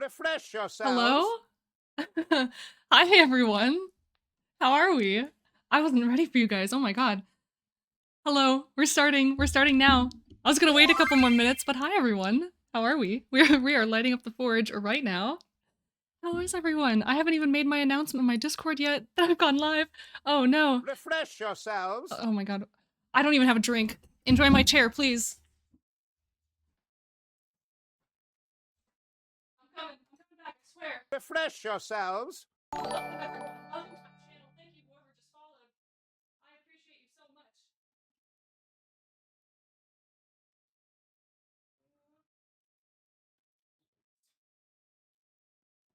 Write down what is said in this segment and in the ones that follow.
Refresh Hello? yourselves. Hi everyone. How are we? I wasn't ready for you guys. Oh my god. Hello. We're starting. We're starting now. I was gonna wait a couple more minutes, but hi everyone. How are we? We are lighting up the forge right now. How is everyone? I haven't even made my announcement in my Discord yet that I've gone live. Oh no. Refresh yourselves. Oh my god. I don't even have a drink. Enjoy my chair, please. I'm coming. I'm coming back, I swear. Refresh yourselves. Welcome everyone. Welcome to my channel. Thank you whoever just followed. I appreciate you so much.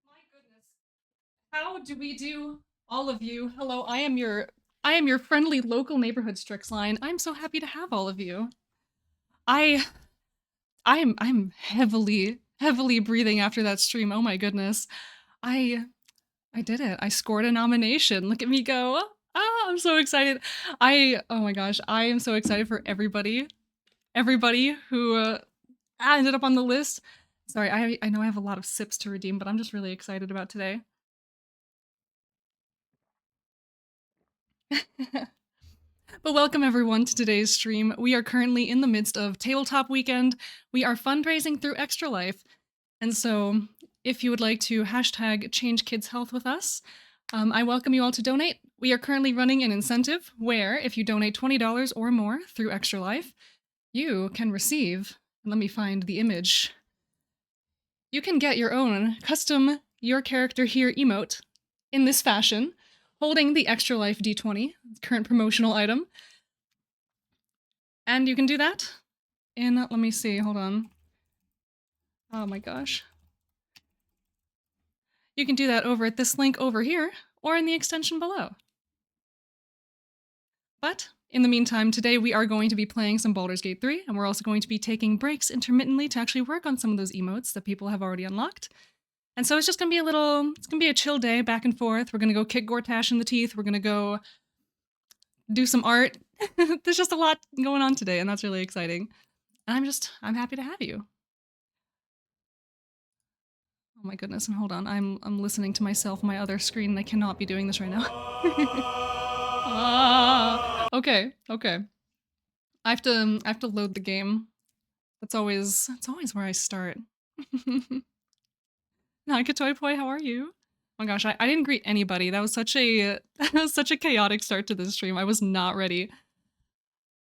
My goodness. How do we do, all of you? Hello, I am your friendly local neighborhood Strixline. I'm so happy to have all of you. I I'm heavily breathing after that stream. Oh my goodness. I I did it. I scored a nomination. Look at me go. Ah, I'm so excited. Oh my gosh, I am so excited for everybody who ended up on the list. Sorry, I know I have a lot of sips to redeem, but I'm just really excited about today. But welcome everyone to today's stream. We are currently in the midst of Tabletop Weekend. We are fundraising through ExtraLife. And so if you would like to hashtag change kids health with us, I welcome you all to donate. We are currently running an incentive where if you donate $20 or more through ExtraLife, you can receive, and let me find the image. You can get your own custom your character here emote in this fashion, holding the ExtraLife D20, current promotional item. And you can do that in, let me see, hold on. Oh my gosh. You can do that over at this link over here, or in the extension below. But in the meantime, today we are going to be playing some Baldur's Gate 3, and we're also going to be taking breaks intermittently to actually work on some of those emotes that people have already unlocked. And so it's just gonna be it's gonna be a chill day, back and forth. We're gonna go kick Gortash in the teeth. We're gonna go do some art. There's just a lot going on today, and that's really exciting. And I'm happy to have you. Oh my goodness, and hold on, I'm listening to myself on my other screen, and I cannot be doing this right now. Okay. I have to load the game. That's always where I start. Hi, Katoy how are you? Oh my gosh, I didn't greet anybody. That was such a that was such a chaotic start to this stream. I was not ready.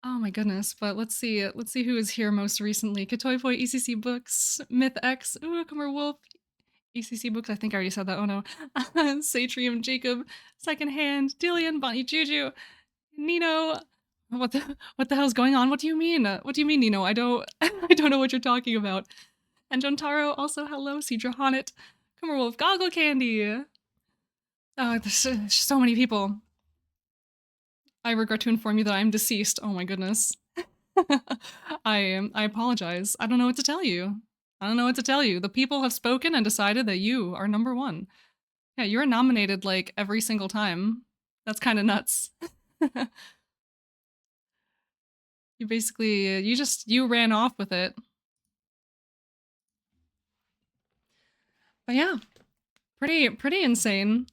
Oh my goodness, but let's see who is here most recently. Katoy ECC Books, Myth X, Ooh, Wolf, ECC Books, I think I already said that, oh no. Satrium, Jacob, Secondhand, Dillian, Bonnie Juju, Nino. What the hell's going on? What do you mean? What do you mean, Nino? I don't I don't know what you're talking about. And Jontaro, also hello, Cedra Honnet, Wolf, Goggle Candy. Oh, there's so many people. I regret to inform you that I'm deceased. Oh my goodness. I apologize. I don't know what to tell you. I don't know what to tell you. The people have spoken and decided that you are number one. Yeah, you're nominated like every single time. That's kind of nuts. You basically, you ran off with it. But yeah, pretty insane.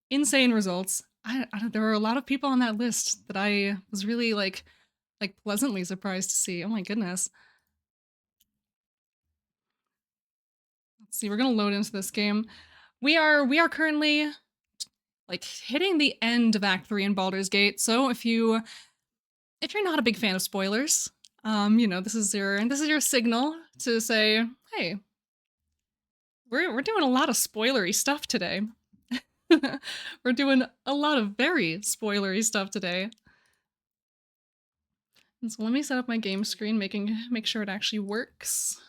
Insane results. There were a lot of people on that list that I was really like pleasantly surprised to see. Oh my goodness. Let's see, we're gonna load into this game. We are currently like hitting the end of Act 3 in Baldur's Gate, so if you're not a big fan of spoilers, this is your signal to say, hey, we're doing a lot of spoilery stuff today. We're doing a lot of very spoilery stuff today. And so let me set up my game screen, make sure it actually works.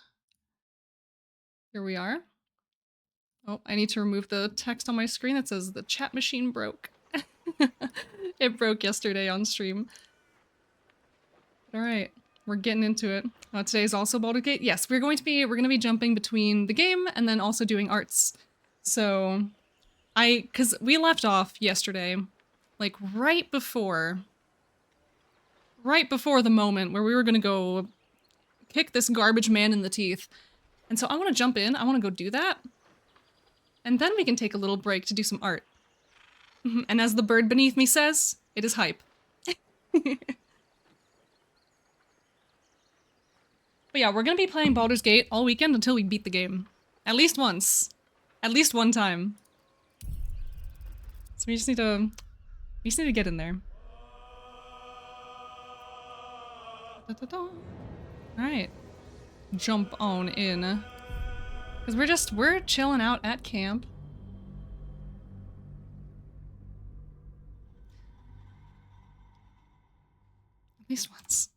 Here we are. Oh, I need to remove the text on my screen that says the chat machine broke. It broke yesterday on stream. All right, we're getting into it. Today is also Baldur's Gate. Yes, we're going to be jumping between the game and then also doing arts. So, because we left off yesterday, like right before the moment where we were gonna go kick this garbage man in the teeth. And so I want to jump in. I want to go do that. And then we can take a little break to do some art. And as the bird beneath me says, it is hype. But yeah, we're gonna be playing Baldur's Gate all weekend until we beat the game. At least once. At least one time. So we just need to get in there. Alright. Jump on in. Because we're chilling out at camp. At least once.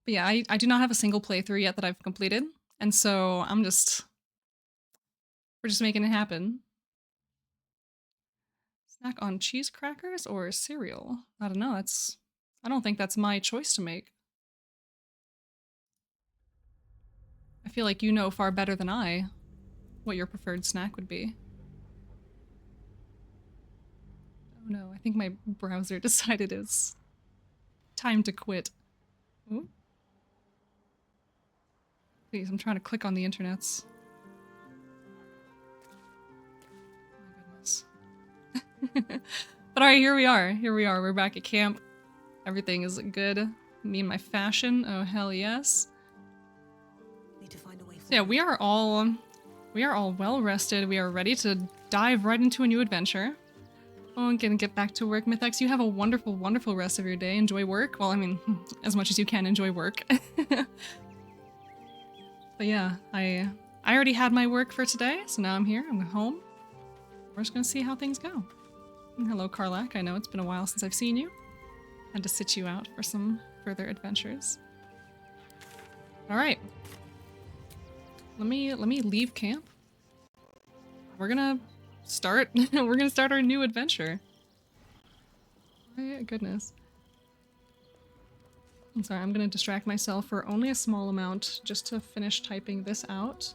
But yeah, I do not have a single playthrough yet that I've completed. And so we're just making it happen. Snack on cheese crackers or cereal? I don't know, I don't think that's my choice to make. I feel like you know far better than I what your preferred snack would be. Oh no, I think my browser decided it's time to quit. Ooh. Please, I'm trying to click on the internets. Oh my goodness. But alright, here we are. Here we are. We're back at camp. Everything is good. Me and my fashion. Oh hell yes. Need to find a way forward. So yeah, we are all well rested. We are ready to dive right into a new adventure. Oh, and gonna get back to work. Mythics, you have a wonderful, wonderful rest of your day. Enjoy work. Well, I mean, as much as you can enjoy work. But yeah, I already had my work for today, so now I'm here. I'm home. We're just gonna see how things go. And hello, Karlak. I know it's been a while since I've seen you. Had to sit you out for some further adventures. All right. Let me leave camp. We're gonna start. We're gonna start our new adventure. My goodness. I'm sorry. I'm gonna distract myself for only a small amount just to finish typing this out.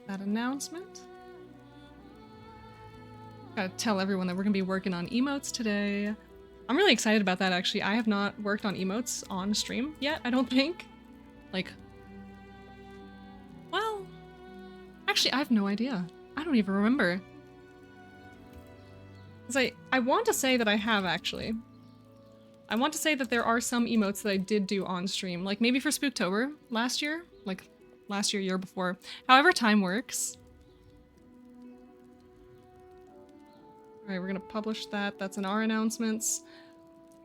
That announcement. Gotta tell everyone that we're gonna be working on emotes today. I'm really excited about that, actually. I have not worked on emotes on stream yet, I don't think. Like, well, actually, I have no idea. I don't even remember. Because I want to say that I have, actually. I want to say that there are some emotes that I did do on stream, like maybe for Spooktober last year, like last year, year before. However time works. Alright, we're gonna publish that. That's in our announcements.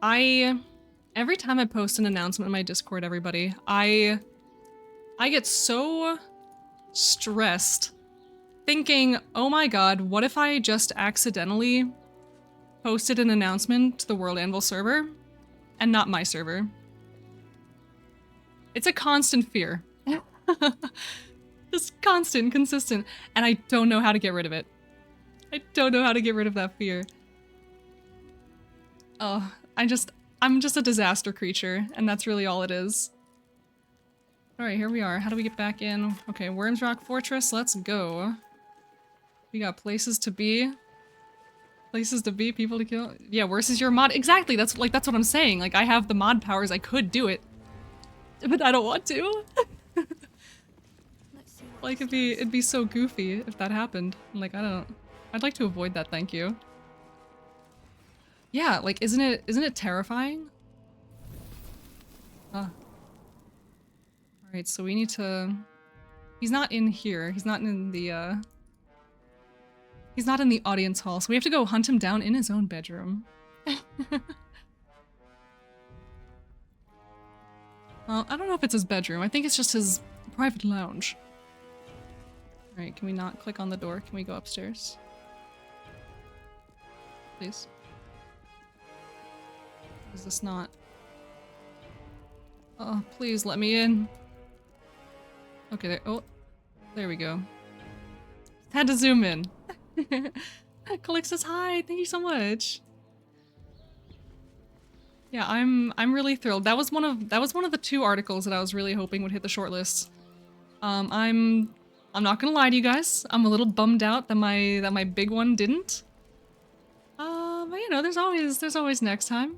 Every time I post an announcement in my Discord, everybody, I get so stressed thinking, oh my god, what if I just accidentally posted an announcement to the World Anvil server and not my server? It's a constant fear. Just constant, consistent, and I don't know how to get rid of it. I don't know how to get rid of that fear. Oh, I'm just a disaster creature, and that's really all it is. Alright, here we are. How do we get back in? Okay, Worms Rock Fortress, let's go. We got places to be. Places to be, people to kill. Yeah, worse is your mod. Exactly, that's what I'm saying. Like, I have the mod powers, I could do it. But I don't want to. Like, it'd be so goofy if that happened. Like, I'd like to avoid that, thank you. Yeah, like, isn't it terrifying? Alright, so we need to... He's not in here. He's not in the, He's not in the audience hall, so we have to go hunt him down in his own bedroom. Well, I don't know if it's his bedroom. I think it's just his private lounge. Alright, can we not click on the door? Can we go upstairs? Please. Is this not... Oh, please let me in. Okay, there. Oh, there we go. Had to zoom in. Colix says hi, thank you so much. Yeah, I'm really thrilled. That was one of the 2 articles that I was really hoping would hit the shortlist. I'm not gonna lie to you guys. I'm a little bummed out that my big one didn't. But you know, there's always next time.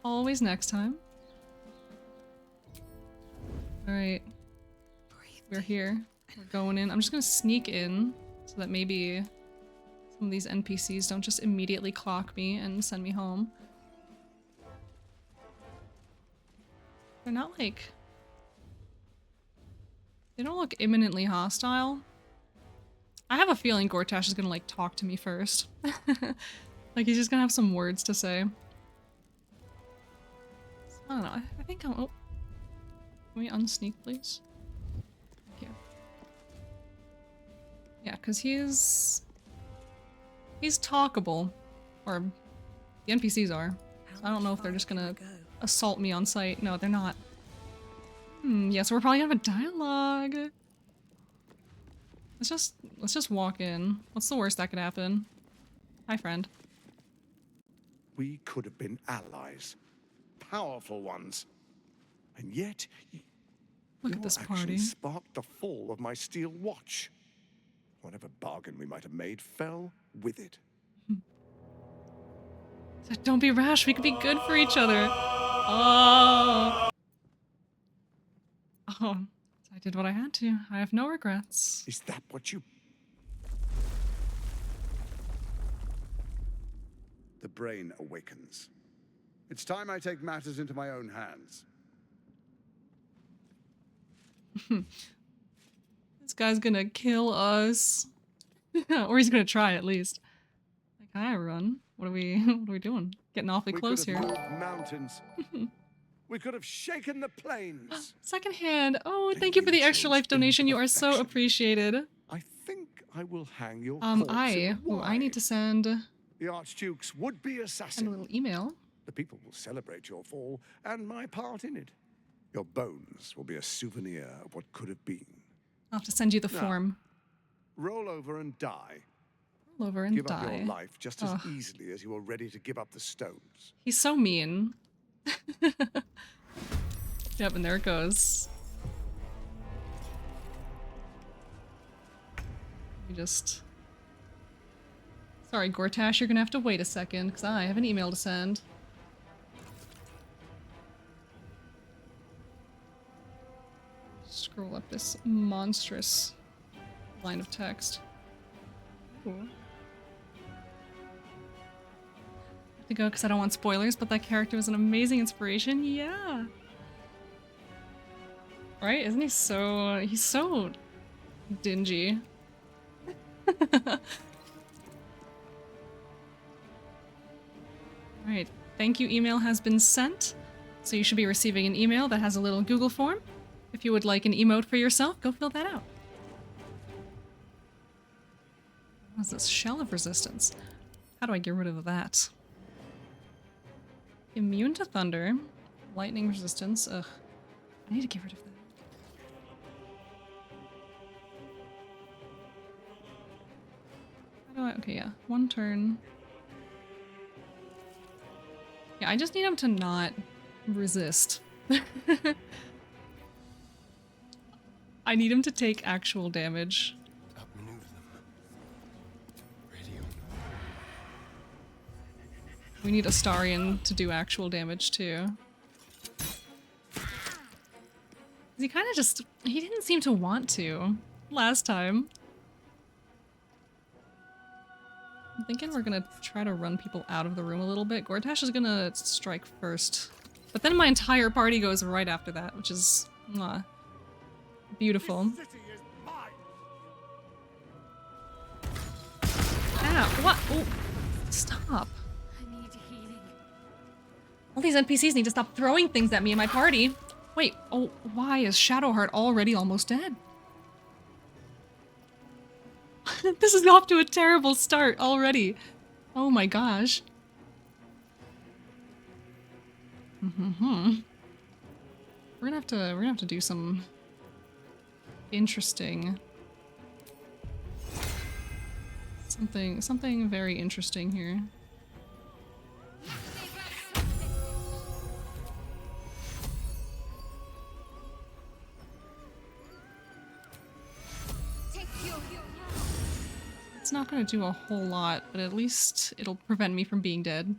Always next time. All right, we're here. We're going in. I'm just gonna sneak in so that maybe some of these NPCs don't just immediately clock me and send me home. They're not like... They don't look imminently hostile. I have a feeling Gortash is gonna like talk to me first. Like he's just gonna have some words to say. I don't know, I think I'm... Oh. Can we unsneak, please? Thank you. Yeah, because he's talkable. Or the NPCs are. So I don't know if they're just gonna assault me on sight. No, they're not. Yeah, so we're probably gonna have a dialogue. Let's just walk in. What's the worst that could happen? Hi, friend. We could have been allies. Powerful ones. And yet, Look at this your party. actions sparked the fall of my steel watch. Whatever bargain we might have made fell with it. Don't be rash, we could be good for each other. Oh. Oh, I did what I had to. I have no regrets. Is that what you... The brain awakens. It's time I take matters into my own hands. This guy's gonna kill us. Or he's gonna try at least. Like, hi everyone. What are we doing? Getting awfully close here. We could have moved mountains. We could have shaken the plains. Secondhand. Oh, thank you for the extra life donation. You are so appreciated. I think I will hang your corpse in I wine. need to send The Archduke's would-be a assassin. little email. The people will celebrate your fall and my part in it. Your bones will be a souvenir of what could have been. I'll have to send you the No. form. Roll over and die. Roll over and Give up die. your life just as Ugh. easily as you were ready to give up the stones. He's so mean. Yep, and there it goes. We just... Sorry, Gortash, you're gonna have to wait a second, because I have an email to send. Scroll up this monstrous line of text. Ooh. To go because I don't want spoilers, but that character was an amazing inspiration. Yeah. Right? Isn't he so... He's so dingy. Alright, thank you email has been sent. So you should be receiving an email that has a little Google form. If you would like an emote for yourself, go fill that out. What's this? Shell of resistance. How do I get rid of that? Immune to thunder. Lightning resistance. Ugh. I need to get rid of that. How do I... Okay, yeah. One turn. Yeah, I just need him to not resist. I need him to take actual damage. Outmaneuver them. Radio. We need Astarion to do actual damage too. He kind of just... He didn't seem to want to last time. I'm thinking we're gonna try to run people out of the room a little bit. Gortash is gonna strike first. But then my entire party goes right after that, which is... beautiful. This city is mine. Ow, what? Oh, stop. I need healing. All these NPCs need to stop throwing things at me and my party. Wait, oh, why is Shadowheart already almost dead? This is off to a terrible start already. Oh my gosh. We're gonna have to do some interesting something very interesting here. It's not gonna do a whole lot, but at least it'll prevent me from being dead.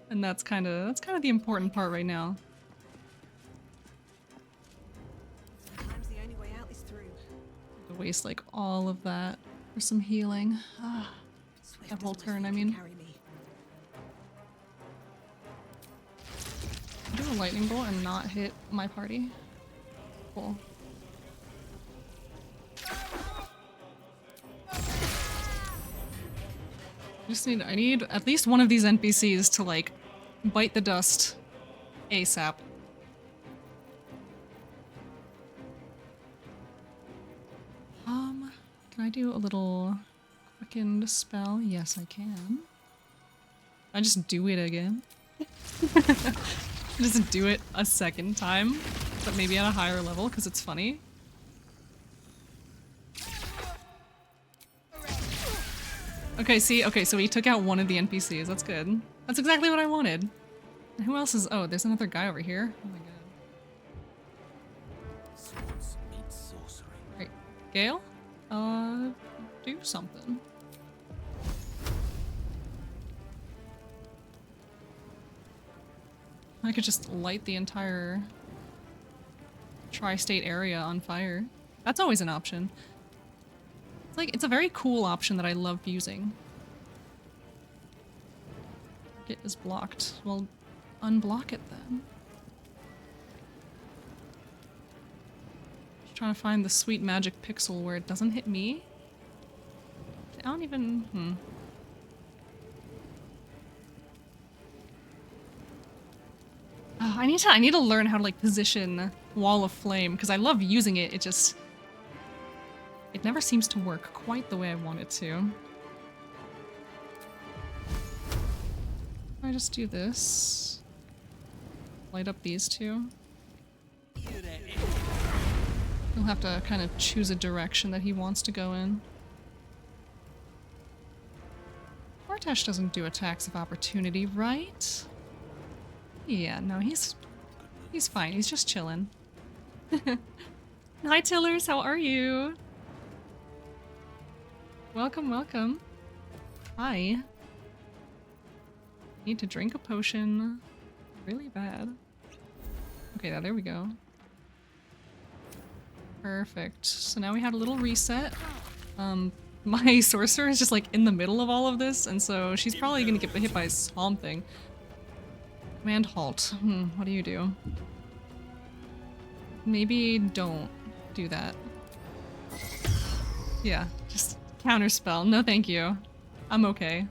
And that's kind of the important part right now. Sometimes the only way out is through. To waste like all of that for some healing. Ah, Swift that as whole my turn, feet I can mean. carry me. Do a lightning bolt and not hit my party. Cool. I need at least one of these NPCs to like bite the dust ASAP. Can I do a little quickened spell? Yes, I can. I just do it again. Just do it a second time, but maybe at a higher level because it's funny. Okay, see? Okay, so he took out one of the NPCs. That's good. That's exactly what I wanted. And who else is- oh, there's another guy over here. Oh my god. Swords meet sorcery. Right. Gale? Do something. I could just light the entire tri-state area on fire. That's always an option. It's like, it's a very cool option that I love using. It is blocked. Well, unblock it then. Just trying to find the sweet magic pixel where it doesn't hit me. I don't even, I need to learn how to like position Wall of Flame because I love using it. It never seems to work quite the way I want it to. I just do this. Light up these two. He'll have to kind of choose a direction that he wants to go in. Bartesh doesn't do attacks of opportunity, right? Yeah, no, he's fine. He's just chilling. Hi, Tillers. How are you? Welcome, welcome. Hi. Need to drink a potion. Really bad. Okay, there we go. Perfect. So now we had a little reset. My sorcerer is just like in the middle of all of this, and so she's probably gonna get hit by something. Command halt. What do you do? Maybe don't do that. Yeah, just counterspell. No thank you. I'm okay.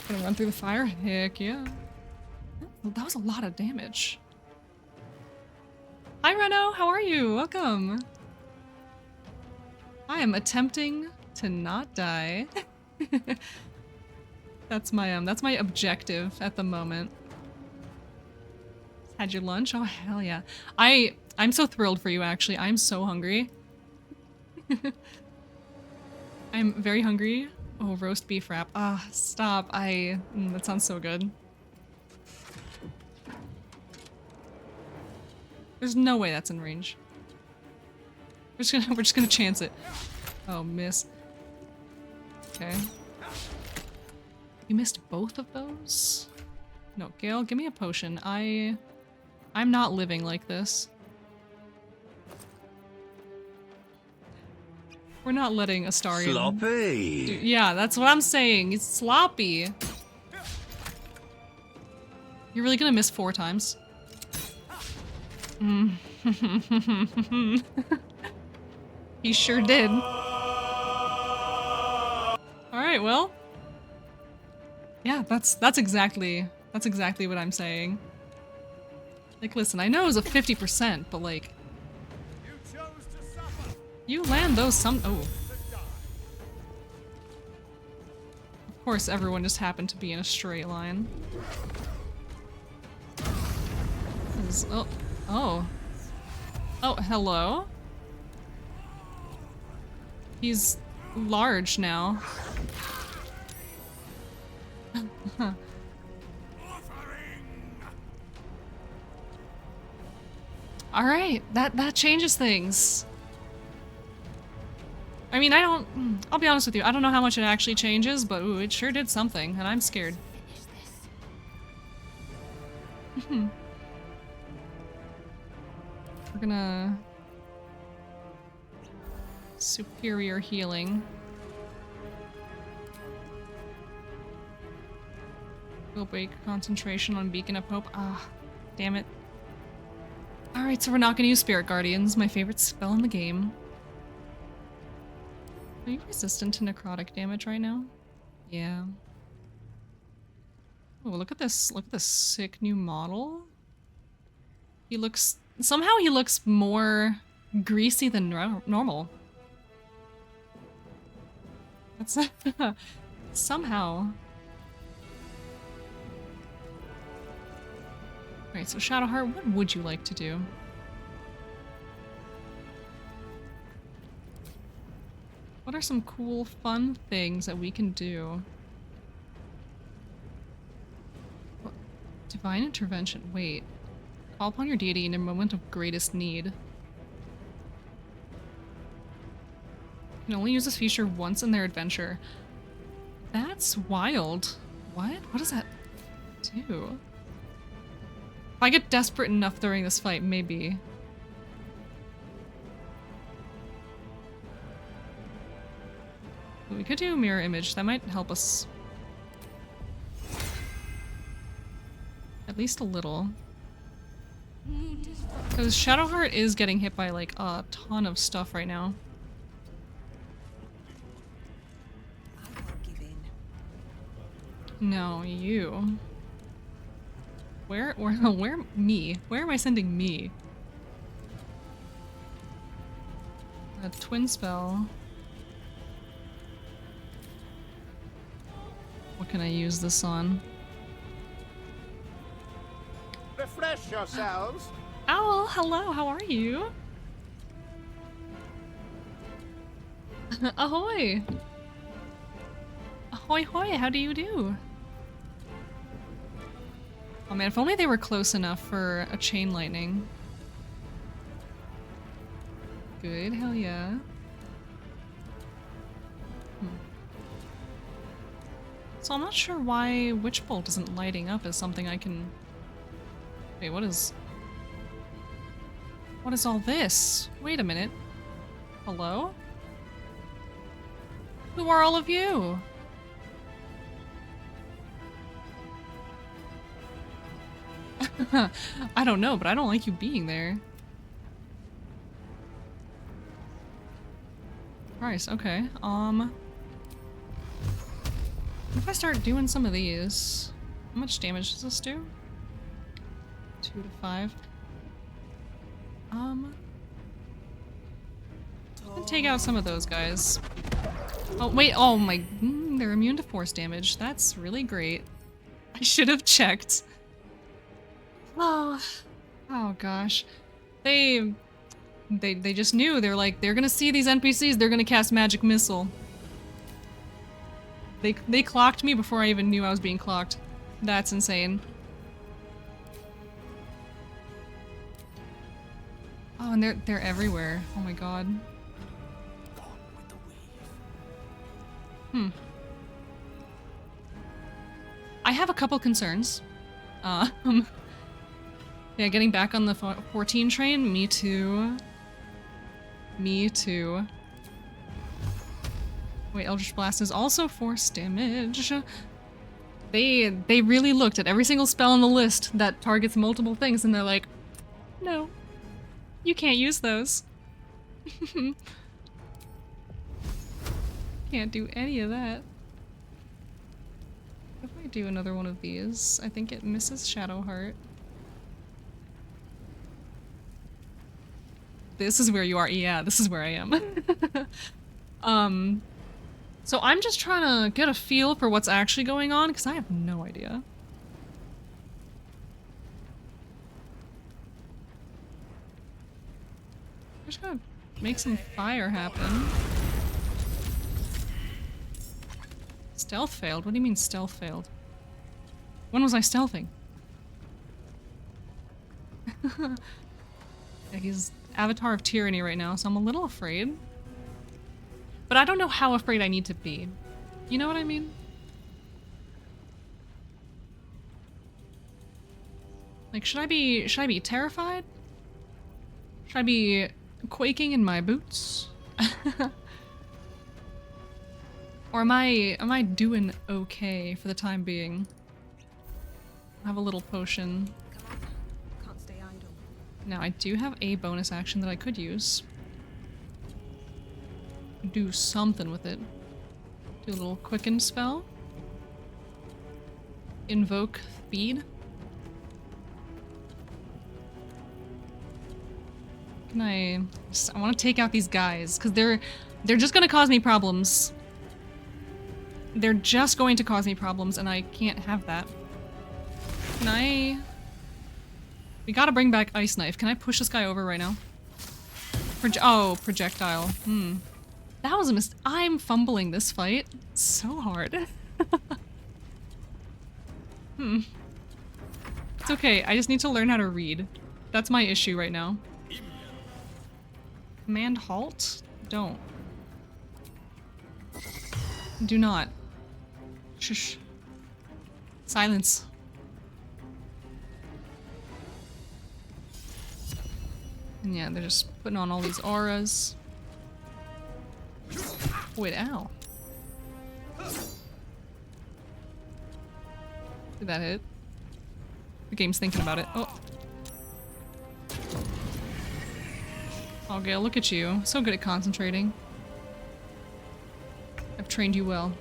Gonna run through the fire? Heck yeah. Oh, that was a lot of damage. Hi Reno, how are you? Welcome. I am attempting to not die. That's my objective at the moment. Had your lunch? Oh hell yeah. I'm so thrilled for you actually. I'm so hungry. I'm very hungry. Oh, roast beef wrap. Ah, stop. That sounds so good. There's no way that's in range. We're just gonna chance it. Oh, miss. Okay. You missed both of those? No, Gale, give me a potion. I'm not living like this. We're not letting Astarion... Sloppy! Yeah, that's what I'm saying. It's sloppy. You're really gonna miss 4 times? He sure did. Alright, well. Yeah, that's exactly what I'm saying. Like, listen, I know it was a 50%, but like... You land those some- oh. Of course, everyone just happened to be in a straight line. Oh. Oh. Oh, hello? He's large now. All right, that changes things. I mean, I'll be honest with you, I don't know how much it actually changes, but ooh, it sure did something, and I'm scared. We're gonna... Superior healing. Will break concentration on Beacon of Hope. Ah, damn it. Alright, so we're not gonna use Spirit Guardians, my favorite spell in the game. Are you resistant to necrotic damage right now? Yeah. Oh, look at this sick new model. He looks... Somehow he looks more greasy than normal. That's... Somehow. Alright, so Shadowheart, what would you like to do? What are some cool, fun things that we can do? What? Divine Intervention. Wait. Call upon your deity in a moment of greatest need. You can only use this feature once in their adventure. That's wild. What? What does that do? If I get desperate enough during this fight, maybe. We could do a mirror image. That might help us. At least a little. Because Shadowheart is getting hit by like a ton of stuff right now. I won't give in. No, you. Where me? Where am I sending me? A twin spell. What can I use this on? Refresh yourselves. Owl, hello, how are you? Ahoy! Ahoy hoy, how do you do? Oh man, if only they were close enough for a chain lightning. Good, hell yeah. So I'm not sure why Witch Bolt isn't lighting up as something I can... Wait, what is all this? Wait a minute. Hello? Who are all of you? I don't know, but I don't like you being there. Christ, okay. What if I start doing some of these? How much damage does this do? 2 to 5. Take out some of those guys. Oh, wait, oh my, they're immune to force damage. That's really great. I should have checked. Oh gosh. They just knew. They're like, they're gonna see these NPCs, they're gonna cast Magic Missile. They clocked me before I even knew I was being clocked. That's insane. Oh, and they're everywhere. Oh my god. Gone with the wave. I have a couple concerns. Yeah, getting back on the 14 train, me too. Me too. Wait, Eldritch Blast is also force damage. They really looked at every single spell on the list that targets multiple things and they're like, no, you can't use those. Can't do any of that. If I do another one of these, I think it misses Shadowheart. This is where you are. Yeah, this is where I am. So I'm just trying to get a feel for what's actually going on, because I have no idea. I'm just gonna make some fire happen. Stealth failed? What do you mean stealth failed? When was I stealthing? Yeah, he's Avatar of Tyranny right now, so I'm a little afraid. But I don't know how afraid I need to be. You know what I mean? Like, should I be terrified? Should I be quaking in my boots? Or am I doing okay for the time being? I have a little potion. Come on. Can't stay idle. Now I do have a bonus action that I could use. Do something with it. Do a little quicken spell. Invoke speed. Can I want to take out these guys because they're just gonna cause me problems. They're just going to cause me problems and I can't have that. Can I... We gotta bring back Ice Knife. Can I push this guy over right now? Oh, projectile. That was a I'm fumbling this fight so hard. It's okay, I just need to learn how to read. That's my issue right now. Command halt? Don't. Do not. Shush. Silence. And yeah, they're just putting on all these auras. Wait, ow. Did that hit? The game's thinking about it. Oh. Oh, Gale, look at you. So good at concentrating. I've trained you well.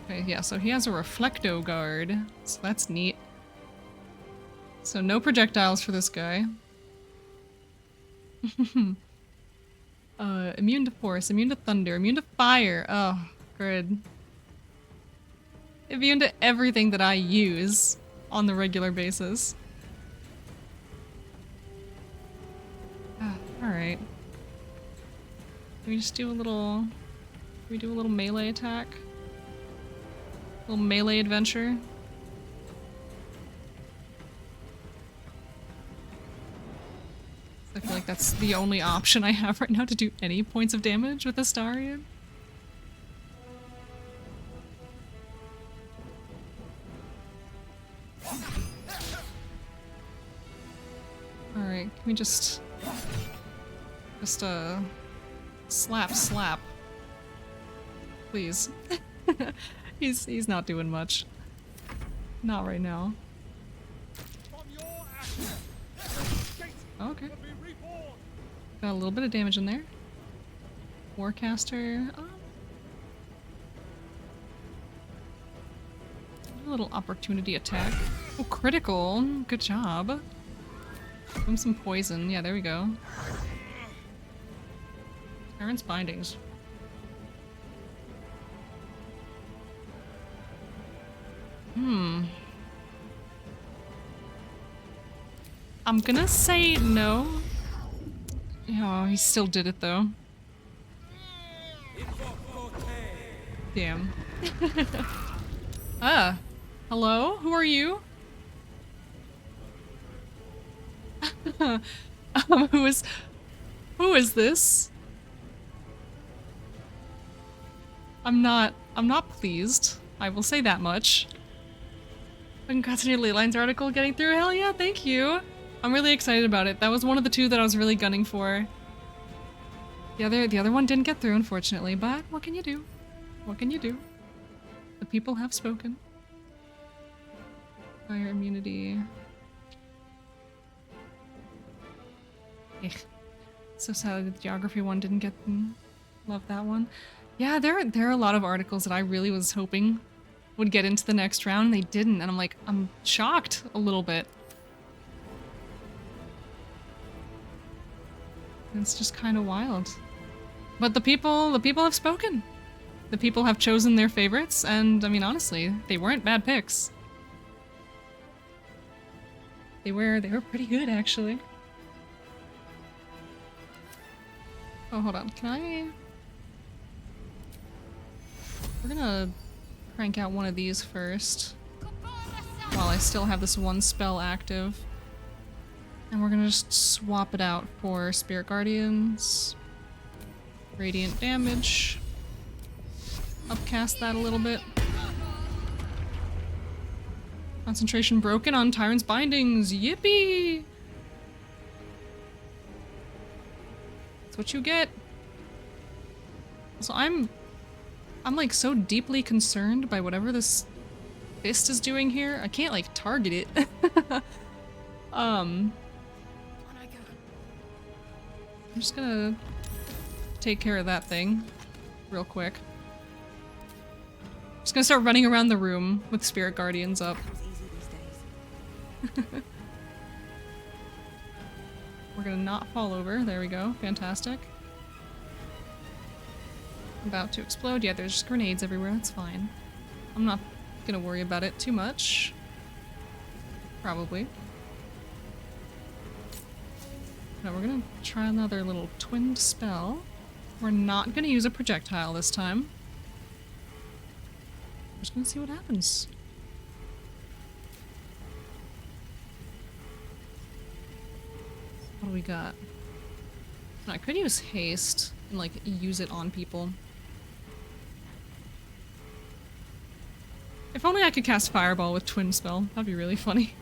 Okay, yeah, so he has a Reflecto Guard. So that's neat. So no projectiles for this guy. Immune to force, immune to thunder, immune to fire. Oh, good. Immune to everything that I use on the regular basis. Alright. Can we just do a little... Can we do a little melee attack? A little melee adventure? I feel like that's the only option I have right now to do any points of damage with Astarion. Alright, can we just slap. Please. He's not doing much. Not right now. Okay. Got a little bit of damage in there. Warcaster. A little opportunity attack. Oh, critical. Good job. Give him some poison. Yeah, there we go. Tyrant's Bindings. I'm gonna say no. Oh, he still did it though. Damn. Hello? Who are you? Who is this? I'm not pleased. I will say that much. Congrats on your Ley Lines article getting through. Hell yeah, thank you. I'm really excited about it. That was one of the two that I was really gunning for. The other one didn't get through, unfortunately, but what can you do? What can you do? The people have spoken. Fire immunity. Ugh. So sad that the geography one didn't get them. Love that one. Yeah, there are a lot of articles that I really was hoping would get into the next round. They didn't, and I'm shocked a little bit. It's just kind of wild. But the people have spoken. The people have chosen their favorites, and I mean, honestly, they weren't bad picks. They were pretty good, actually. Oh, hold on. Can I... We're gonna crank out one of these first. While I still have this one spell active. And we're gonna just swap it out for Spirit Guardians. Radiant damage. Upcast that a little bit. Concentration broken on Tyrant's bindings. Yippee! That's what you get. So I'm like so deeply concerned by whatever this fist is doing here. I can't like target it. I'm just gonna take care of that thing real quick. Just gonna start running around the room with Spirit Guardians up. Comes easy these days. We're gonna not fall over. There we go. Fantastic. About to explode. Yeah, there's grenades everywhere. That's fine. I'm not gonna worry about it too much. Probably. No, we're gonna try another little twinned spell. We're not gonna use a projectile this time. We're just gonna see what happens. What do we got? No, I could use haste and like use it on people. If only I could cast Fireball with Twin Spell. That'd be really funny.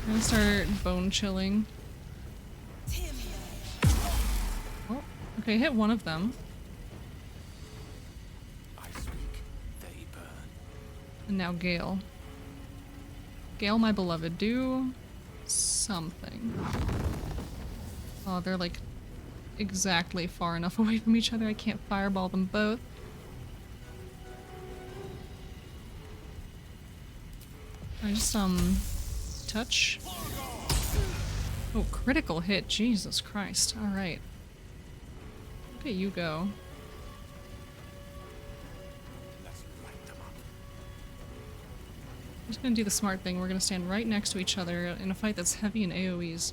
I'm gonna start bone chilling. Oh, okay, hit one of them. I speak, they burn. And now Gale. Gale, my beloved, do something. Oh, they're like exactly far enough away from each other. I can't fireball them both. I just, touch. Oh, critical hit. Jesus Christ. Alright. Okay, you go. Let's light them up. I'm just gonna do the smart thing. We're gonna stand right next to each other in a fight that's heavy in AoEs.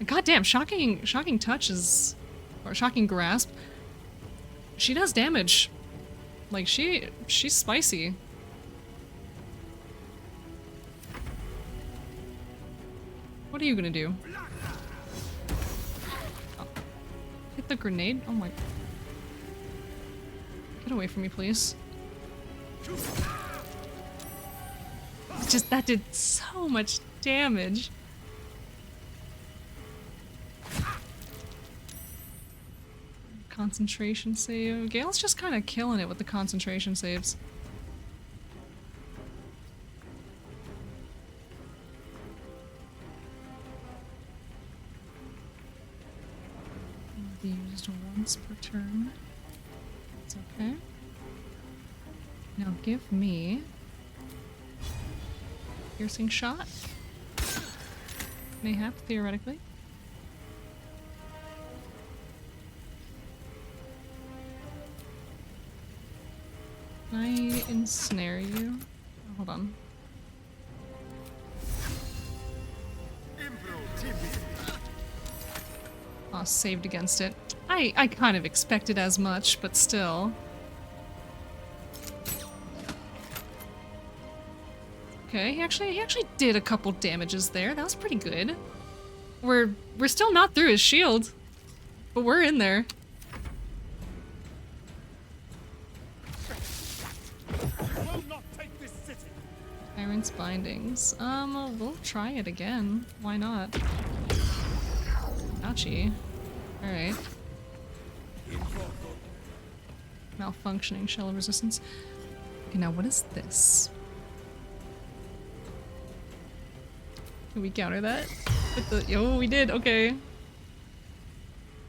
Goddamn, shocking touch is, or shocking grasp. She does damage. Like she's spicy. What are you gonna do? Oh. Hit the grenade? Oh my. Get away from me, please. Just that did so much damage. Concentration save. Gale's just kind of killing it with the concentration saves. Used once per turn. It's okay. Now give me piercing shot. Mayhap, theoretically. Can I ensnare you? Oh, hold on. Oh, saved against it. I kind of expected as much, but still. Okay, he actually did a couple damages there. That was pretty good. We're still not through his shield, but we're in there. Tyrant's bindings. We'll try it again. Why not? Ouchie. Alright. Malfunctioning shell of resistance. Okay, now what is this? Can we counter that? With the, oh, we did, okay.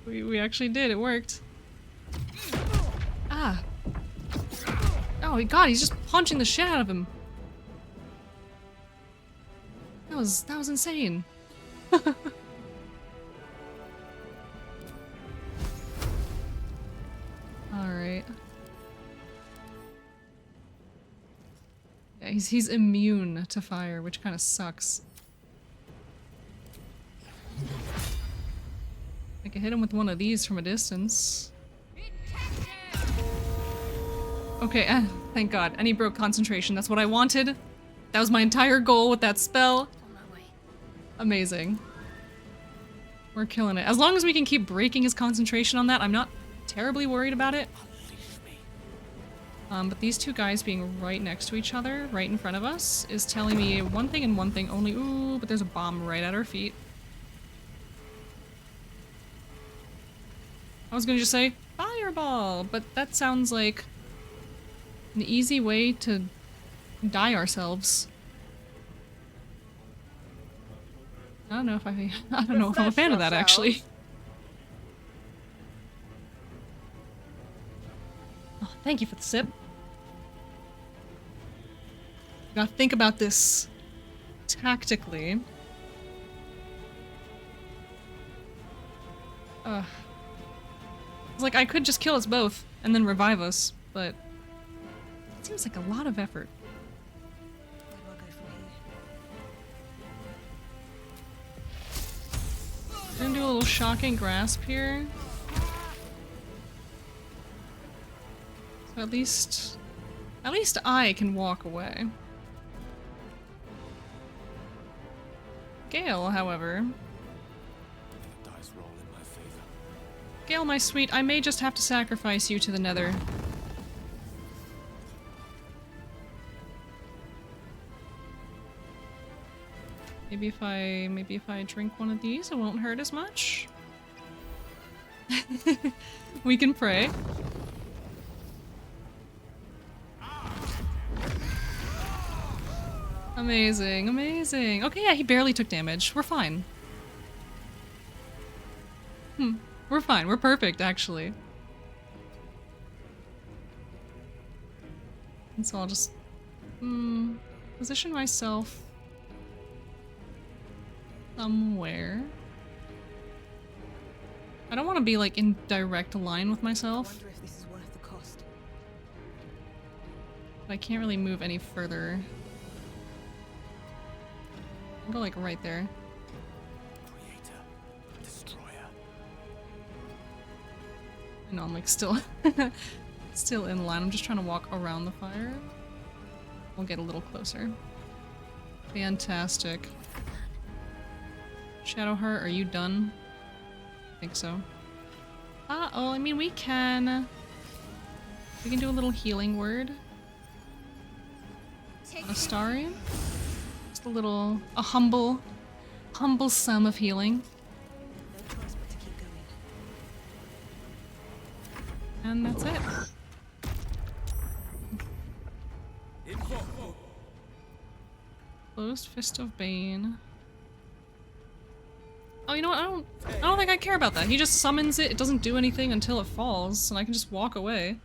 We actually did, it worked. Ah! Oh god, he's just punching the shit out of him. That was insane. Alright. Yeah, he's immune to fire, which kind of sucks. I can hit him with one of these from a distance. Okay, thank God. And he broke concentration. That's what I wanted. That was my entire goal with that spell. On my way. Amazing. We're killing it. As long as we can keep breaking his concentration on that, I'm not terribly worried about it. Unleash me. But these two guys being right next to each other, right in front of us, is telling me one thing and one thing only. Ooh, but there's a bomb right at our feet. I was gonna just say, fireball, but that sounds like an easy way to die ourselves. I don't know if I don't know if I'm a fan of that, actually. Oh, thank you for the sip. Gotta think about this tactically. It's like I could just kill us both and then revive us, but it seems like a lot of effort. Where do I go from here? We're gonna do a little shocking grasp here. So at least I can walk away. Gale, however. The dice roll in my favor. Gale, my sweet, I may just have to sacrifice you to the nether. Maybe if I drink one of these, it won't hurt as much. We can pray. Amazing, amazing. Okay, yeah, he barely took damage. We're fine. We're fine. We're perfect, actually. And so I'll just position myself somewhere. I don't want to be like in direct line with I myself, wonder if this is worth the cost. but I can't really move any further. I'll go like right there. Creator. Destroyer. I know I'm like still still in line. I'm just trying to walk around the fire. We'll get a little closer. Fantastic. Shadowheart, are you done? I think so. Oh, I mean we can do a little healing word. Astarian? Just a humble sum of healing. No choice but to keep going. And that's it. Closed Fist of Bane. Oh, you know what? I don't think I care about that. He just summons it. It doesn't do anything until it falls, and I can just walk away.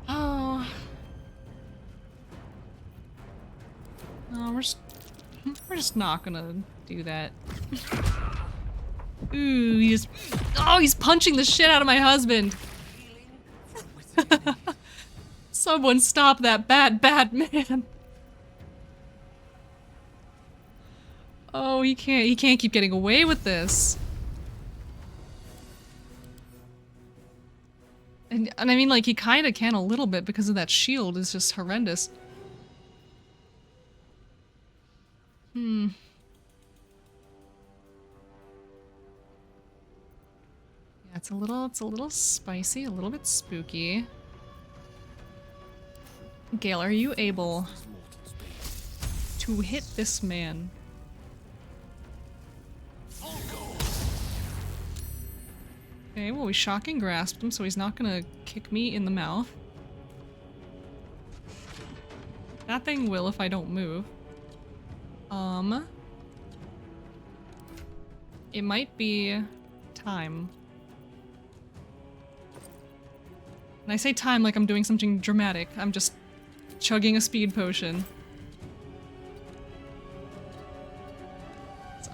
Oh. No, we're just not gonna do that. Ooh, he's punching the shit out of my husband. Someone stop that bad man. Oh, he can't keep getting away with this. And I mean, like, he kind of can a little bit because of that shield is just horrendous. Yeah, it's a little spicy, a little bit spooky. Gale, are you able to hit this man? Okay, well we shocking grasped him, so he's not gonna kick me in the mouth. That thing will if I don't move. It might be time. And I say time like I'm doing something dramatic. I'm just chugging a speed potion.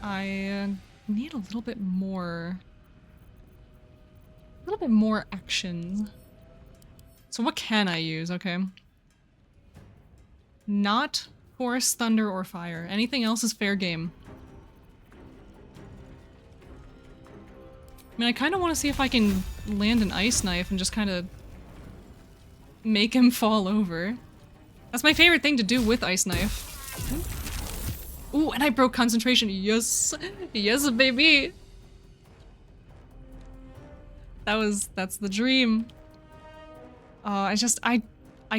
I need a little bit more action. So what can I use? Okay. Not forest, thunder, or fire. Anything else is fair game. I mean, I kind of want to see if I can land an ice knife and just kind of make him fall over. That's my favorite thing to do with ice knife. Ooh, and I broke concentration. Yes. Yes, baby. That's the dream. I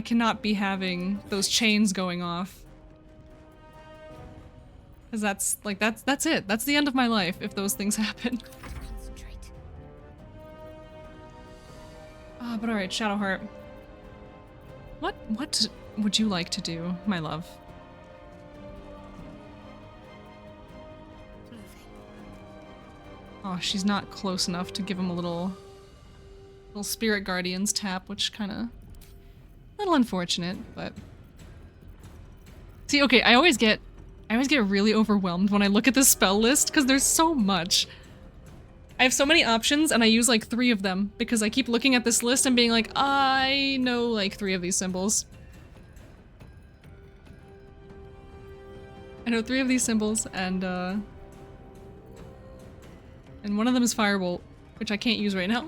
cannot be having those chains going off. Cause that's it. That's the end of my life if those things happen. Concentrate. But alright, Shadowheart. What would you like to do, my love? Moving. Oh, she's not close enough to give him a little Spirit Guardians tap, which kind of a little unfortunate, but see, okay, I always get really overwhelmed when I look at this spell list because there's so much. I have so many options and I use like 3 of them because I keep looking at this list and being like, I know like 3 of these symbols. I know 3 of these symbols and one of them is Firebolt, which I can't use right now.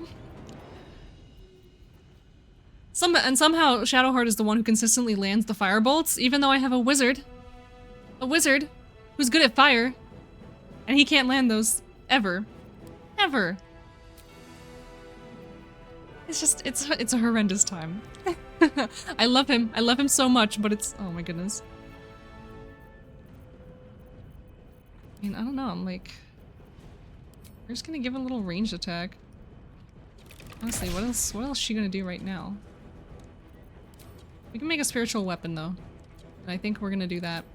Somehow Shadowheart is the one who consistently lands the firebolts, even though I have a wizard who's good at fire, and he can't land those ever. Ever. It's just, it's a horrendous time. I love him so much, but it's, oh my goodness. I mean, I don't know, I'm like, we're just gonna give a little ranged attack. Honestly, what else is she gonna do right now? We can make a spiritual weapon though, and I think we're gonna do that.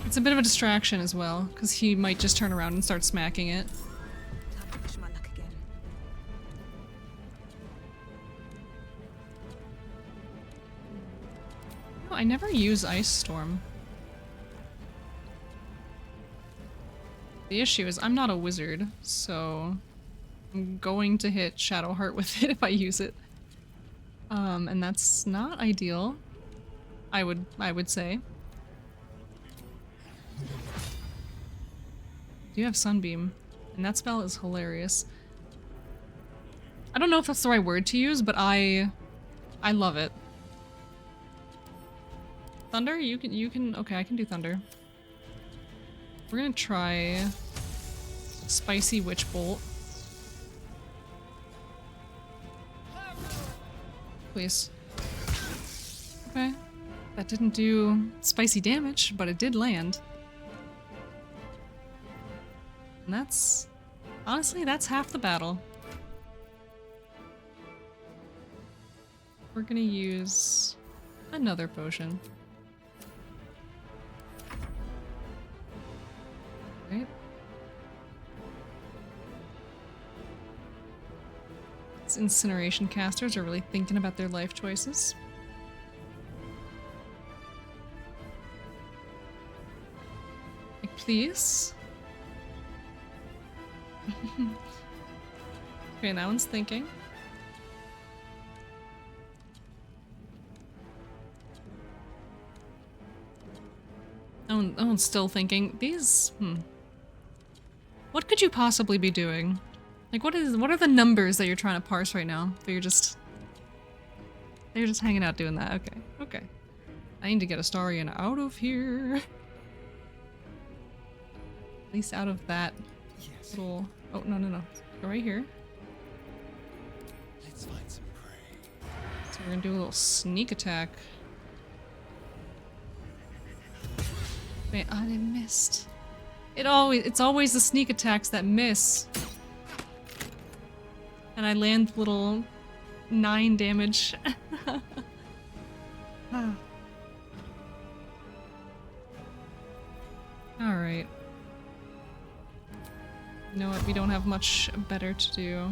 It's a bit of a distraction as well, because he might just turn around and start smacking it. Time to push my luck again. Oh, I never use Ice Storm. The issue is I'm not a wizard, so I'm going to hit Shadowheart with it if I use it. And that's not ideal, I would say. You have Sunbeam, and that spell is hilarious. I don't know if that's the right word to use, but I love it. Thunder? You can, okay, I can do Thunder. We're gonna try Spicy Witch Bolt. Please. Okay. That didn't do spicy damage, but it did land. And that's... honestly, that's half the battle. We're gonna use another potion. Right. These incineration casters are really thinking about their life choices. Like, please? Okay, that one's thinking. That one's still thinking. These, what could you possibly be doing? Like, what are the numbers that you're trying to parse right now? That you're just hanging out doing that. Okay, okay. I need to get Astarion out of here. At least out of that little... oh, no, no, no. Go right here. Let's find some prey. So we're gonna do a little sneak attack. Wait, oh, they missed. It's always the sneak attacks that miss. And I land little 9 damage. Alright. You know what, we don't have much better to do.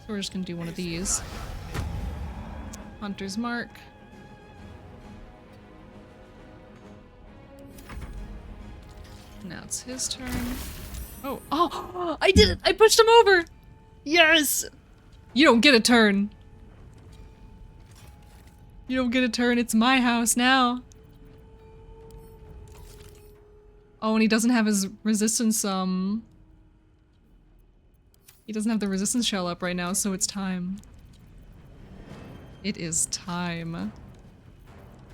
So we're just gonna do one of these. Hunter's Mark. Now it's his turn. Oh, oh, I did it! I pushed him over! Yes! You don't get a turn. You don't get a turn, it's my house now. Oh, and he doesn't have his resistance, he doesn't have the resistance shell up right now, so it's time. It is time.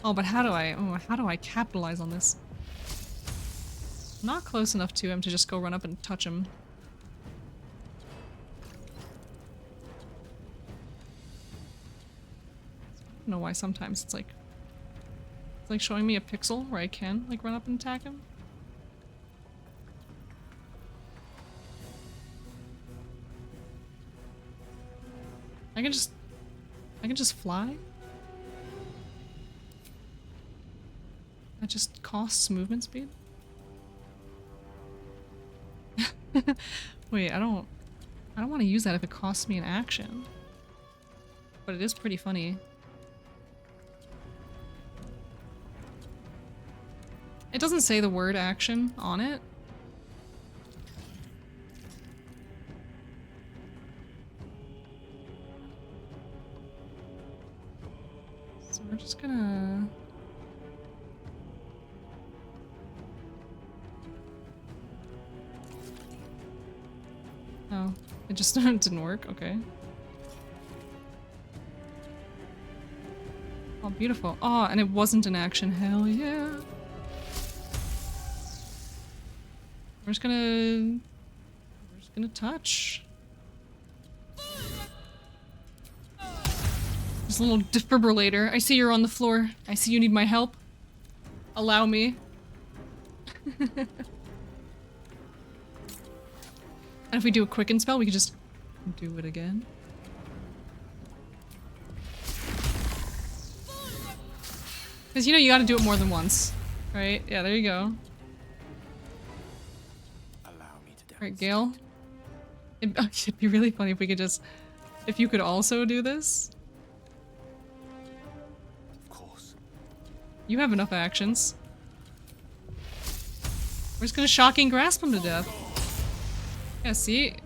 Oh, but how do I capitalize on this? Not close enough to him to just go run up and touch him. I don't know why sometimes it's like showing me a pixel where I can like run up and attack him. I can just fly? That just costs movement speed? Wait, I don't want to use that if it costs me an action. But it is pretty funny. It doesn't say the word action on it. So we're just gonna... Oh, it just didn't work? Okay. Oh, beautiful. Oh, and it wasn't an action. Hell yeah. We're just gonna touch. There's a little defibrillator. I see you're on the floor. I see you need my help. Allow me. And if we do a quicken spell, we could just do it again. Because you know you gotta do it more than once. Right? Yeah, there you go. Alright, Gale. It'd be really funny if we could just... If you could also do this. Of course. You have enough actions. We're just gonna shocking grasp him to death. Yeah, see?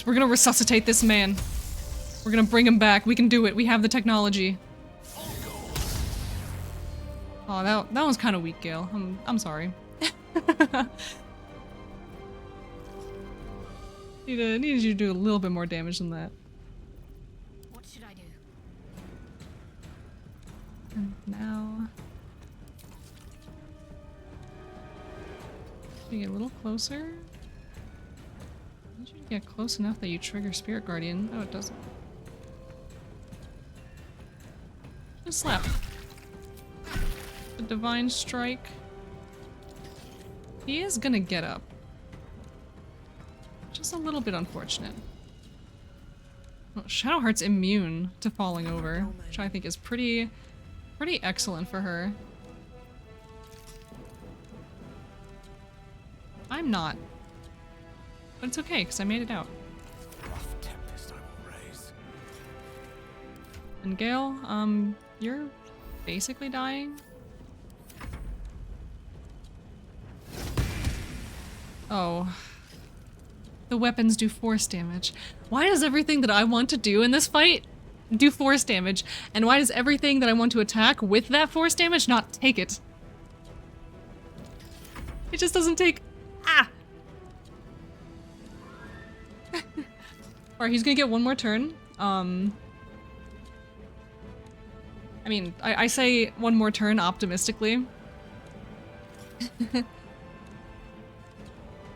We're gonna resuscitate this man. We're gonna bring him back. We can do it. We have the technology. Oh, that was kind of weak, Gale. I'm sorry. Needed you to do a little bit more damage than that. What should I do? And now... Should we get a little closer? I need you to get close enough that you trigger Spirit Guardian. Oh, it doesn't. Just slap. The Divine Strike. He is gonna get up. Just a little bit unfortunate. Well, Shadowheart's immune to falling over, which I think is pretty excellent for her. I'm not. But it's okay, because I made it out. Rough tempest I will raise. And Gale, you're basically dying. Oh. The weapons do force damage. Why does everything that I want to do in this fight do force damage? And why does everything that I want to attack with that force damage not take it? It just doesn't take... Ah! Alright, he's gonna get one more turn. I mean, I say one more turn optimistically.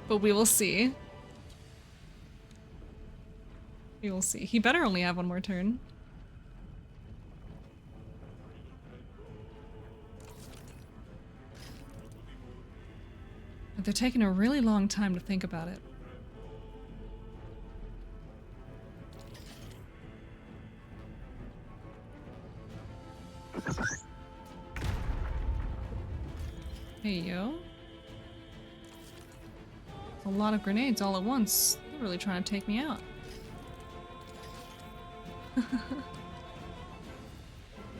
But we will see. We will see. He better only have one more turn. But they're taking a really long time to think about it. Hey, yo. A lot of grenades all at once. They're really trying to take me out.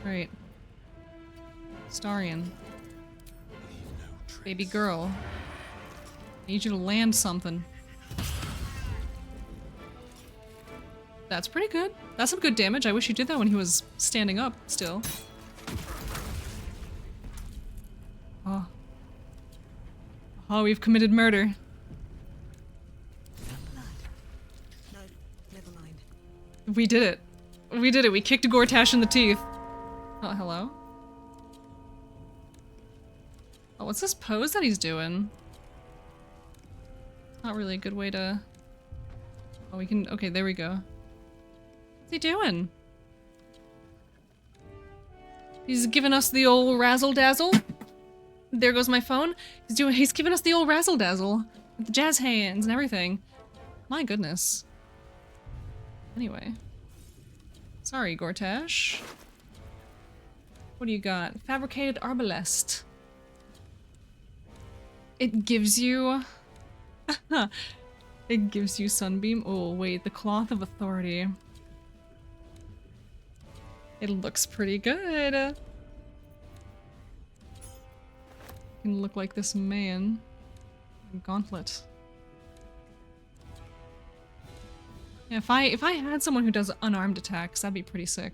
Right. Starion. Baby girl. I need you to land something. That's pretty good. That's some good damage. I wish you did that when he was standing up still. Oh. Oh, we've committed murder. No, never mind. We did it. We did it. We kicked Gortash in the teeth. Oh, hello? Oh, what's this pose that he's doing? Not really a good way to... Oh, we can... Okay, there we go. What's he doing? He's giving us the old razzle-dazzle. There goes my phone. He's giving us the old razzle-dazzle. With the jazz hands and everything. My goodness. Anyway. Sorry, Gortash. What do you got? Fabricated arbalest. It gives you... It gives you sunbeam. Oh, wait. The cloth of authority. It looks pretty good. You can look like this man. Gauntlet. Yeah, if I had someone who does unarmed attacks, that'd be pretty sick.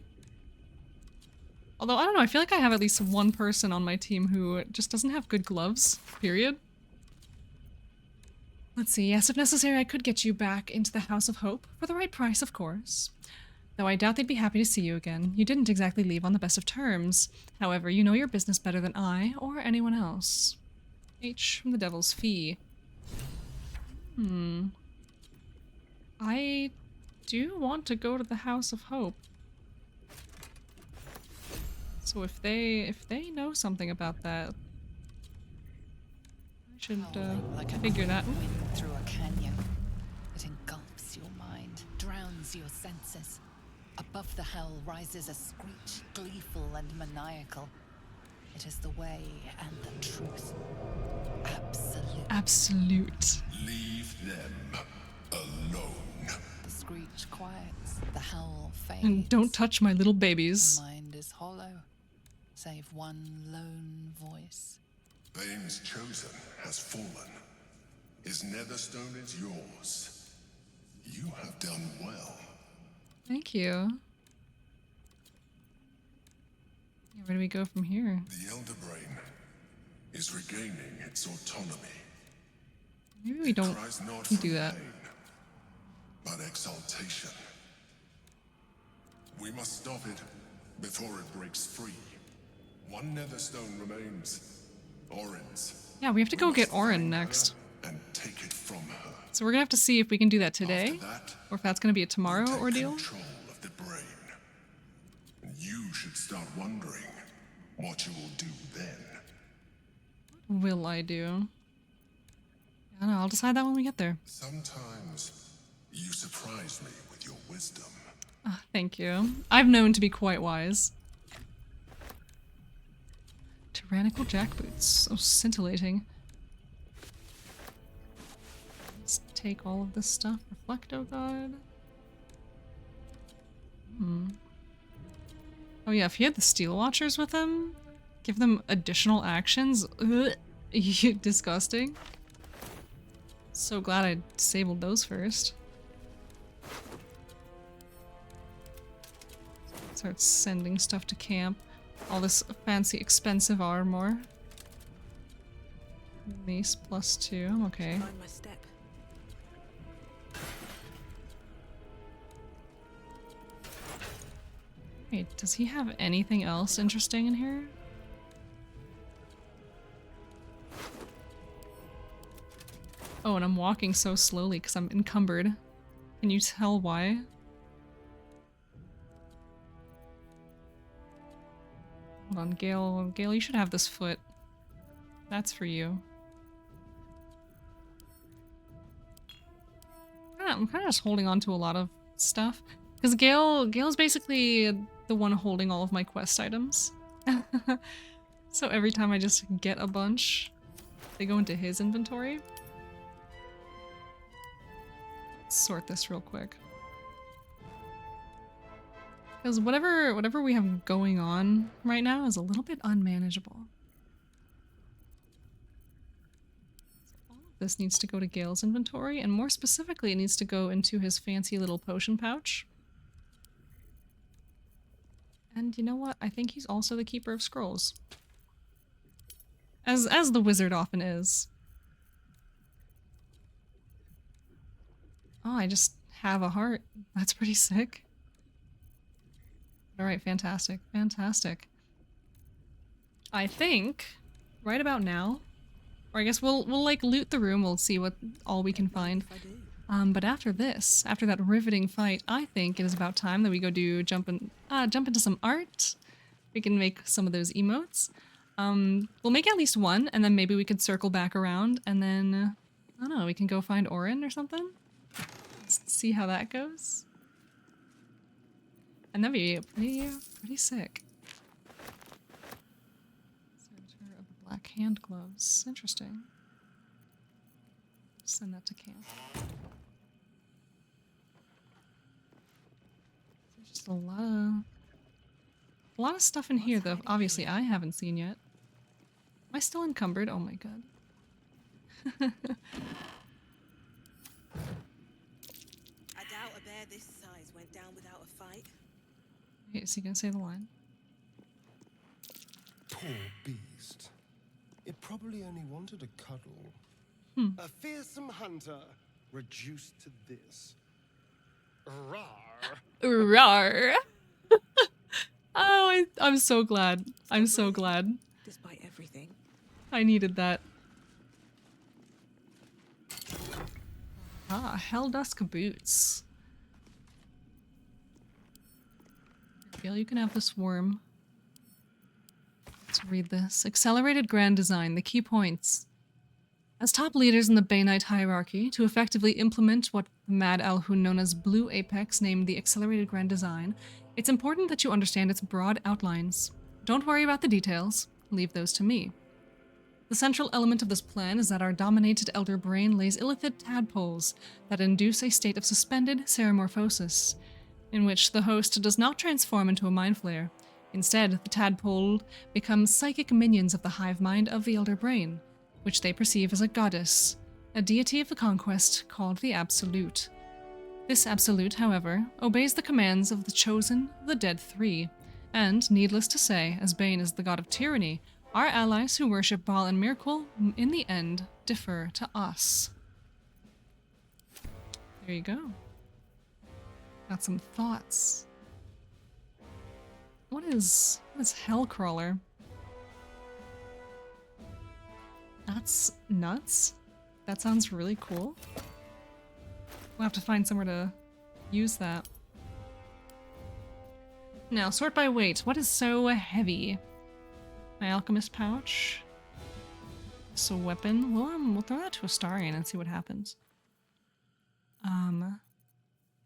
Although, I don't know, I feel like I have at least one person on my team who just doesn't have good gloves, period. Let's see, yes, if necessary, I could get you back into the House of Hope, for the right price, of course. Though I doubt they'd be happy to see you again. You didn't exactly leave on the best of terms. However, you know your business better than I, or anyone else. H from the Devil's Fee. I do want to go to the House of Hope. So if they know something about that, I should Like a figure that. wind through a canyon. It engulfs your mind, drowns your senses. Above the hell rises a screech, gleeful and maniacal. It is the way and the truth. Absolute. Absolute. Leave them alone. The screech quiets, the howl fades. And don't touch my little The babies. mind is hollow, save one lone voice. Bane's chosen has fallen. His netherstone is yours. You have done well. Thank you. Yeah, where do we go from here? The Elder Brain is regaining its autonomy. Maybe we don't Cries not do from that. pain, but exaltation. We must stop it before it breaks free. One netherstone remains. Orin's. Yeah, we have to go We get must Orin find next. her and take it from her. So we're gonna have to see if we can do that today, After that, or if that's gonna be a tomorrow take ordeal. Control of the brain. And you should start wondering what you will do then. Will I do? I don't know, I'll decide that when we get there. Sometimes you surprise me with your wisdom. Ah, thank you. I've known to be quite wise. Tyrannical jackboots. So scintillating. Let's take all of this stuff. Reflecto God. Oh yeah, if he had the Steel Watchers with him, give them additional actions. Ugh. Disgusting. So glad I disabled those first. Start sending stuff to camp. All this fancy, expensive armor. Mace +2. I'm okay. Find my step. Wait, does he have anything else interesting in here? Oh, and I'm walking so slowly because I'm encumbered. Can you tell why? Hold on, Gale. Gale, you should have this foot. That's for you. I'm kind of just holding on to a lot of stuff. Because Gale's basically the one holding all of my quest items. So every time I just get a bunch, they go into his inventory. Let's sort this real quick. Because whatever we have going on right now is a little bit unmanageable. So all of this needs to go to Gale's inventory, and more specifically, it needs to go into his fancy little potion pouch. And you know what? I think he's also the Keeper of Scrolls. As the wizard often is. I just have a heart. That's pretty sick. All right, fantastic, fantastic. I think right about now, or I guess we'll like loot the room. We'll see what all we can find. If I do. But after this, after that riveting fight, I think it is about time that we go jump into some art. We can make some of those emotes. We'll make at least one, and then maybe we could circle back around, and then I don't know, we can go find Orin or something. Let's see how that goes. And that'd be pretty sick. Servitor of the Black Hand Gloves. Interesting. Send that to camp. There's just a lot of stuff in here that obviously I haven't seen yet. Am I still encumbered? Oh my god. I doubt a bear this size went down without a fight. Wait, is he gonna say the line? Poor beast. It probably only wanted a cuddle. A fearsome hunter reduced to this. Rawr. Rawr. Oh, I'm so glad. I'm so glad. Despite everything. I needed that. Ah, Helldusk boots. Gail, you can have this worm. Let's read this. Accelerated Grand Design, the key points. As top leaders in the Bay Knight hierarchy, to effectively implement what Mad Alhun known as Blue Apex named the Accelerated Grand Design, it's important that you understand its broad outlines. Don't worry about the details. Leave those to me. The central element of this plan is that our dominated elder brain lays illithid tadpoles that induce a state of suspended ceremorphosis, in which the host does not transform into a mind flare. Instead, the tadpole becomes psychic minions of the hive mind of the elder brain, which they perceive as a goddess, a deity of the conquest called the Absolute. This Absolute, however, obeys the commands of the Chosen, the Dead Three, and, needless to say, as Bane is the god of tyranny, our allies who worship Baal and Mirkul, in the end, defer to us. There you go. Got some thoughts. What is Hellcrawler? That's nuts. That sounds really cool. We'll have to find somewhere to use that. Now, sort by weight. What is so heavy? My alchemist pouch. It's a weapon. We'll throw that to Astarion and see what happens.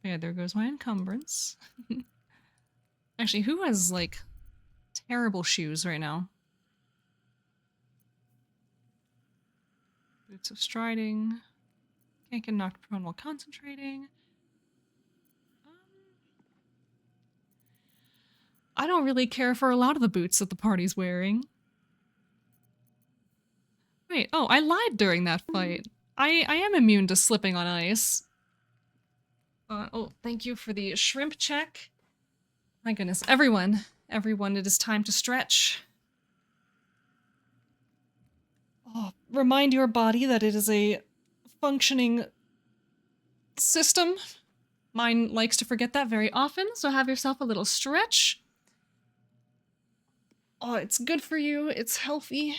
Yeah, there goes my encumbrance. Actually, who has, like, terrible shoes right now? Boots of striding. Can't get knocked prone while concentrating. I don't really care for a lot of the boots that the party's wearing. Wait, oh, I lied during that fight. I am immune to slipping on ice. Oh, thank you for the shrimp check. My goodness, everyone, it is time to stretch. Oh, remind your body that it is a functioning system. Mine likes to forget that very often, so have yourself a little stretch. Oh, it's good for you, it's healthy,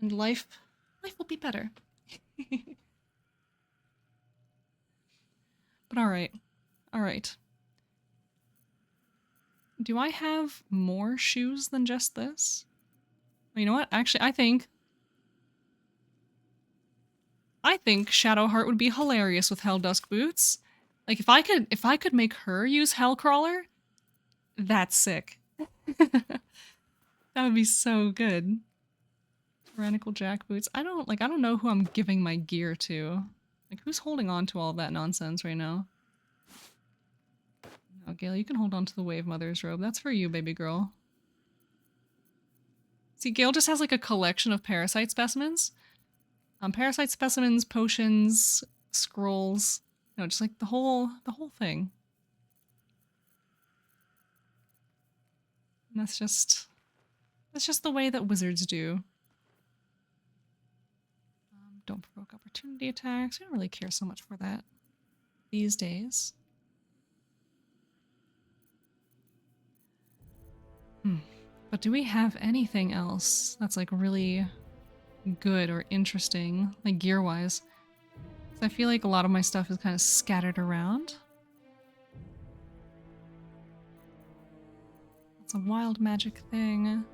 and life will be better. But alright. Do I have more shoes than just this? Well, you know what? Actually, I think Shadowheart would be hilarious with Helldusk boots. Like, if I could make her use Hellcrawler, that's sick. That would be so good. Tyrannical Jack boots. I don't know who I'm giving my gear to. Like, who's holding on to all that nonsense right now? No, Gail, you can hold on to the Wave Mother's robe. That's for you, baby girl. See, Gail just has like a collection of parasite specimens. Parasite specimens, potions, scrolls. You know, just like the whole thing. And that's just the way that wizards do. Don't provoke opportunity attacks. I don't really care so much for that. these days. But do we have anything else that's like really good or interesting, like gear-wise? So I feel like a lot of my stuff is kind of scattered around. It's a wild magic thing.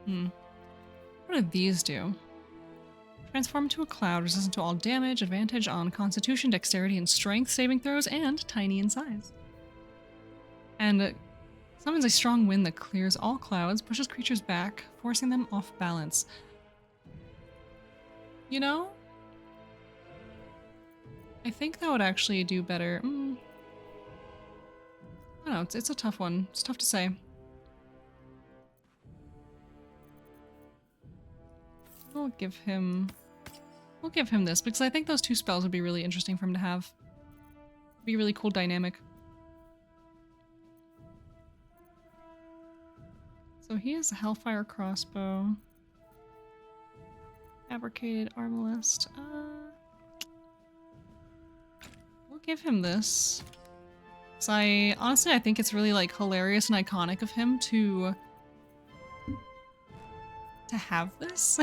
What do these do? Transform into a cloud, resistant to all damage, advantage on constitution, dexterity, and strength saving throws, and tiny in size. And summons a strong wind that clears all clouds, pushes creatures back, forcing them off balance. You know? I think that would actually do better. I don't know, it's a tough one. It's tough to say. We'll give him this, because I think those two spells would be really interesting for him to have. Be a really cool dynamic. So he has a Hellfire crossbow. Fabricated arbalest. We'll give him this. So honestly, I think it's really like hilarious and iconic of him to have this.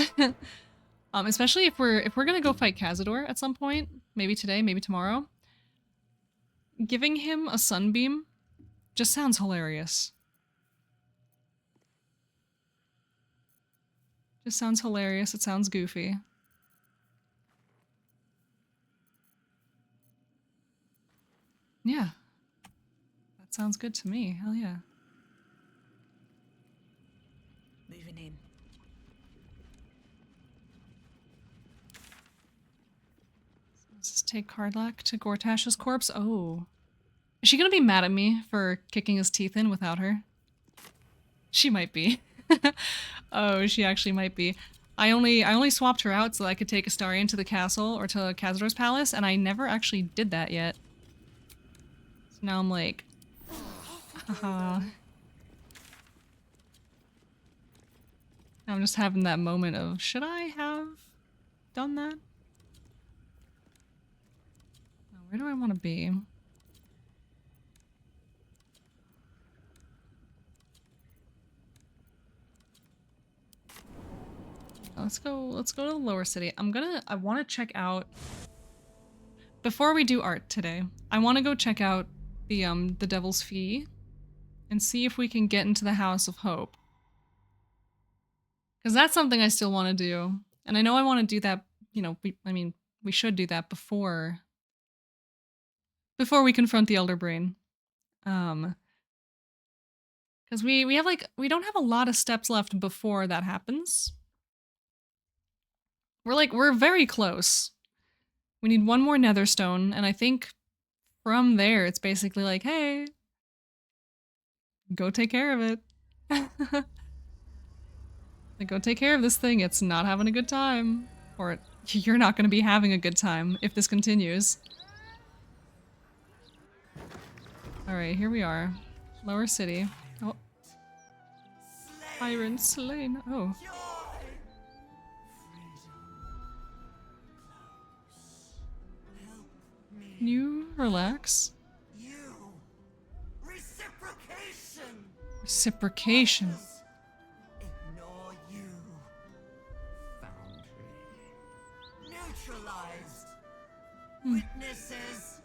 Especially if we're gonna go fight Cazador at some point, maybe today, maybe tomorrow. Giving him a sunbeam just sounds hilarious. Just sounds hilarious. It sounds goofy. Yeah. That sounds good to me. Hell yeah. Moving in. Let's just take Cardlac to Gortash's corpse. Oh. Is she gonna be mad at me for kicking his teeth in without her? She might be. Oh, she actually might be. I only swapped her out so that I could take Astarion to the castle or to Cazador's palace, and I never actually did that yet. So now I'm like, haha. I'm just having that moment of, should I have done that? Where do I want to be? Let's go to the lower city. I want to check out, before we do art today, I want to go check out the Devil's Fee and see if we can get into the House of Hope. Because that's something I still want to do. And I know I want to do that, you know, we should do that before we confront the Elder Brain. Because we don't have a lot of steps left before that happens. We're very close. We need one more Netherstone, and I think from there it's basically like, hey, go take care of it. Like, go take care of this thing, it's not having a good time. Or you're not gonna be having a good time if this continues. Alright, here we are. Lower city. Oh. Iron slain. Oh. Can you relax? Reciprocation. Ignore you. Foundry. Neutralized. Witnesses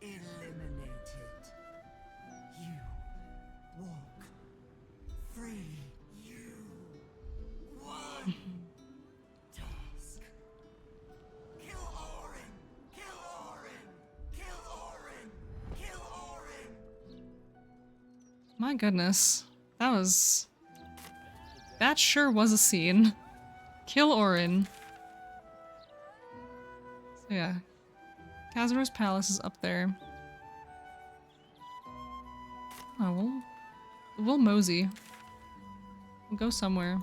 eliminated. You walk free. You one task. Kill Orin. Kill Orin. Kill Orin. Kill Orin. My goodness. That sure was a scene. Kill Orin. So yeah. Cazador's palace is up there. Oh, we'll mosey. We'll go somewhere.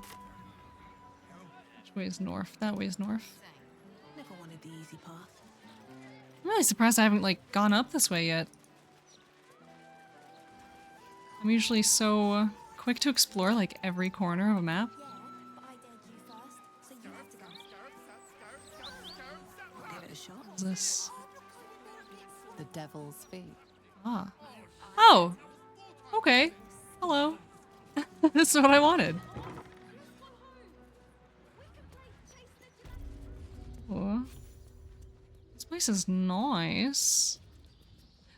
Which way is north? That way is north. Never wanted the easy path. I'm really surprised I haven't, like, gone up this way yet. I'm usually so quick to explore, like, every corner of a map. Yeah, but I dared you first, so you have to go. What's this? The devil's fee. Ah. Oh! Okay. Hello. This is what I wanted. Oh. This place is nice.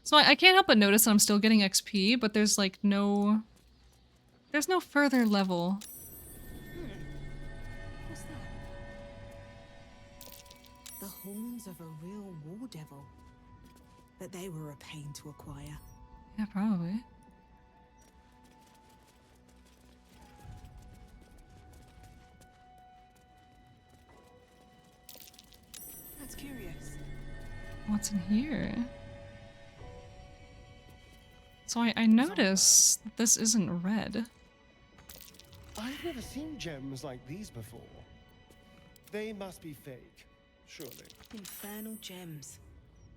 So I can't help but notice that I'm still getting XP, but there's like no... There's no further level. What's that? The horns of a real war devil. But they were a pain to acquire. Yeah, probably. That's curious. What's in here? So I notice that this isn't red. I've never seen gems like these before. They must be fake, surely. Infernal gems.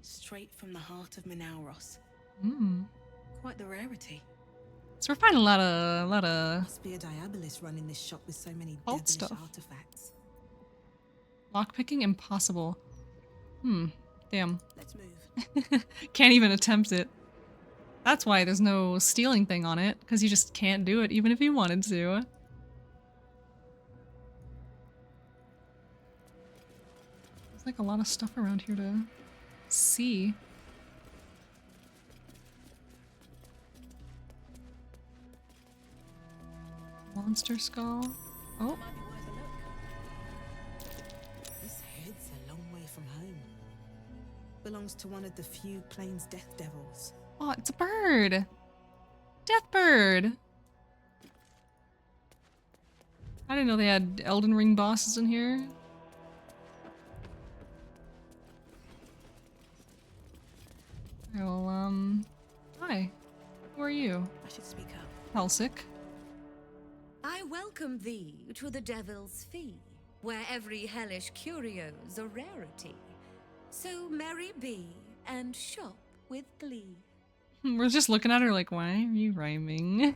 Straight from the heart of Minauros. Hmm. Quite the rarity. So we're finding a lot of Must be a diabolist running this shop with so many Alt devilish stuff. artifacts. lockpicking impossible. Damn. Let's move. Can't even attempt it. That's why there's no stealing thing on it, because you just can't do it even if you wanted to. There's like a lot of stuff around here to see. Monster skull. Oh, Might be worth a look. This head's a long way from home. Belongs to one of the few plains death devils. oh, it's a bird. Death bird. I didn't know they had Elden Ring bosses in here. Well, hi. Who are you? I should speak up. Helsick. I welcome thee to the Devil's Fee, where every hellish curio's a rarity. So merry be, and shop with glee. We're just looking at her like, why are you rhyming?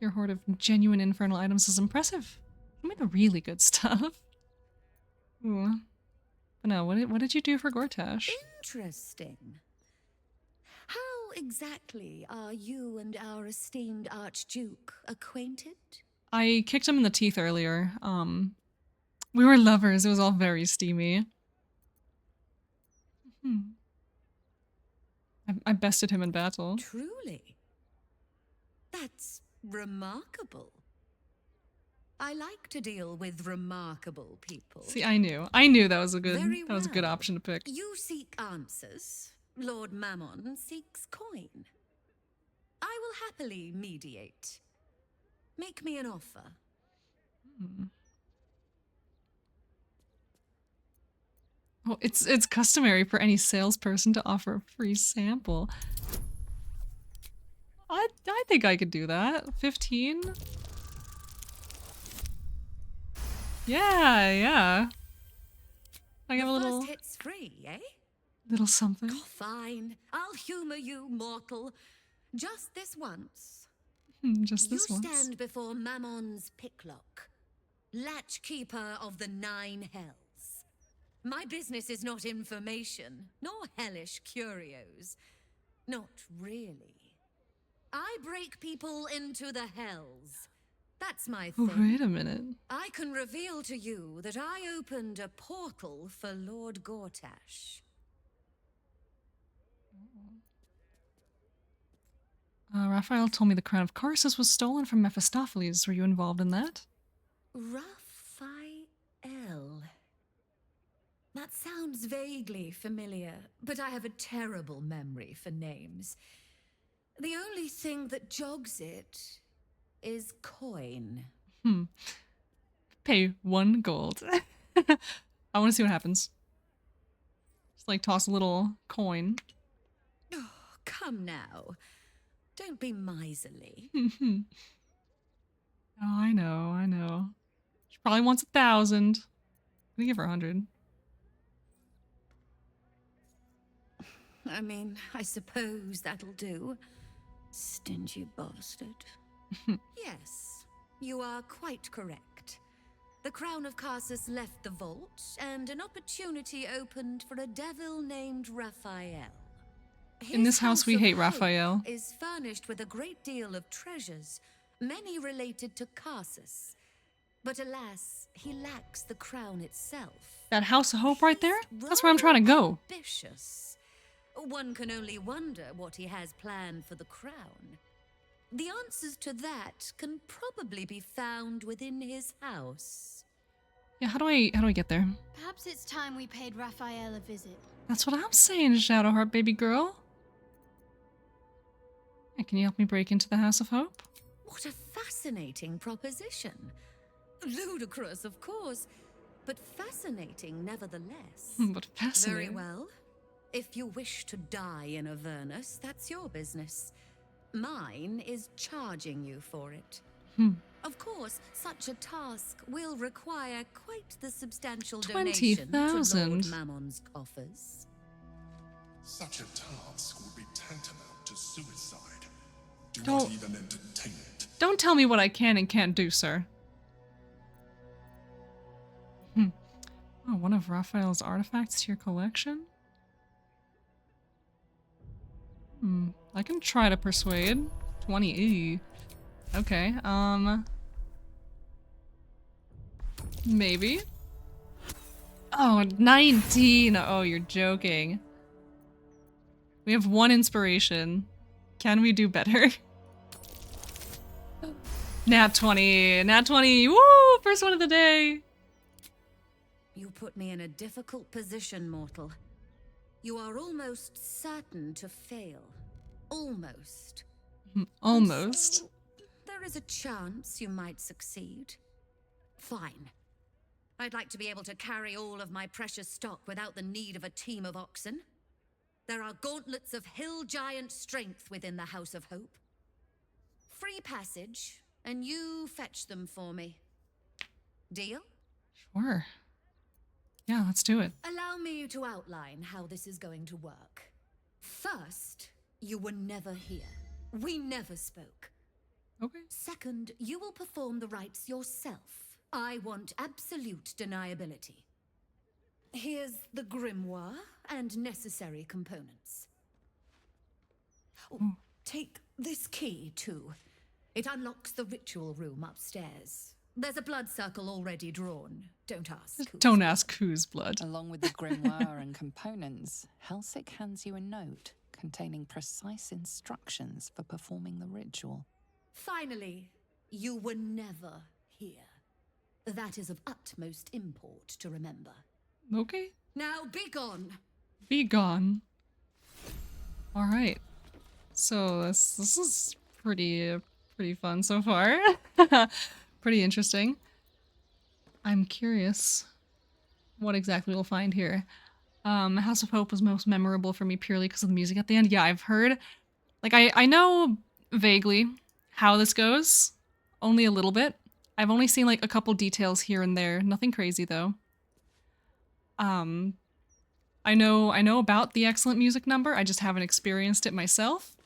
Your hoard of genuine infernal items is impressive. Give me the really good stuff. Ooh. But no, what did you do for Gortash? Interesting. How exactly are you and our esteemed Archduke acquainted? I kicked him in the teeth earlier. We were lovers. It was all very steamy. I bested him in battle. Truly. That's remarkable. I like to deal with remarkable people. See, I knew that was a good Very that was a good well. option to pick. You seek answers. Lord Mammon seeks coin. I will happily mediate. Make me an offer. Oh, it's customary for any salesperson to offer a free sample. I think I could do that. 15? Yeah. I have a little First hit's free, eh? little something. Fine. I'll humor you, mortal. Just this once. Just this you once. stand before Mammon's picklock, latchkeeper of the 9 hells. My business is not information, nor hellish curios. Not really. I break people into the hells. That's my Oh, thing. wait a minute. I can reveal to you that I opened a portal for Lord Gortash. Raphael told me the crown of Corsus was stolen from Mephistopheles. Were you involved in that? Raphael. That sounds vaguely familiar, but I have a terrible memory for names. The only thing that jogs it is coin. Pay 1 gold. I want to see what happens. Just like toss a little coin. Oh, come now. Don't be miserly. Oh, I know. She probably wants 1,000. I'm gonna give her 100. I mean, I suppose that'll do. Stingy bastard. Yes, you are quite correct. The Crown of Carsus left the vault, and an opportunity opened for a devil named Raphael. In this house, we of hate Hope Raphael. is furnished with a great deal of treasures, many related to Carsus. But alas, he lacks the crown itself. That House of Hope right there? That's where I'm trying to go. Ambitious. One can only wonder what he has planned for the crown. The answers to that can probably be found within his house. Yeah, how do I get there? Perhaps it's time we paid Raphael a visit. That's what I'm saying, Shadowheart baby girl. Hey, can you help me break into the House of Hope? What a fascinating proposition. Ludicrous, of course, but fascinating nevertheless. But fascinating. Very well. If you wish to die in Avernus, that's your business. Mine is charging you for it. Of course, such a task will require quite the substantial donation to Lord 20,000. Mammon's coffers. Such a task would be tantamount to suicide. Do Don't- not even entertain it. Don't tell me what I can and can't do, sir. Oh, one of Raphael's artifacts to your collection? I can try to persuade. 20, ew. Okay, maybe? Oh, 19! Oh, you're joking. We have 1 inspiration. Can we do better? Nat 20! Nat 20! Woo! First one of the day! You put me in a difficult position, mortal. You are almost certain to fail. Almost. Almost. So, there is a chance you might succeed. Fine. I'd like to be able to carry all of my precious stock without the need of a team of oxen. There are gauntlets of hill giant strength within the House of Hope. Free passage, and you fetch them for me. Deal? Sure. Yeah, let's do it. Allow me to outline how this is going to work. First, you were never here. We never spoke. Okay. Second, you will perform the rites yourself. I want absolute deniability. Here's the grimoire and necessary components. Oh, take this key, too. It unlocks the ritual room upstairs. There's a blood circle already drawn. Don't ask. Don't ask whose blood. Along with the grimoire and components, Helsik hands you a note containing precise instructions for performing the ritual. Finally, you were never here. That is of utmost import to remember. Okay. Now be gone. Be gone. Alright. So this is pretty fun so far. Pretty interesting. I'm curious what exactly we'll find here. House of Hope was most memorable for me purely because of the music at the end. Yeah, I've heard, like, I know vaguely how this goes, only a little bit. I've only seen like a couple details here and there, nothing crazy though. I know about the excellent music number, I just haven't experienced it myself.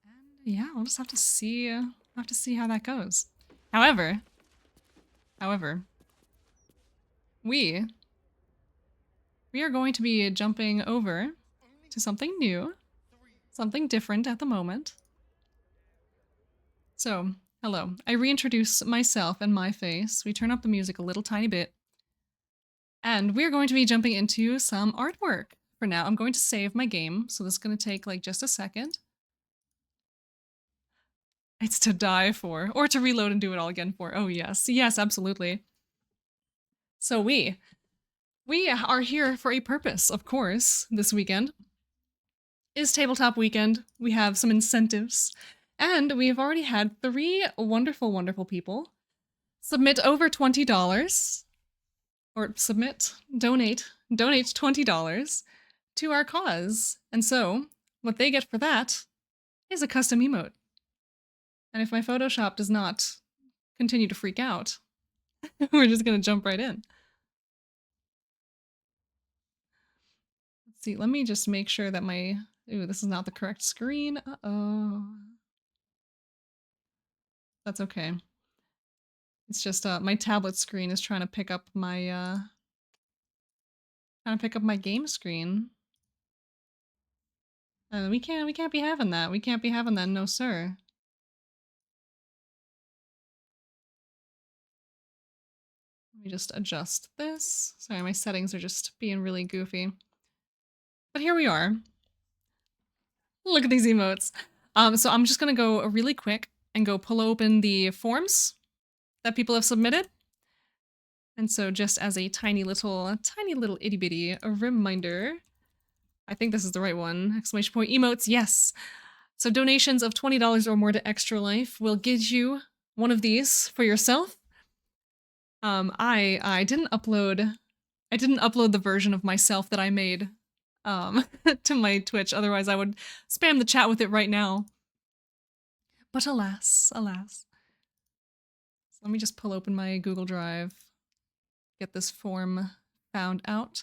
And yeah, we'll just have to see how that goes. However, we are going to be jumping over to something new, something different at the moment. So, hello. I reintroduce myself and my face. We turn up the music a little tiny bit. And we're going to be jumping into some artwork. For now, I'm going to save my game, so this is going to take like just a second. It's to die for, or to reload and do it all again for. Oh yes, yes, absolutely. So we are here for a purpose, of course, this weekend. Is Tabletop Weekend. We have some incentives. And we have already had 3 wonderful, wonderful people submit over $20, or donate $20 to our cause. And so, what they get for that is a custom emote. And if my Photoshop does not continue to freak out, we're just gonna jump right in. Let's see, let me just make sure that ooh, this is not the correct screen. Uh-oh. That's okay. It's just my tablet screen is trying to pick up my game screen. We can't be having that. We can't be having that, no sir. Let me just adjust this. Sorry, my settings are just being really goofy. But here we are. Look at these emotes. So I'm just gonna go really quick and go pull open the forms that people have submitted. And so just as a tiny little itty bitty reminder, I think this is the right one. Exclamation point emotes, yes. So donations of $20 or more to Extra Life will get you one of these for yourself. I didn't upload the version of myself that I made to my Twitch, otherwise I would spam the chat with it right now. But alas, alas. So let me just pull open my Google Drive, get this form found out.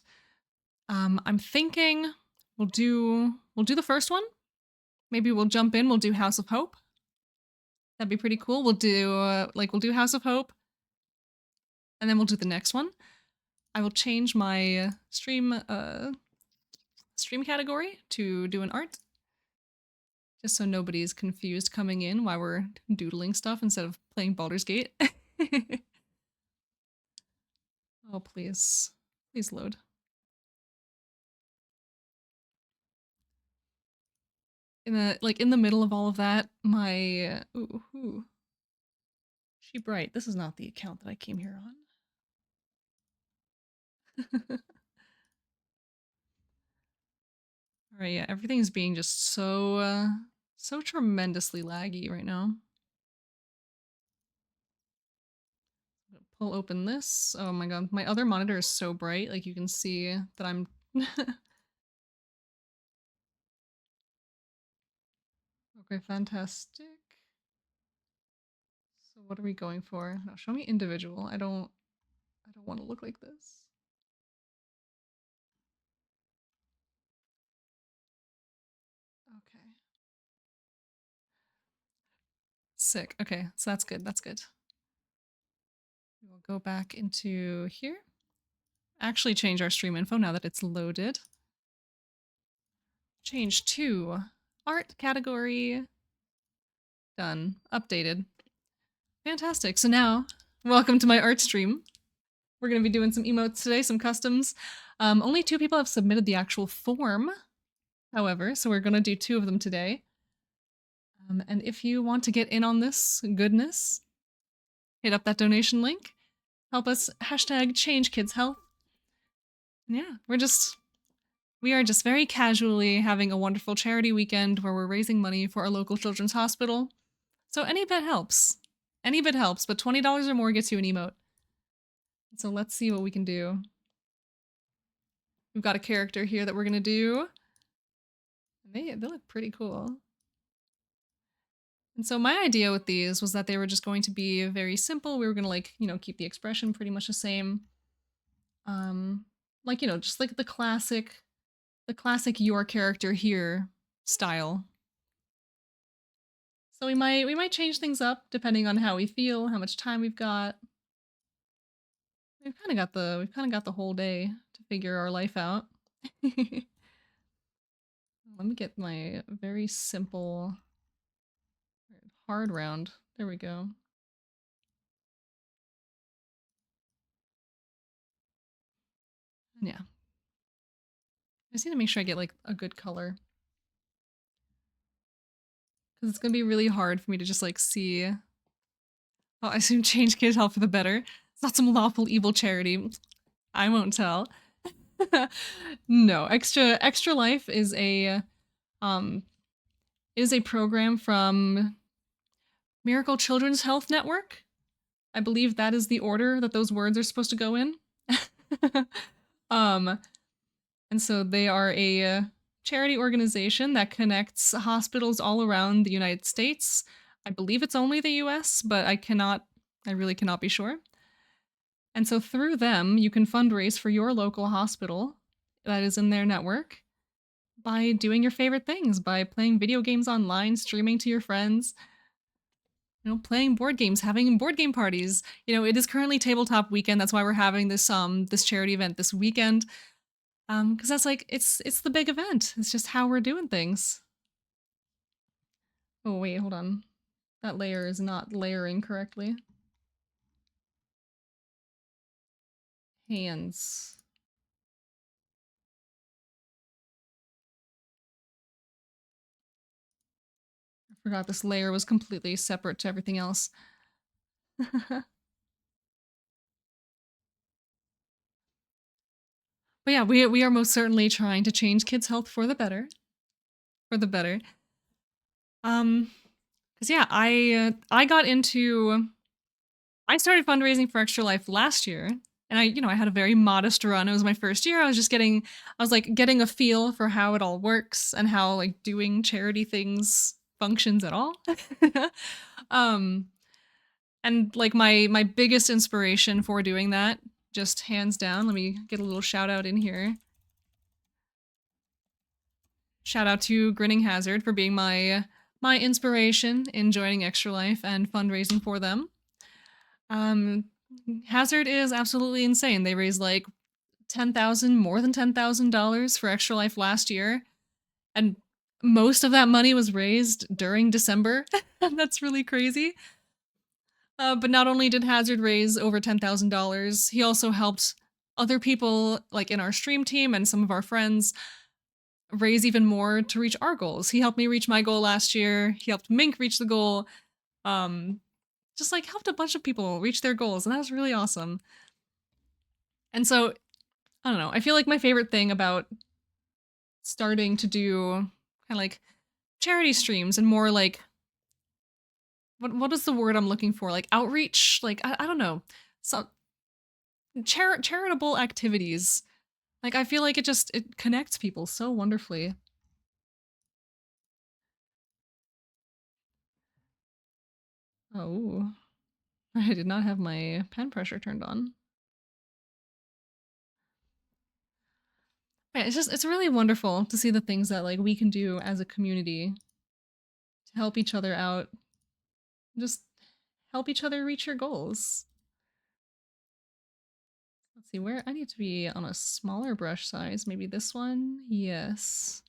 I'm thinking we'll do the first one. Maybe we'll jump in, we'll do House of Hope. That'd be pretty cool. We'll do we'll do House of Hope, and then we'll do the next one. I will change my stream category to do an art, just so nobody's confused coming in while we're doodling stuff instead of playing Baldur's Gate. Oh, please. Please load. In the middle of all of that, my ooh. She Bright. This is not the account that I came here on. Alright, yeah, everything's being just so tremendously laggy right now. I'm gonna pull open this. Oh my god, my other monitor is so bright, like you can see that I'm Okay, fantastic. So what are we going for? No, show me individual. I don't want to look like this. Okay. Sick. Okay, so that's good. That's good. We will go back into here. Actually change our stream info now that it's loaded. Change to art category. Done. Updated. Fantastic. So now, welcome to my art stream. We're going to be doing some emotes today, some customs. Only 2 people have submitted the actual form, however, so we're going to do 2 of them today. And if you want to get in on this goodness, hit up that donation link. Help us #ChangeKidsHealth. Yeah, we are just very casually having a wonderful charity weekend where we're raising money for our local children's hospital. So any bit helps. Any bit helps, but $20 or more gets you an emote. So let's see what we can do. We've got a character here that we're gonna do. They look pretty cool. And so my idea with these was that they were just going to be very simple. We were gonna keep the expression pretty much the same. Just like the classic your character here style. So we might change things up depending on how we feel, how much time we've got. We've kind of got the whole day to figure our life out. Let me get my very simple hard round. There we go. And yeah. I just need to make sure I get a good color. Because it's going to be really hard for me to just see. Oh, I assume change Kid Health for the better. It's not some lawful evil charity. I won't tell. No, ExtraLife is a program from Miracle Children's Health Network. I believe that is the order that those words are supposed to go in. And so they are a charity organization that connects hospitals all around the United States. I believe it's only the US, but I really cannot be sure. And so through them, you can fundraise for your local hospital that is in their network by doing your favorite things, by playing video games online, streaming to your friends. you know, playing board games, having board game parties. You know, it is currently tabletop weekend. That's why we're having this charity event this weekend. Because that's like it's the big event. It's just how we're doing things. Oh wait, hold on. That layer is not layering correctly. Hands. I forgot this layer was completely separate to everything else. But yeah, we are most certainly trying to change kids' health for the better. For the better. Cause yeah, I got into I started fundraising for Extra Life last year, and I had a very modest run. It was my first year. I was like getting a feel for how it all works and how like doing charity things functions at all. um, and like my biggest inspiration for doing that, just hands down, let me get a little shout out in here. Shout out to Grinning Hazard for being my inspiration in joining Extra Life and fundraising for them. Hazard is absolutely insane. They raised like more than $10,000 for Extra Life last year, and most of that money was raised during December. That's really crazy. But not only did Hazard raise over $10,000, he also helped other people like in our stream team and some of our friends raise even more to reach our goals. He helped me reach my goal last year. He helped Mink reach the goal. Just like helped a bunch of people reach their goals, and that was really awesome. And so, I don't know, I feel like my favorite thing about starting to do kind of like charity streams and more like what is the word I'm looking for? Like outreach? Like I don't know. So charitable activities. Like I feel like it connects people so wonderfully. Oh. I did not have my pen pressure turned on. Yeah, it's really wonderful to see the things that like we can do as a community to help each other out. Just help each other reach your goals. Let's see where I need to be on a smaller brush size. Maybe this one. Yes.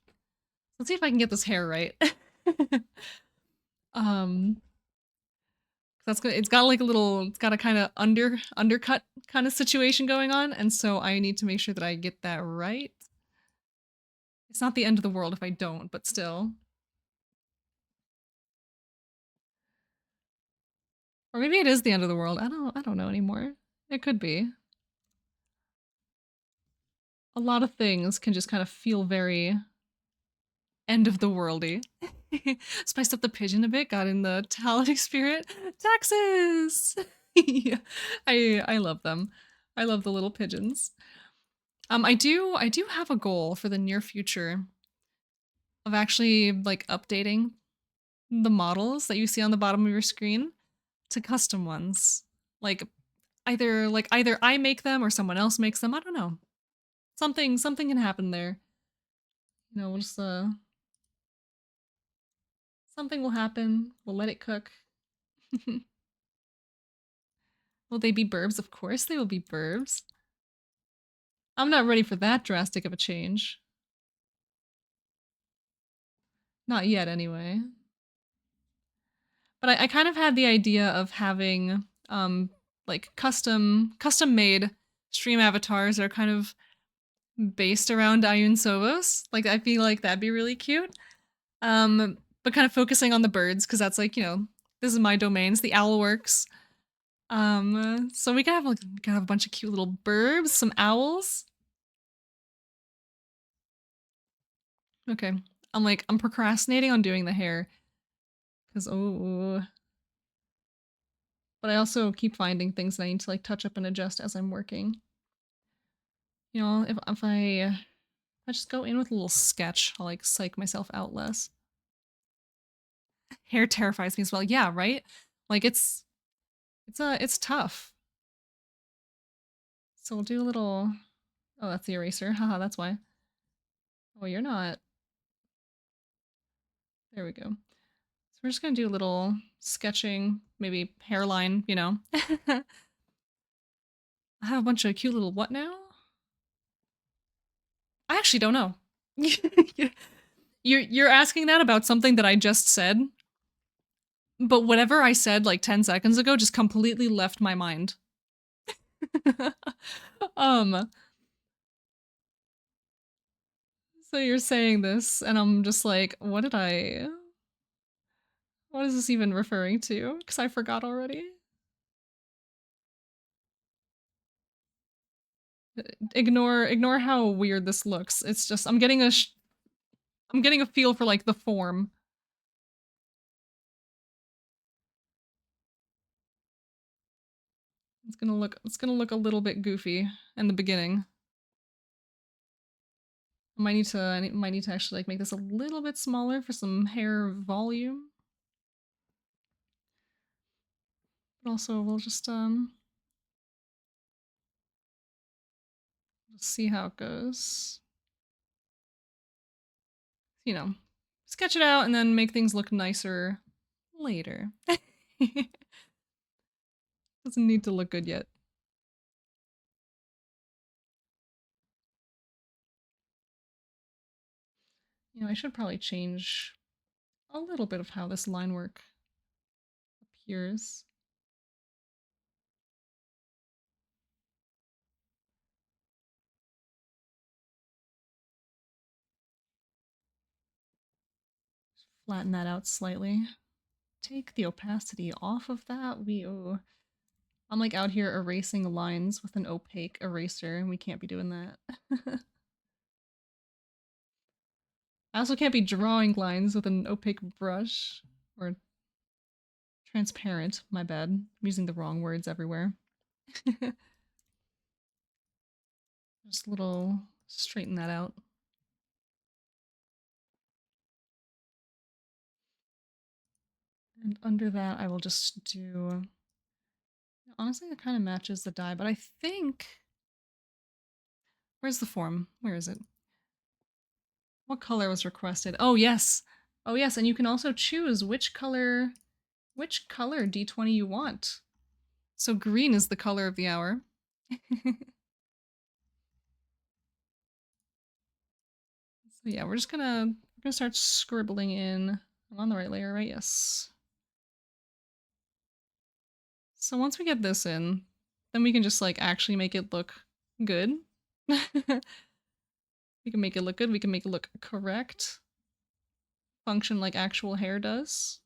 Let's see if I can get this hair right. That's good. It's got like it's got a kind of undercut kind of situation going on, and so I need to make sure that I get that right. It's not the end of the world if I don't, but still. Or maybe it is the end of the world. I don't know anymore. It could be. A lot of things can just kind of feel very end of the worldy. Spiced up the pigeon a bit, got in the Talodic spirit. Taxes! Yeah, I love them. I love the little pigeons. I do have a goal for the near future of actually like updating the models that you see on the bottom of your screen to custom ones. Like either I make them or someone else makes them. I don't know. Something can happen there. You know, we'll just something will happen. We'll let it cook. Will they be burbs? Of course they will be burbs. I'm not ready for that drastic of a change. Not yet, anyway. But I kind of had the idea of having like custom made stream avatars that are kind of based around Ayun Sovos. Like I feel like that'd be really cute. But kind of focusing on the birds because that's like, you know, this is my domain. It's the owl works. So we can have a bunch of cute little burbs, some owls. Okay. I'm procrastinating on doing the hair. Cause but I also keep finding things that I need to like touch up and adjust as I'm working. You know, if I just go in with a little sketch, I'll like psych myself out less. Hair terrifies me as well. Yeah, right? Like it's tough. So we'll do a little oh, that's the eraser. Haha, that's why. Oh, you're not. There we go. So we're just gonna do a little sketching maybe hairline, you know. I have a bunch of cute little what now? I actually don't know. You're asking that about something that I just said, but whatever I said like 10 seconds ago just completely left my mind. um so you're saying this and I'm just like, what is this even referring to? Because I forgot already. Ignore how weird this looks. It's just I'm getting a feel for like the form. It's gonna look a little bit goofy in the beginning. I might need to actually like make this a little bit smaller for some hair volume. But also we'll just see how it goes. You know, sketch it out and then make things look nicer later. Doesn't need to look good yet. You know, I should probably change a little bit of how this line work appears. Flatten that out slightly. Take the opacity off of that. I'm like out here erasing lines with an opaque eraser, and we can't be doing that. I also can't be drawing lines with an opaque brush. Or transparent, my bad. I'm using the wrong words everywhere. Just a little straighten that out. And under that, I will just do... Honestly, it kind of matches the die, but I think... Where's the form? Where is it? What color was requested? Oh, yes. Oh, yes, and you can also choose which color D20 you want. So green is the color of the hour. So yeah, we're gonna start scribbling in. I'm on the right layer, right? Yes. So once we get this in, then we can just like actually make it look good. We can make it look good, we can make it look correct. Function like actual hair does.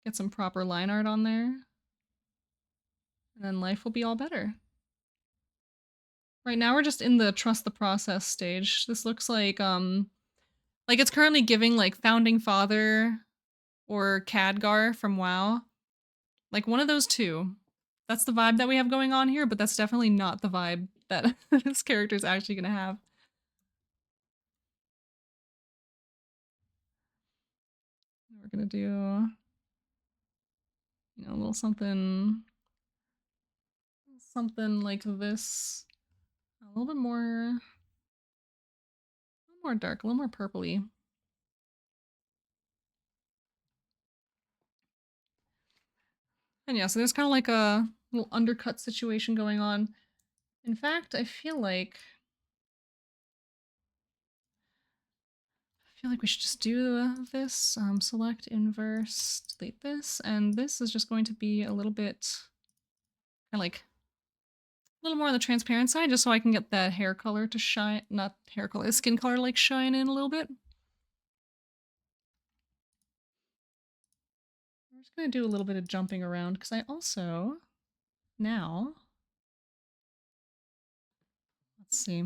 Get some proper line art on there. And then life will be all better. Right now we're just in the trust the process stage. This looks like it's currently giving like Founding Father or Khadgar from WoW. Like one of those two. That's the vibe that we have going on here, but that's definitely not the vibe that this character is actually gonna have. We're gonna do, you know, a little something like this. A little bit more dark, a little more purpley. And yeah, so there's kind of like a little undercut situation going on. In fact, I feel like we should just do this. Select inverse, delete this, and this is just going to be a little bit kind of like a little more on the transparent side, just so I can get that hair color to shine, not hair color, skin color like shine in a little bit. I'm just gonna do a little bit of jumping around because I also now, let's see.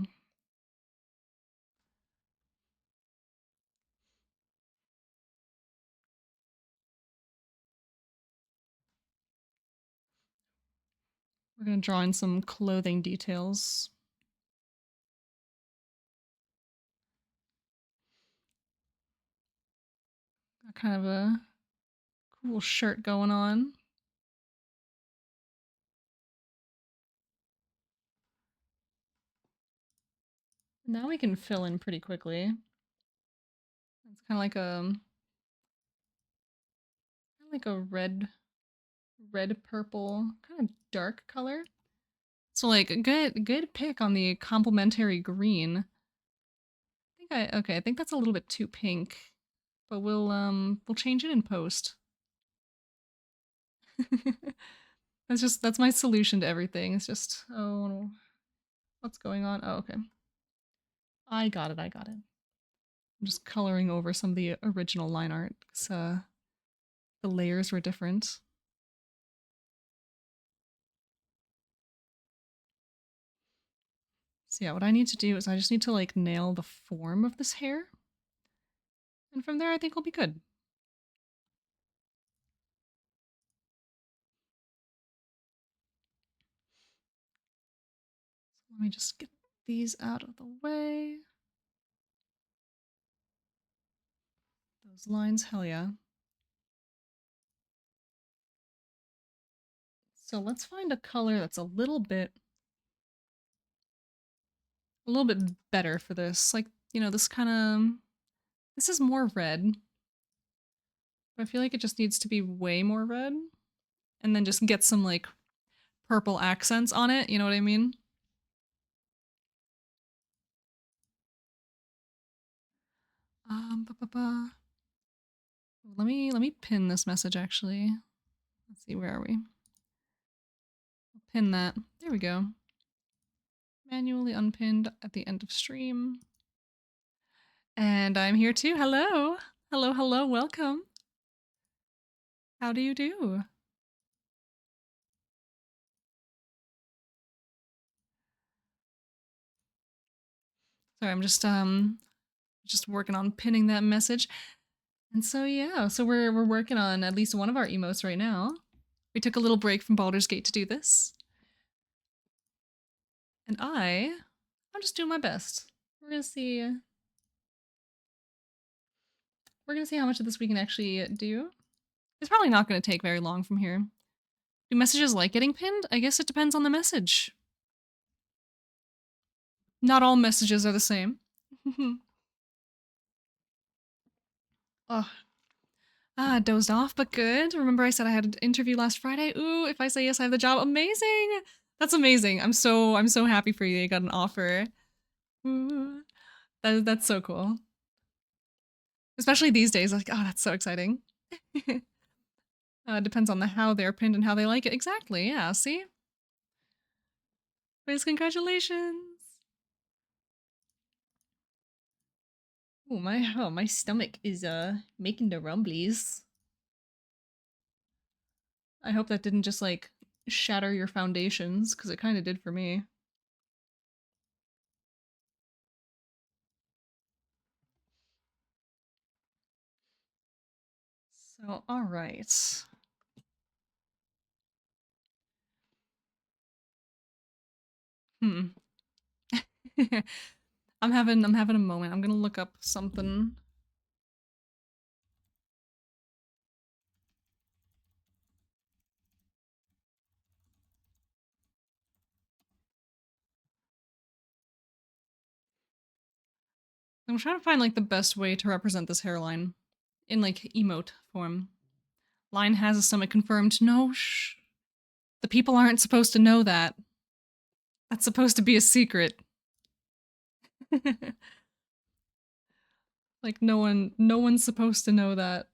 We're gonna draw in some clothing details. Got kind of a cool shirt going on. Now we can fill in pretty quickly. It's kind of like like a red purple, kind of dark color. So like a good pick on the complementary green. I think that's a little bit too pink, but we'll change it in post. That's my solution to everything. It's just, oh, what's going on? Oh, okay. I got it. I'm just coloring over some of the original line art because the layers were different. So yeah, what I need to do is I just need to like nail the form of this hair. And from there I think we'll be good. So let me just get these out of the way. Those lines, hell yeah. So let's find a color that's a little bit better for this. Like, you know, this kind of, this is more red. But I feel like it just needs to be way more red. And then just get some like purple accents on it, you know what I mean? Ba, ba, ba. Let me pin this message actually. Let's see, where are we? Pin that. There we go. Manually unpinned at the end of stream. And I'm here too. Hello. Hello, welcome. How do you do? Sorry, I'm just working on pinning that message. And so yeah, so we're working on at least one of our emotes right now. We took a little break from Baldur's Gate to do this. And I'm just doing my best. We're gonna see how much of this we can actually do. It's probably not gonna take very long from here. Do messages like getting pinned? I guess it depends on the message. Not all messages are the same. Oh. Dozed off, but good. Remember I said I had an interview last Friday? Ooh, if I say yes, I have the job. Amazing! That's amazing. I'm so happy for you. You got an offer. Ooh. That's so cool. Especially these days, like, oh, that's so exciting. Depends on how they're pinned and how they like it. Exactly, yeah, see? Please, congratulations! Ooh, my stomach is making the rumblies. I hope that didn't just like shatter your foundations, because it kind of did for me. So, all right. I'm having a moment. I'm gonna look up something. I'm trying to find like the best way to represent this hairline in like emote form. Line has a stomach confirmed. No, shh. The people aren't supposed to know that. That's supposed to be a secret. Like no one's supposed to know that.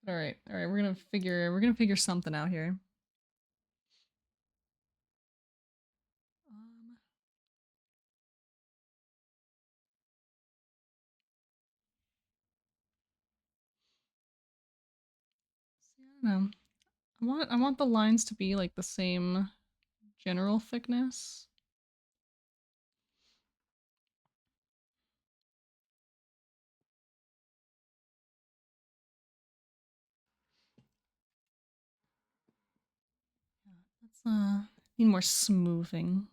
All right, we're gonna figure something out here. I don't know. I want the lines to be like the same general thickness. Let's need more smoothing.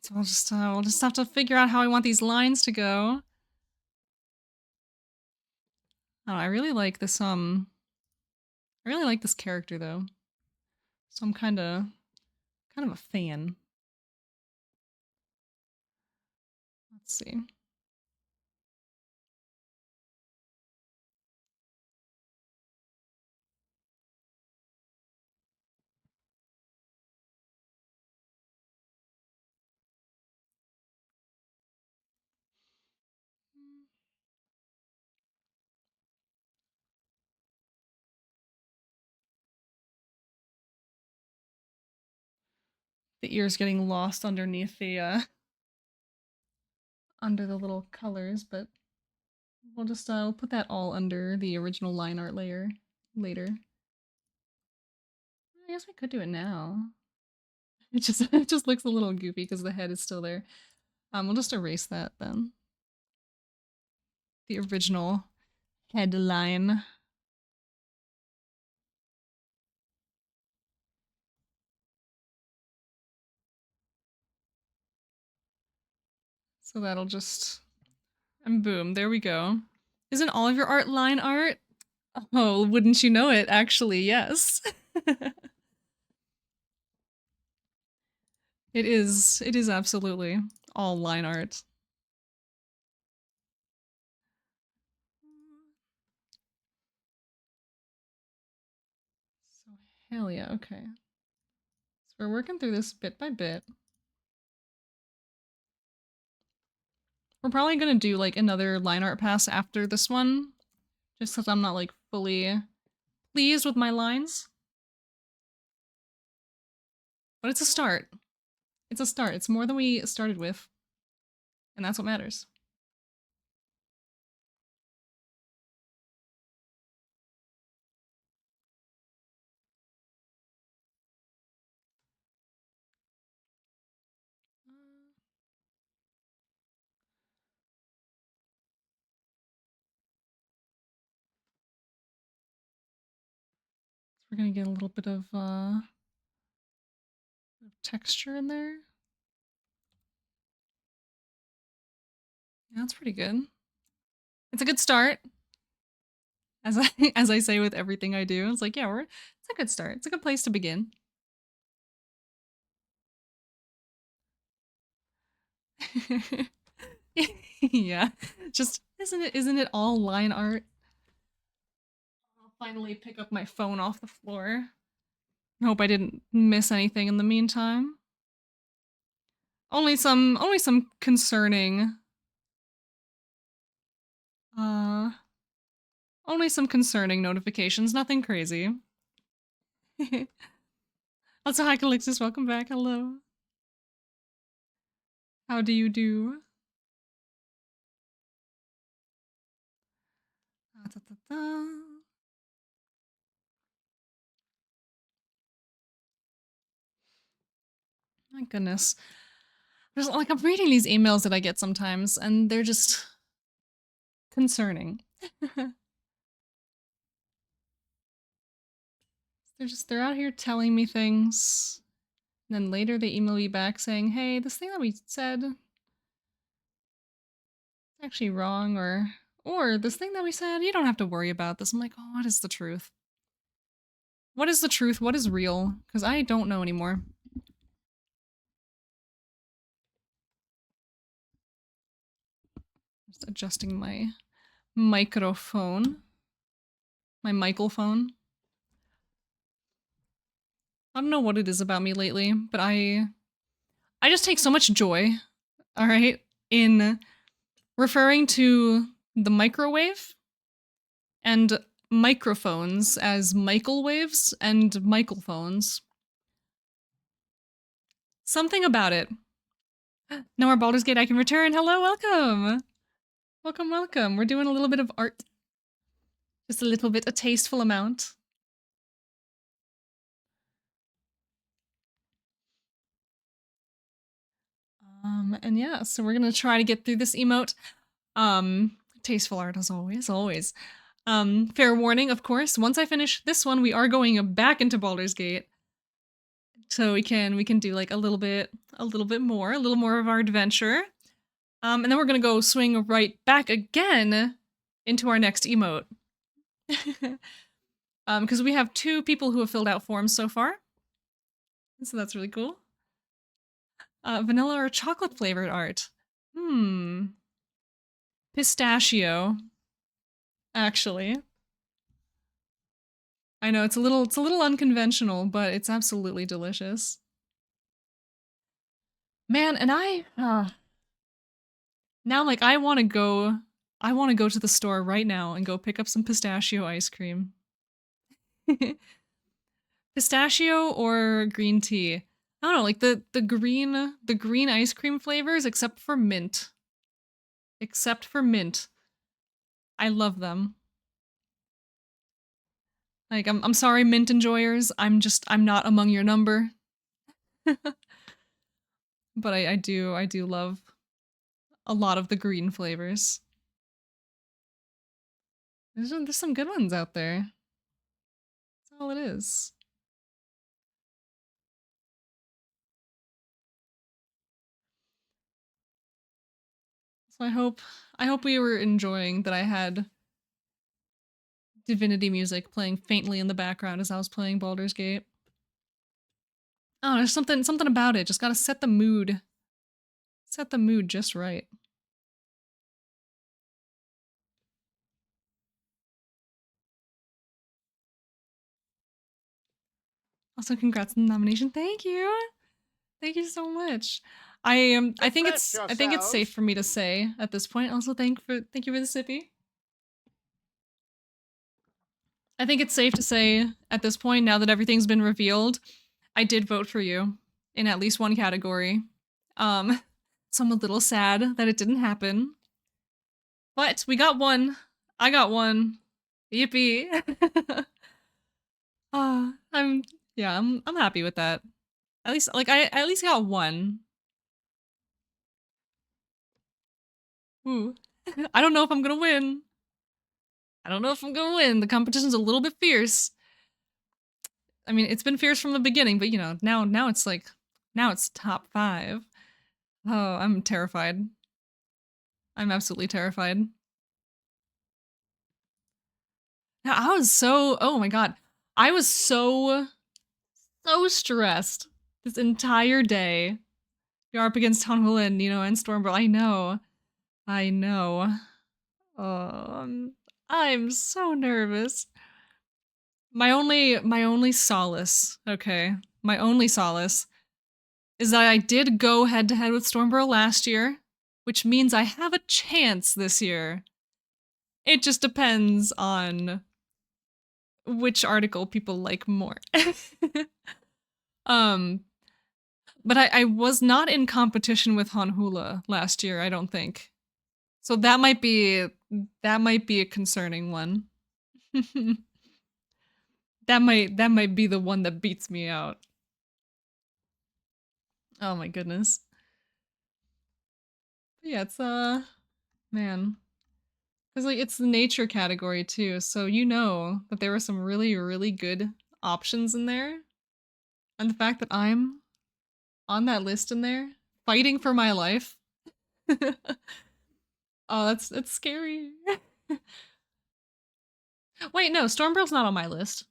So we'll just have to figure out how I want these lines to go. Oh, I really like this I really like this character though. So I'm kind of a fan. Let's see. The ear's getting lost underneath the under the little colors, but we'll just we'll put that all under the original line art layer later. I guess we could do it now. It just looks a little goofy because the head is still there. We'll just erase that then. The original headline. So that'll just, and boom, there we go. Isn't all of your art line art? Oh, wouldn't you know it, actually, yes. It is absolutely all line art. So hell yeah, okay. So we're working through this bit by bit. We're probably gonna do like another line art pass after this one, just because I'm not like fully pleased with my lines. But it's a start. It's a start. It's more than we started with. And that's what matters. We're gonna get a little bit of texture in there. Yeah, that's pretty good. It's a good start. As I as I say with everything I do, it's like, yeah, it's a good start. It's a good place to begin. Yeah. Just isn't it all line art? I'll finally pick up my phone off the floor. I hope I didn't miss anything in the meantime. Only some concerning only some concerning notifications, nothing crazy. Also, hi Calixtus, welcome back, hello. How do you do? My goodness. There's like I'm reading these emails that I get sometimes, and they're just concerning. They're out here telling me things, and then later they email me back saying, "Hey, this thing that we said is actually wrong," or this thing that we said, you don't have to worry about this. I'm like, oh, what is the truth? What is the truth? What is real? Because I don't know anymore. Just adjusting my microphone. My microphone. I don't know what it is about me lately, but I just take so much joy, all right, in referring to the microwave and microphones as Michael waves and Michael phones. Something about it. No more Baldur's Gate, I can return. Hello, welcome. Welcome, welcome. We're doing a little bit of art. Just a little bit, a tasteful amount. And yeah, so we're gonna try to get through this emote. Tasteful art as always, always. Fair warning, of course, once I finish this one, we are going back into Baldur's Gate. So we can do like a little bit more, a little more of our adventure. And then we're gonna go swing right back again into our next emote. Because we have 2 people who have filled out forms so far. So that's really cool. Vanilla or chocolate flavored art. Pistachio. Actually. I know it's a little unconventional, but it's absolutely delicious. Man, and now like I want to go to the store right now and go pick up some pistachio ice cream. Pistachio or green tea. I don't know, like the green ice cream flavors except for mint. Except for mint. I love them. Like I'm sorry mint enjoyers. I'm not among your number. But I do love a lot of the green flavors. There's some good ones out there. That's all it is. So I hope we were enjoying that I had Divinity music playing faintly in the background as I was playing Baldur's Gate. Oh, there's something about it. Just gotta set the mood. Set the mood just right. Also, congrats on the nomination. Thank you. Thank you so much. I think it's safe for me to say at this point. Also, thank you for the sippy. I think it's safe to say at this point, now that everything's been revealed, I did vote for you in at least one category. So I'm a little sad that it didn't happen. But we got one. I got one. Yippee. I'm happy with that. At least I at least got one. Ooh. I don't know if I'm gonna win. The competition's a little bit fierce. I mean, it's been fierce from the beginning, but you know, now it's like, now it's top 5. Oh, I'm terrified. I'm absolutely terrified. Now, oh my god. I was so stressed this entire day. You're up against Tonhula and Nino and Stormbird. I know. Oh, I'm so nervous. My only solace, okay, my only solace is that I did go head-to-head with Stormbird last year, which means I have a chance this year. It just depends on which article people like more. But I was not in competition with Honhula last year, I don't think. So that might be a concerning one. That might be the one that beats me out. Oh my goodness. But yeah, it's man. Cuz like it's the nature category too, so you know that there were some really, really good options in there. And the fact that I'm on that list in there, fighting for my life. Oh, that's scary. Wait, no, Stormbrill's not on my list.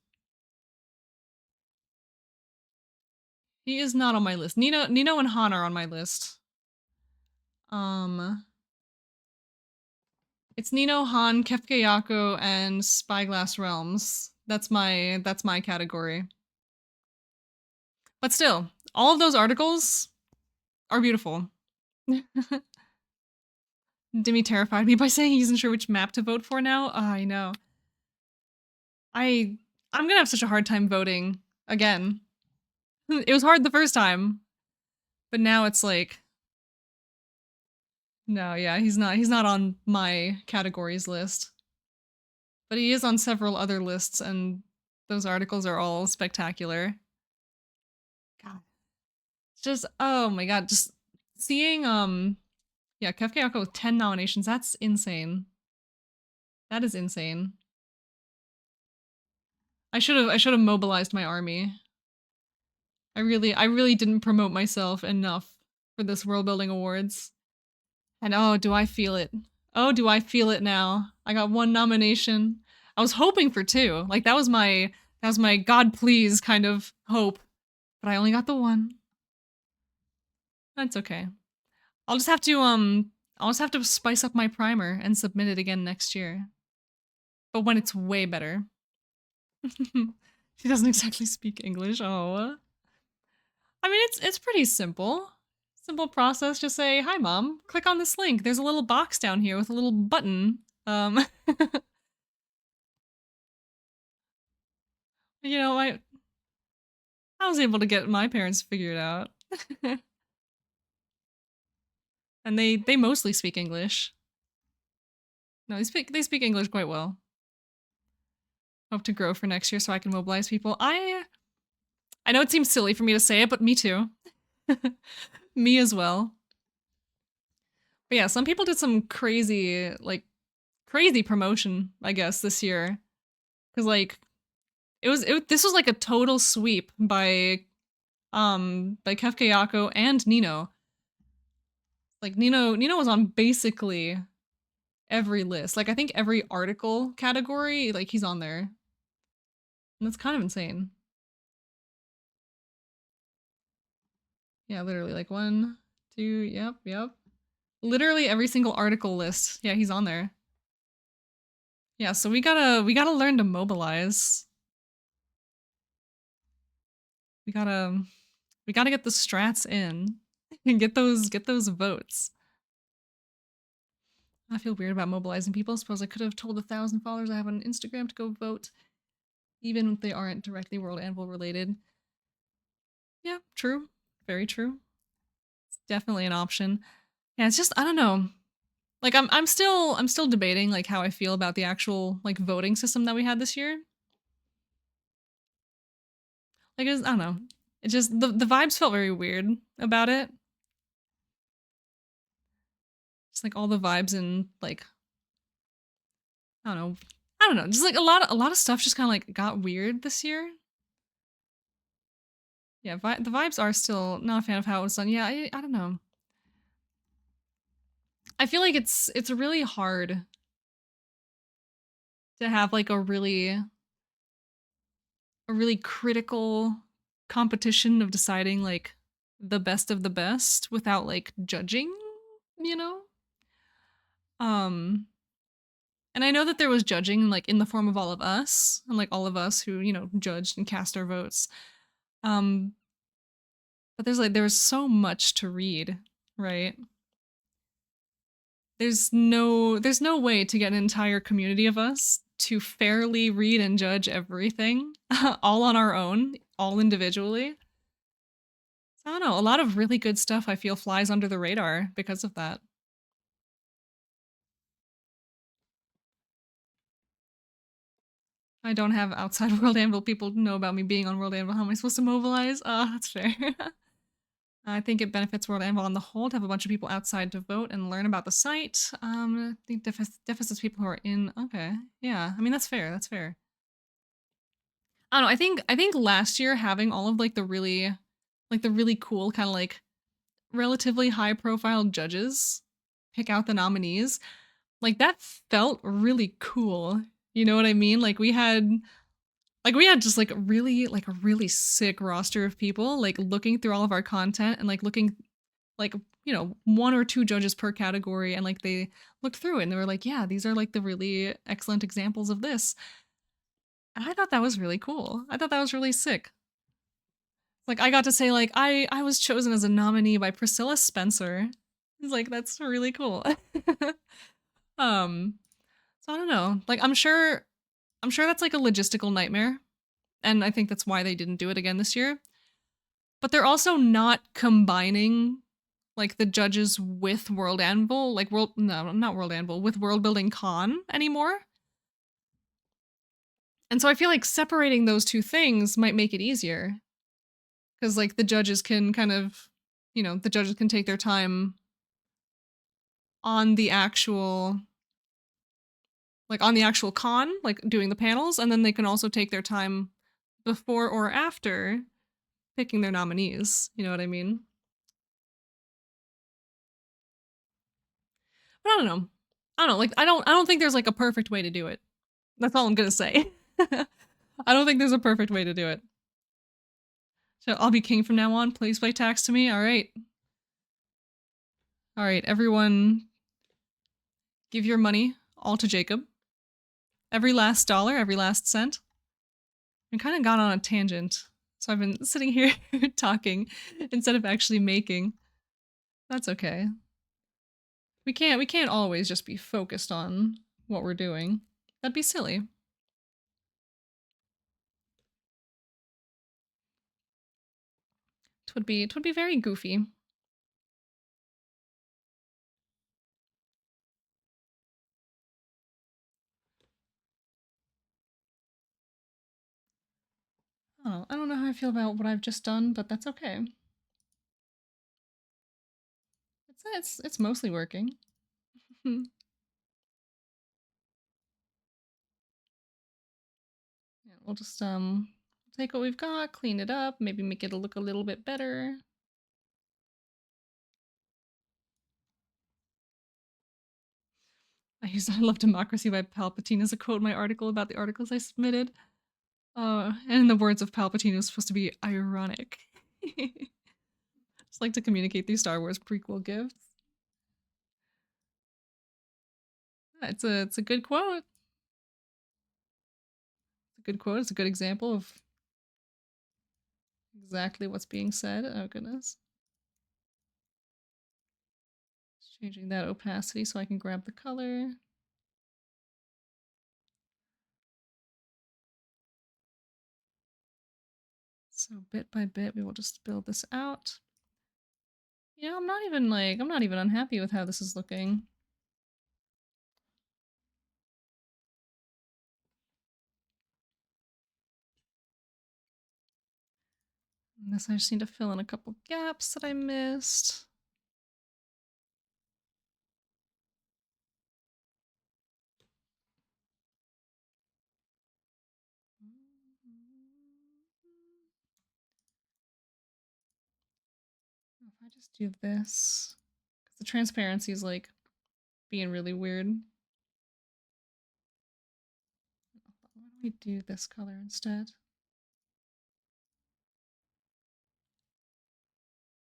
He is not on my list. Nino and Han are on my list. It's Nino, Han, Kefke Yako, and Spyglass Realms. That's my category. But still, all of those articles are beautiful. Dimmy terrified me by saying he isn't sure which map to vote for now. Oh, I know. I'm gonna have such a hard time voting again. It was hard the first time, but now it's like, no, yeah, he's not on my categories list. But he is on several other lists, and those articles are all spectacular. God. It's just, oh my god, just seeing, yeah, Kefke Yako with 10 nominations, that's insane. That is insane. I should have mobilized my army. I really didn't promote myself enough for this World Building Awards. And oh, do I feel it. Oh, do I feel it now. I got 1 nomination. I was hoping for 2. Like that was my God please kind of hope. But I only got the 1. That's okay. I'll just have to spice up my primer and submit it again next year. But when it's way better. She doesn't exactly speak English. Oh. I mean, it's pretty simple. Simple process. Just say, "Hi, Mom. Click on this link. There's a little box down here with a little button." You know, I was able to get my parents figured out. And they mostly speak English. No, they speak English quite well. Hope to grow for next year so I can mobilize people. I know it seems silly for me to say it, but me too. Me as well. But yeah, some people did some crazy promotion, I guess, this year. Cause like this was like a total sweep by Kefka and Nino. Like Nino was on basically every list. Like I think every article category, like he's on there. And that's kind of insane. Yeah, literally like 1, 2, yep. Literally every single article list. Yeah, he's on there. Yeah, so we gotta learn to mobilize. We gotta get the strats in and get those votes. I feel weird about mobilizing people. Suppose I could have told 1,000 followers I have on Instagram to go vote, even if they aren't directly World Anvil related. Yeah, true. Very true. It's definitely an option. Yeah, it's just I don't know. Like I'm still debating like how I feel about the actual like voting system that we had this year. Like I don't know. It just the vibes felt very weird about it. Just like all the vibes and like I don't know. Just like a lot of stuff just kind of like got weird this year. Yeah, the vibes are still not a fan of how it was done. Yeah, I don't know. I feel like it's really hard to have like a really critical competition of deciding like the best of the best without like judging, you know? And I know that there was judging like in the form of all of us and like all of us who, you know, judged and cast our votes. But there was so much to read, right? There's no way to get an entire community of us to fairly read and judge everything all on our own, all individually. So I don't know, a lot of really good stuff I feel flies under the radar because of that. I don't have outside World Anvil people know about me being on World Anvil. How am I supposed to mobilize? That's fair. I think it benefits World Anvil on the whole to have a bunch of people outside to vote and learn about the site. I think deficits people who are in. Okay, yeah. I mean that's fair. That's fair. I don't know. I think last year having all of like the really cool kind of like relatively high profile judges pick out the nominees, like that felt really cool. You know what I mean? Like we had just like a really sick roster of people like looking through all of our content and like looking like, you know, 1 or 2 judges per category and like they looked through it and they were like, yeah, these are like the really excellent examples of this. And I thought that was really cool. I thought that was really sick. Like I got to say like I was chosen as a nominee by Priscilla Spencer. It's like that's really cool. So I don't know. Like I'm sure that's like a logistical nightmare. And I think that's why they didn't do it again this year. But they're also not combining like the judges with World Anvil, like not World Anvil, with World Building Con anymore. And so I feel like separating those two things might make it easier. Because like the judges can kind of, you know, the judges can take their time on the actual con, like doing the panels, and then they can also take their time before or after picking their nominees. You know what I mean? But I don't know. Like I don't think there's like a perfect way to do it. That's all I'm gonna say. I don't think there's a perfect way to do it. So I'll be king from now on. Please pay tax to me. All right. All right, everyone, give your money all to Jacob. Every last dollar, every last cent. I kind of gone on a tangent, so I've been sitting here talking instead of actually making. That's okay. We can't always just be focused on what we're doing. That'd be silly. It would be very goofy. Oh, I don't know how I feel about what I've just done, but that's okay. It's mostly working. Yeah, we'll just take what we've got, clean it up, maybe make it look a little bit better. I love democracy by Palpatine as a quote in my article about the articles I submitted. And in the words of Palpatine, it was supposed to be ironic. Just like to communicate these Star Wars prequel gifts. Yeah, it's a good quote. It's a good quote. It's a good example of exactly what's being said. Oh goodness. Just changing that opacity so I can grab the color. So bit by bit, we will just build this out. You know, I'm not even unhappy with how this is looking. And this I just need to fill in a couple gaps that I missed. If I just do this, because the transparency is like being really weird. Why don't we do this color instead?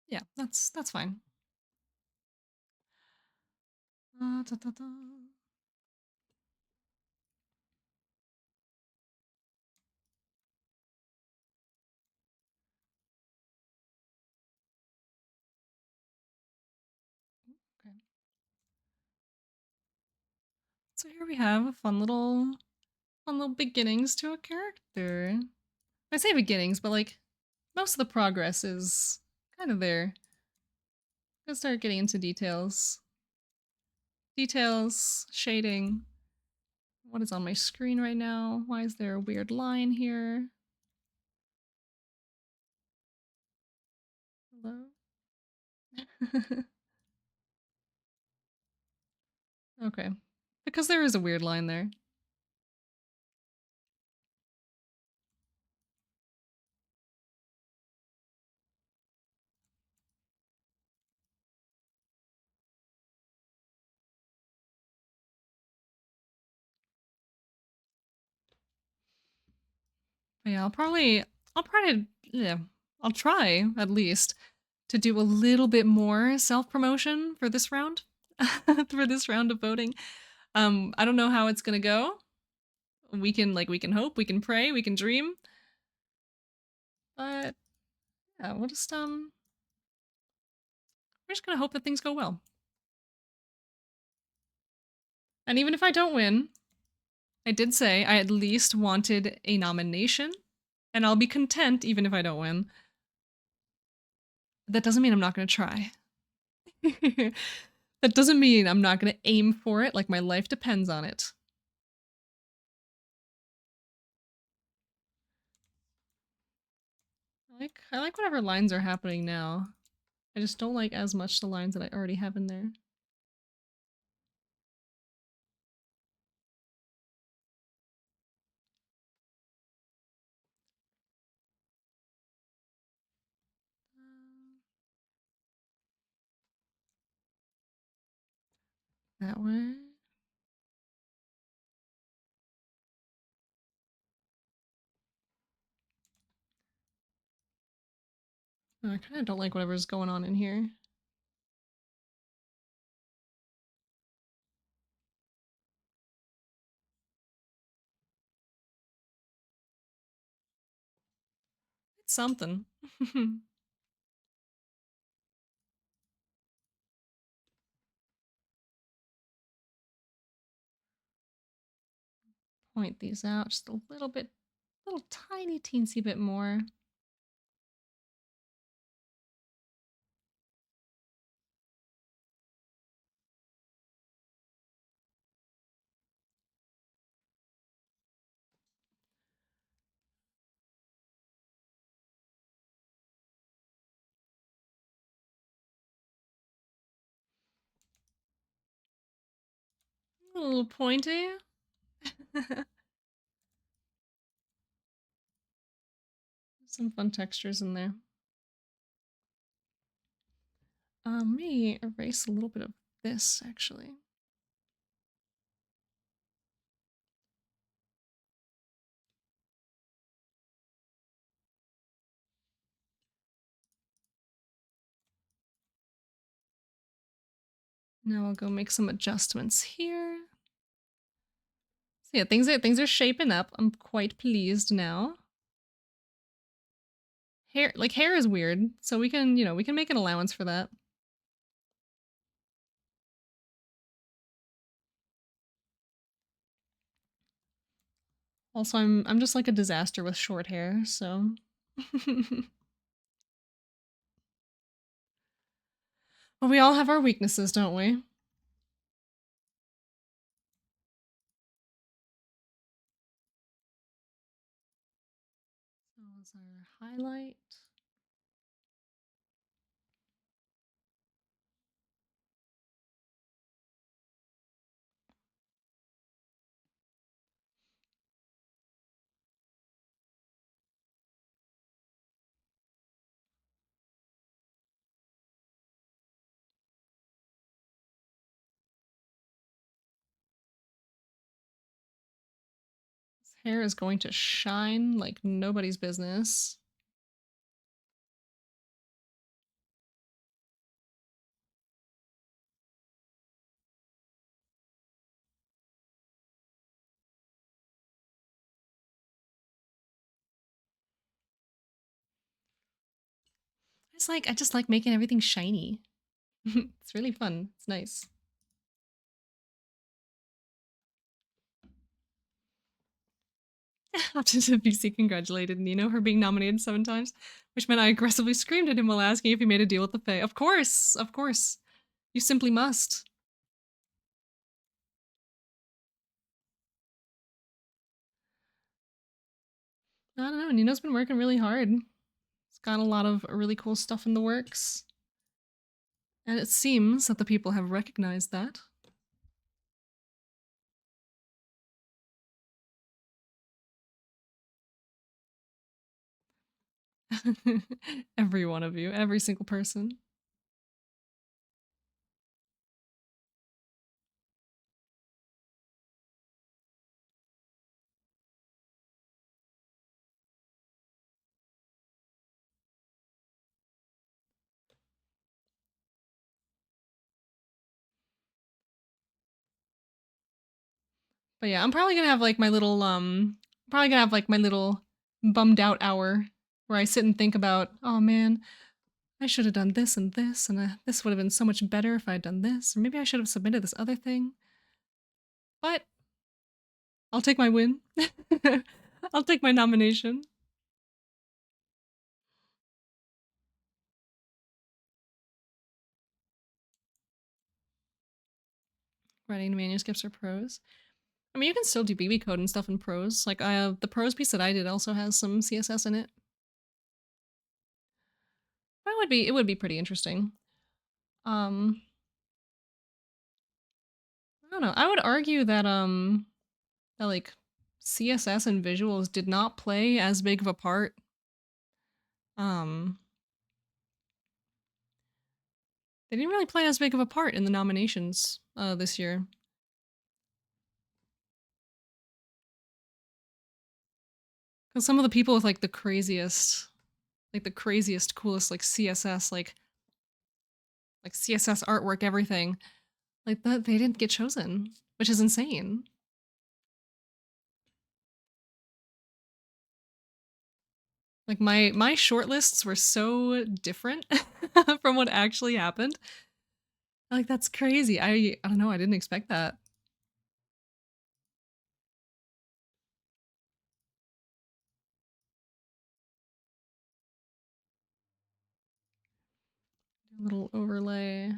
Yeah, that's fine. Da, da, da. Okay. So here we have a fun little beginnings to a character. I say beginnings, but like most of the progress is kind of there. Gonna start getting into details. Details, shading. What is on my screen right now? Why is there a weird line here? Hello? Okay. Because there is a weird line there. But yeah, I'll try at least to do a little bit more self-promotion for this round. For this round of voting. I don't know how it's gonna go. We can hope, we can pray, we can dream. But yeah, we're just gonna hope that things go well. And even if I don't win, I did say I at least wanted a nomination, and I'll be content even if I don't win. That doesn't mean I'm not gonna try. That doesn't mean I'm not gonna aim for it like my life depends on it. I like whatever lines are happening now. I just don't like as much the lines that I already have in there. That way. Oh, I kind of don't like whatever's going on in here. something. Point these out just a little bit, little tiny teensy bit more. A little pointy. Some fun textures in there. May erase a little bit of this actually. Now I'll go make some adjustments here. So yeah, things are shaping up. I'm quite pleased now. Hair is weird, so we can, we can make an allowance for that. Also, I'm just like a disaster with short hair, so well, we all have our weaknesses, don't we? So is our highlight. His hair is going to shine like nobody's business. I just like making everything shiny. It's really fun. It's nice. After BC congratulated Nino for being nominated 7 times, which meant I aggressively screamed at him while asking if he made a deal with the Fae. Of course! Of course. You simply must. I don't know, Nino's been working really hard. He's got a lot of really cool stuff in the works. And it seems that the people have recognized that. Every one of you, every single person. But yeah, I'm probably gonna have like my little bummed out hour where I sit and think about, oh man, I should have done this and this would have been so much better if I had done this, or maybe I should have submitted this other thing. But I'll take my win. I'll take my nomination. Writing manuscripts or prose. I mean, you can still do BB code and stuff in prose. Like, the prose piece that I did also has some CSS in it. But it would be pretty interesting. I don't know. I would argue that that like CSS and visuals did not play as big of a part. They didn't really play as big of a part in the nominations this year. Because some of the people with like the craziest, coolest like CSS, like CSS artwork, everything, like that, they didn't get chosen, which is insane. Like my shortlists were so different from what actually happened. Like that's crazy. I don't know, I didn't expect that. A little overlay.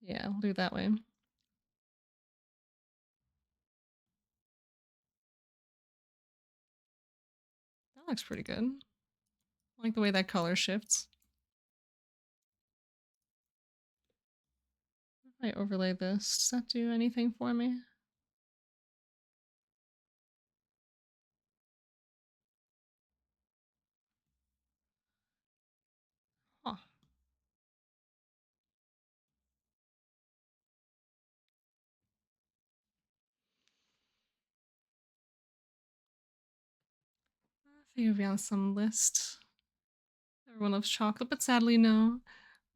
Yeah, we'll do it that way. That looks pretty good. I like the way that color shifts. If I overlay this, does that do anything for me? Huh. I think it'll be on some list. Everyone loves chocolate, but sadly no.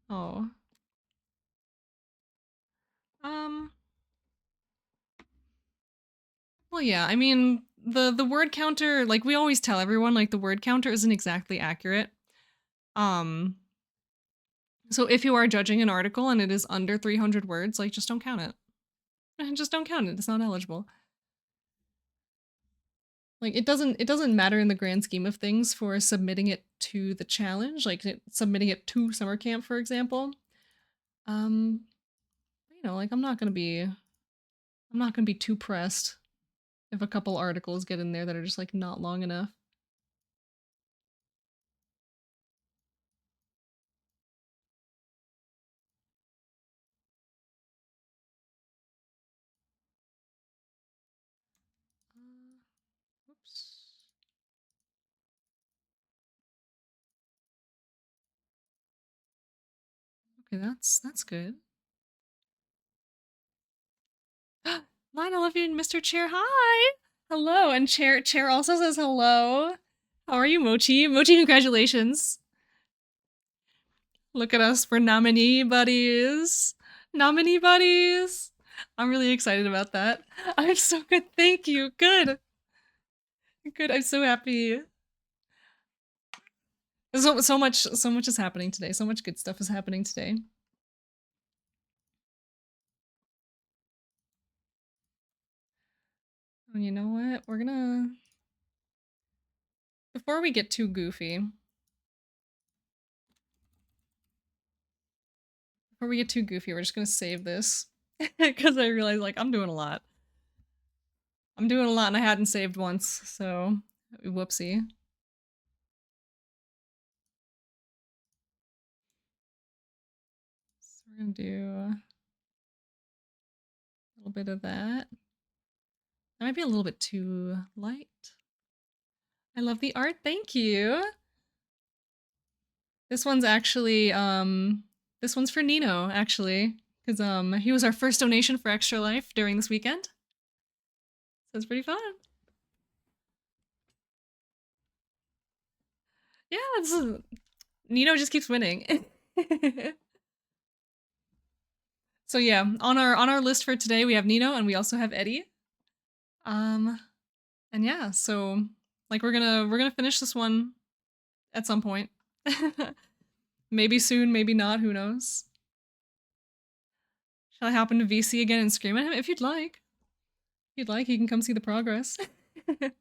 Oh. Well, yeah, I mean, the word counter, like we always tell everyone, like the word counter isn't exactly accurate. So if you are judging an article and it is under 300 words, like just don't count it. Just don't count it. It's not eligible. Like it doesn't matter in the grand scheme of things for submitting it to the challenge, like submitting it to summer camp, for example. You know, like I'm not gonna be too pressed if a couple articles get in there that are just like not long enough. Oops. Okay, that's good. Line, I love you, Mr. Chair. Hi. Hello, and Chair also says hello. How are you, Mochi? Mochi, congratulations. Look at us, we're nominee buddies. Nominee buddies. I'm really excited about that. I'm so good. Thank you. Good. Good. I'm so happy. So much is happening today. So much good stuff is happening today. And you know what? We're gonna, before we get too goofy, we're just gonna save this. Because I realized, like, I'm doing a lot. And I hadn't saved once, so whoopsie. So we're gonna do a little bit of that. That might be a little bit too light. I love the art, thank you! This one's actually, this one's for Nino, actually. Because, he was our first donation for Extra Life during this weekend. So it's pretty fun. Yeah, Nino just keeps winning. So yeah, on our list for today we have Nino and we also have Eddie. And yeah, so like we're gonna finish this one at some point. Maybe soon, maybe not, who knows. Shall I hop into VC again and scream at him? If you'd like. If you'd like, he can come see the progress. So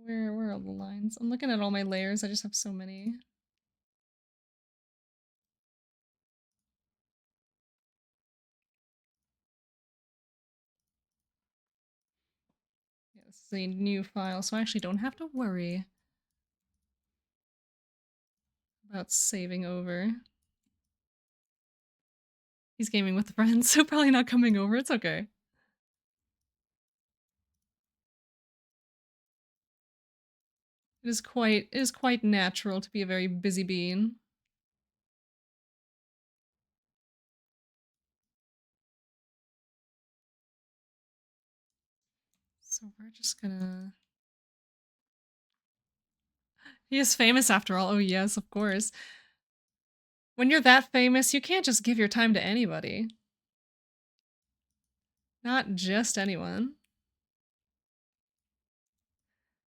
where are all the lines? I'm looking at all my layers, I just have so many. Yeah, this is a new file, so I actually don't have to worry about saving over. He's gaming with friends, so probably not coming over. It's okay. It is quite natural to be a very busy being. So we're just gonna... He is famous after all. Oh yes, of course. When you're that famous, you can't just give your time to anybody. Not just anyone.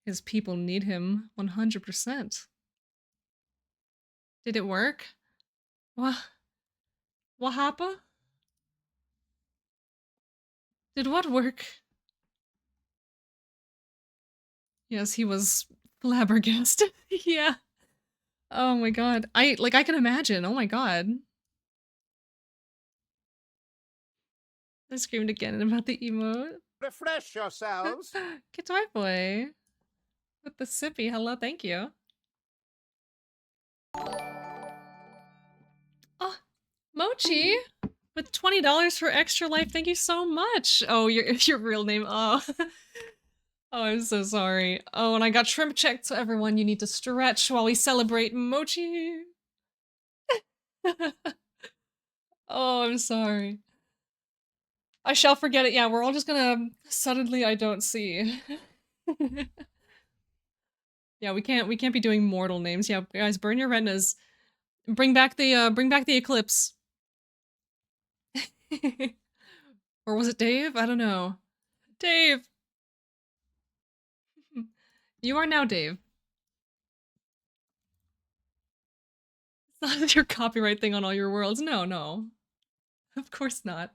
His people need him 100%. Did it work? What happened? Did what work? Yes, he was flabbergasted. Yeah. Oh my god. I can imagine. Oh my god. I screamed again about the emote. Refresh yourselves. Get my boy. With the sippy. Hello, thank you. Oh, Mochi! With $20 for Extra Life, thank you so much! Oh, your real name. Oh. Oh, I'm so sorry. Oh, and I got shrimp checked, so everyone, you need to stretch while we celebrate Mochi. Oh, I'm sorry. I shall forget it. Yeah, we're all just gonna suddenly I don't see. Yeah, we can't be doing mortal names. Yeah, guys, burn your retinas. Bring back the eclipse. Or was it Dave? I don't know. Dave. You are now Dave. It's not your copyright thing on all your worlds. No, no. Of course not.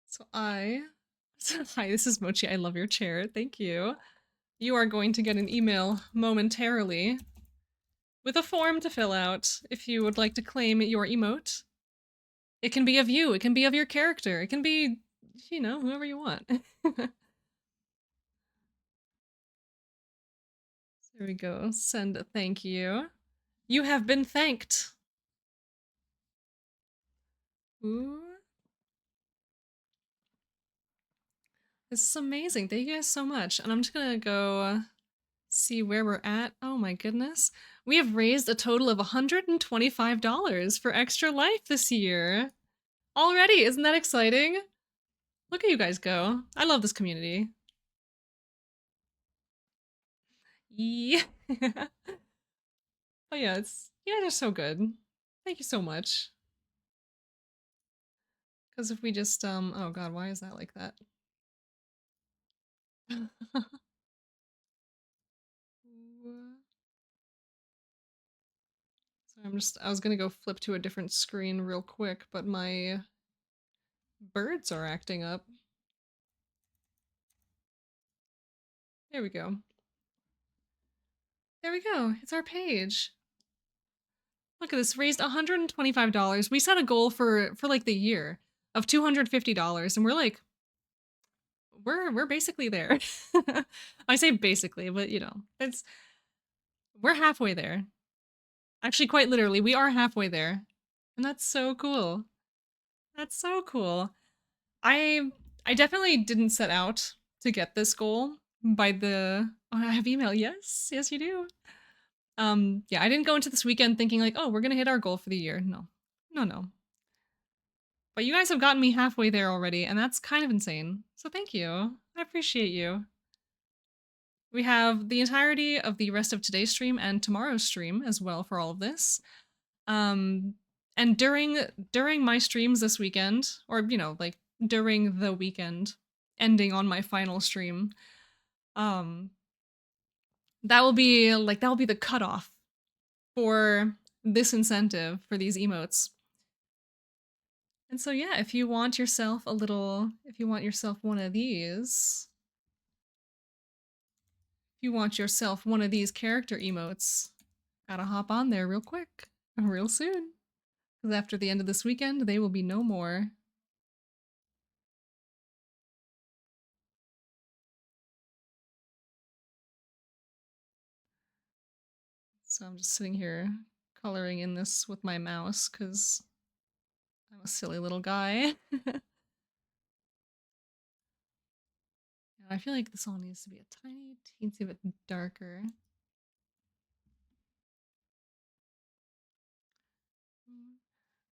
So hi, this is Mochi. I love your chair. Thank you. You are going to get an email momentarily with a form to fill out if you would like to claim your emote. It can be of you. It can be of your character. It can be, you know, whoever you want. There we go. Send a thank you. You have been thanked. Ooh. This is amazing. Thank you guys so much. And I'm just gonna go see where we're at. Oh my goodness. We have raised a total of $125 for Extra Life this year. Already, isn't that exciting? Look at you guys go. I love this community. Yeah. Oh yeah, you guys are so good. Thank you so much. Because if we just, oh god, why is that like that? So I was gonna go flip to a different screen real quick, but my birds are acting up. There we go. There we go. It's our page. Look at this, raised $125. We set a goal for like the year of $250, and we're like, we're basically there. I say basically, but you know, we're halfway there. Actually, quite literally, we are halfway there. And that's so cool. That's so cool. I definitely didn't set out to get this goal by the oh, I have email. Yes, yes you do. Yeah, I didn't go into this weekend thinking like, oh, we're gonna hit our goal for the year. No. No, no. But you guys have gotten me halfway there already, and that's kind of insane. So thank you. I appreciate you. We have the entirety of the rest of today's stream and tomorrow's stream as well for all of this. And during my streams this weekend, or you know, like during the weekend, ending on my final stream, that will be the cutoff for this incentive for these emotes. And so yeah, if you want yourself one of these, if you want yourself one of these character emotes, gotta hop on there real quick, real soon. Because after the end of this weekend, they will be no more. So I'm just sitting here coloring in this with my mouse because I'm a silly little guy. I feel like this all needs to be a tiny teensy bit darker.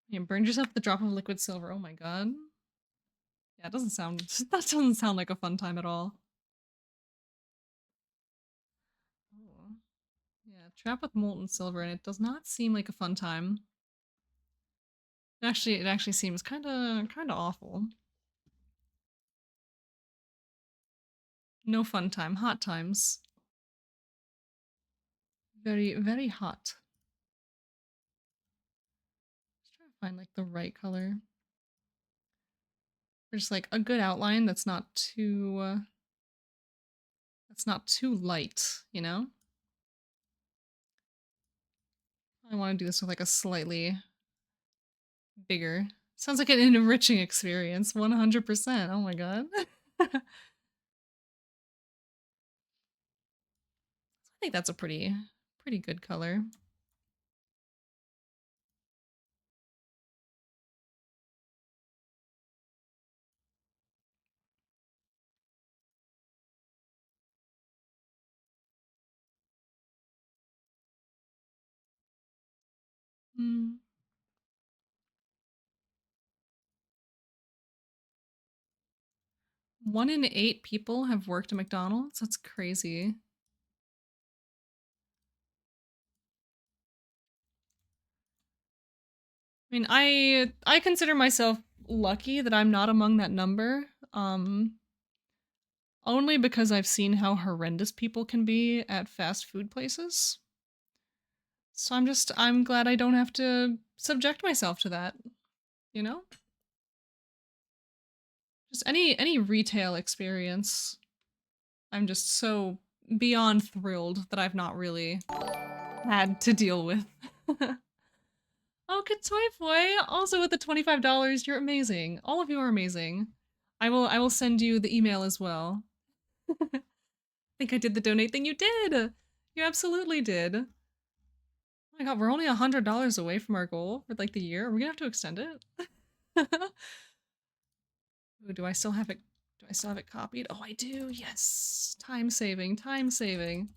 You burned yourself with the drop of liquid silver. Oh my god. Yeah, that doesn't sound like a fun time at all. Oh. Yeah, trap with molten silver, and it does not seem like a fun time. It actually seems kind of awful. No fun time, hot times. Very, very hot. Just trying to find like the right color. Or just like a good outline that's not too light, you know? I want to do this with like a slightly bigger. Sounds like an enriching experience, 100%. Oh my god. I think that's a pretty good color. Mm. 1 in 8 people have worked at McDonald's? That's crazy. I mean, I consider myself lucky that I'm not among that number. Only because I've seen how horrendous people can be at fast food places. So I'm glad I don't have to subject myself to that, you know? Just any retail experience. I'm just so beyond thrilled that I've not really had to deal with. Oh, Katoy Boy, also with the $25, you're amazing. All of you are amazing. I will send you the email as well. I think I did the donate thing. You did! You absolutely did. Oh my god, we're only $100 away from our goal for like the year. Are we gonna have to extend it? Ooh, do I still have it? Do I still have it copied? Oh, I do. Yes. Time saving. Time saving.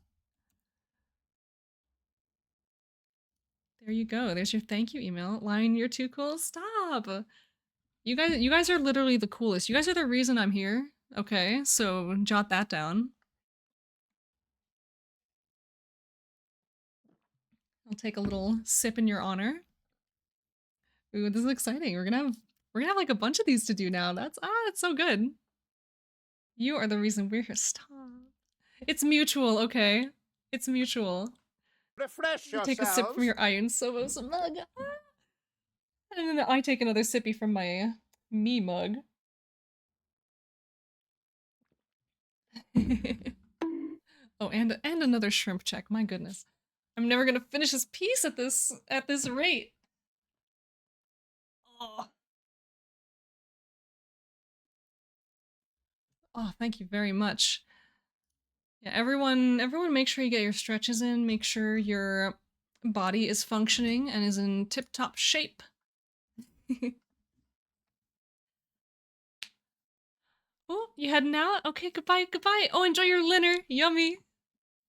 There you go. There's your thank you email. Lion, you're too cool. Stop. You guys are literally the coolest. You guys are the reason I'm here. Okay, so jot that down. I'll take a little sip in your honor. Ooh, this is exciting. We're gonna have like a bunch of these to do now. That's so good. You are the reason we're here. Stop. It's mutual, okay? It's mutual. Refresh You take a sip from yourselves. your Iron Sobos mug. And then I take another sippy from my me mug. Oh, and another shrimp check. My goodness. I'm never gonna finish this piece at this rate. Oh. Oh, thank you very much. Yeah, everyone make sure you get your stretches in, make sure your body is functioning and is in tip-top shape. Oh, you heading out? Okay, goodbye, goodbye. Oh, enjoy your dinner. Yummy.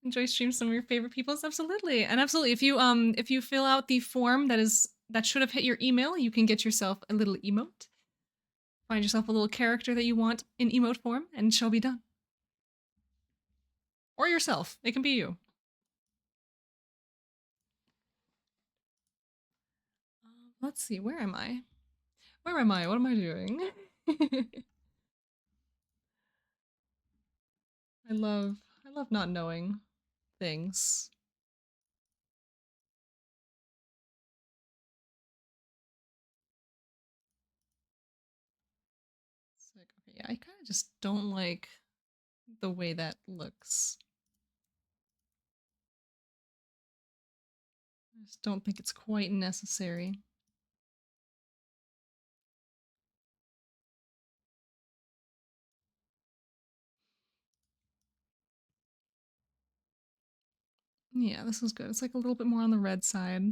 Enjoy stream some of your favorite peoples. Absolutely. And absolutely, if you fill out the form that should have hit your email, you can get yourself a little emote. Find yourself a little character that you want in emote form, and it shall be done. Or yourself. It can be you. Let's see, where am I? Where am I? What am I doing? I love not knowing things. It's like, okay, yeah, I kind of just don't like the way that looks. I just don't think it's quite necessary. Yeah, this is good. It's like a little bit more on the red side.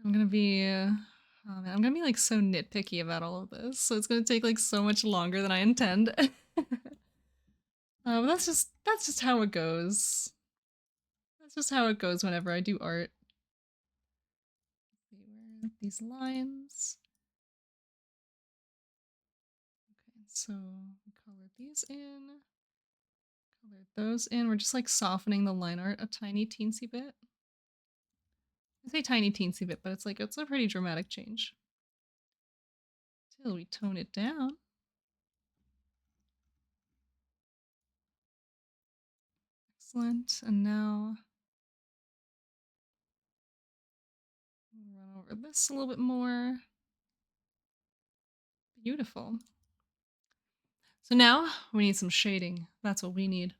I'm gonna be, oh man, I'm gonna be like so nitpicky about all of this, so it's gonna take like so much longer than I intend. But that's just how it goes. That's just how it goes whenever I do art. Let's see, where are these lines? Okay, so we color these in. Color those in. We're just like softening the line art a tiny teensy bit. I say tiny teensy bit, but it's like, it's a pretty dramatic change. Till we tone it down. Excellent. And now run over this a little bit more. Beautiful. So now we need some shading. That's what we need.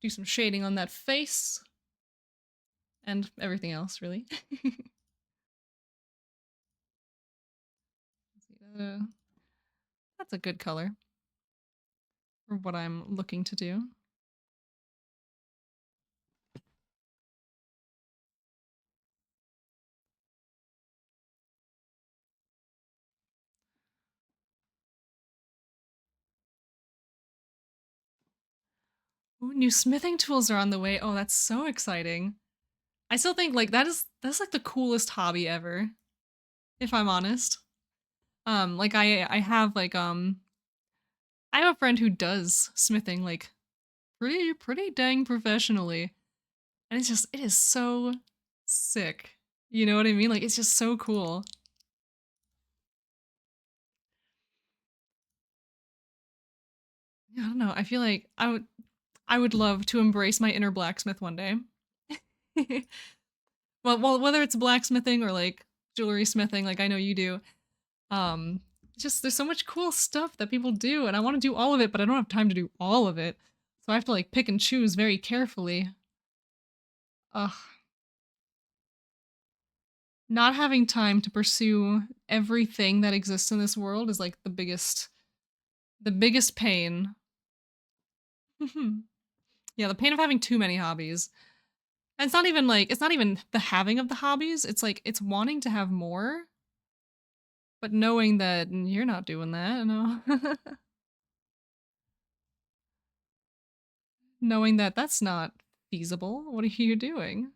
Do some shading on that face. And everything else, really. That's a good color for what I'm looking to do. Ooh, new smithing tools are on the way. Oh, that's so exciting. I still think like that's like the coolest hobby ever, if I'm honest. Like I have like I have a friend who does smithing like pretty dang professionally. And it's just, it is so sick. You know what I mean? Like it's just so cool. Yeah, I don't know. I feel like I would love to embrace my inner blacksmith one day. well, whether it's blacksmithing or like jewelry smithing, like I know you do. Just there's so much cool stuff that people do, and I want to do all of it, but I don't have time to do all of it. So I have to like pick and choose very carefully. Ugh. Not having time to pursue everything that exists in this world is like the biggest pain. Yeah, the pain of having too many hobbies. And it's not even like, it's not even the having of the hobbies, it's like, it's wanting to have more, but knowing that you're not doing that, no. Knowing that that's not feasible. What are you doing?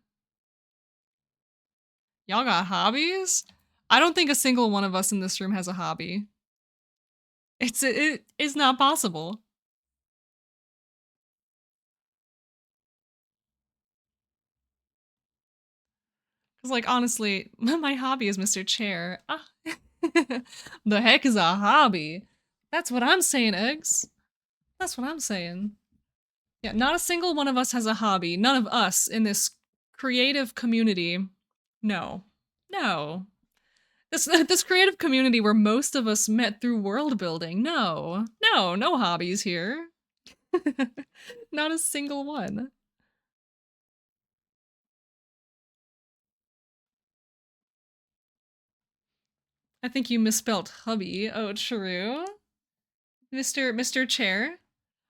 Y'all got hobbies? I don't think a single one of us in this room has a hobby. It is not possible. Because, like, honestly, my hobby is Mr. Chair. Ah. The heck is a hobby? That's what I'm saying, Eggs. That's what I'm saying. Yeah, not a single one of us has a hobby. None of us in this creative community. No. No. This creative community where most of us met through world building. No. No hobbies here. Not a single one. I think you misspelled hubby. Oh, true. Mr. Chair.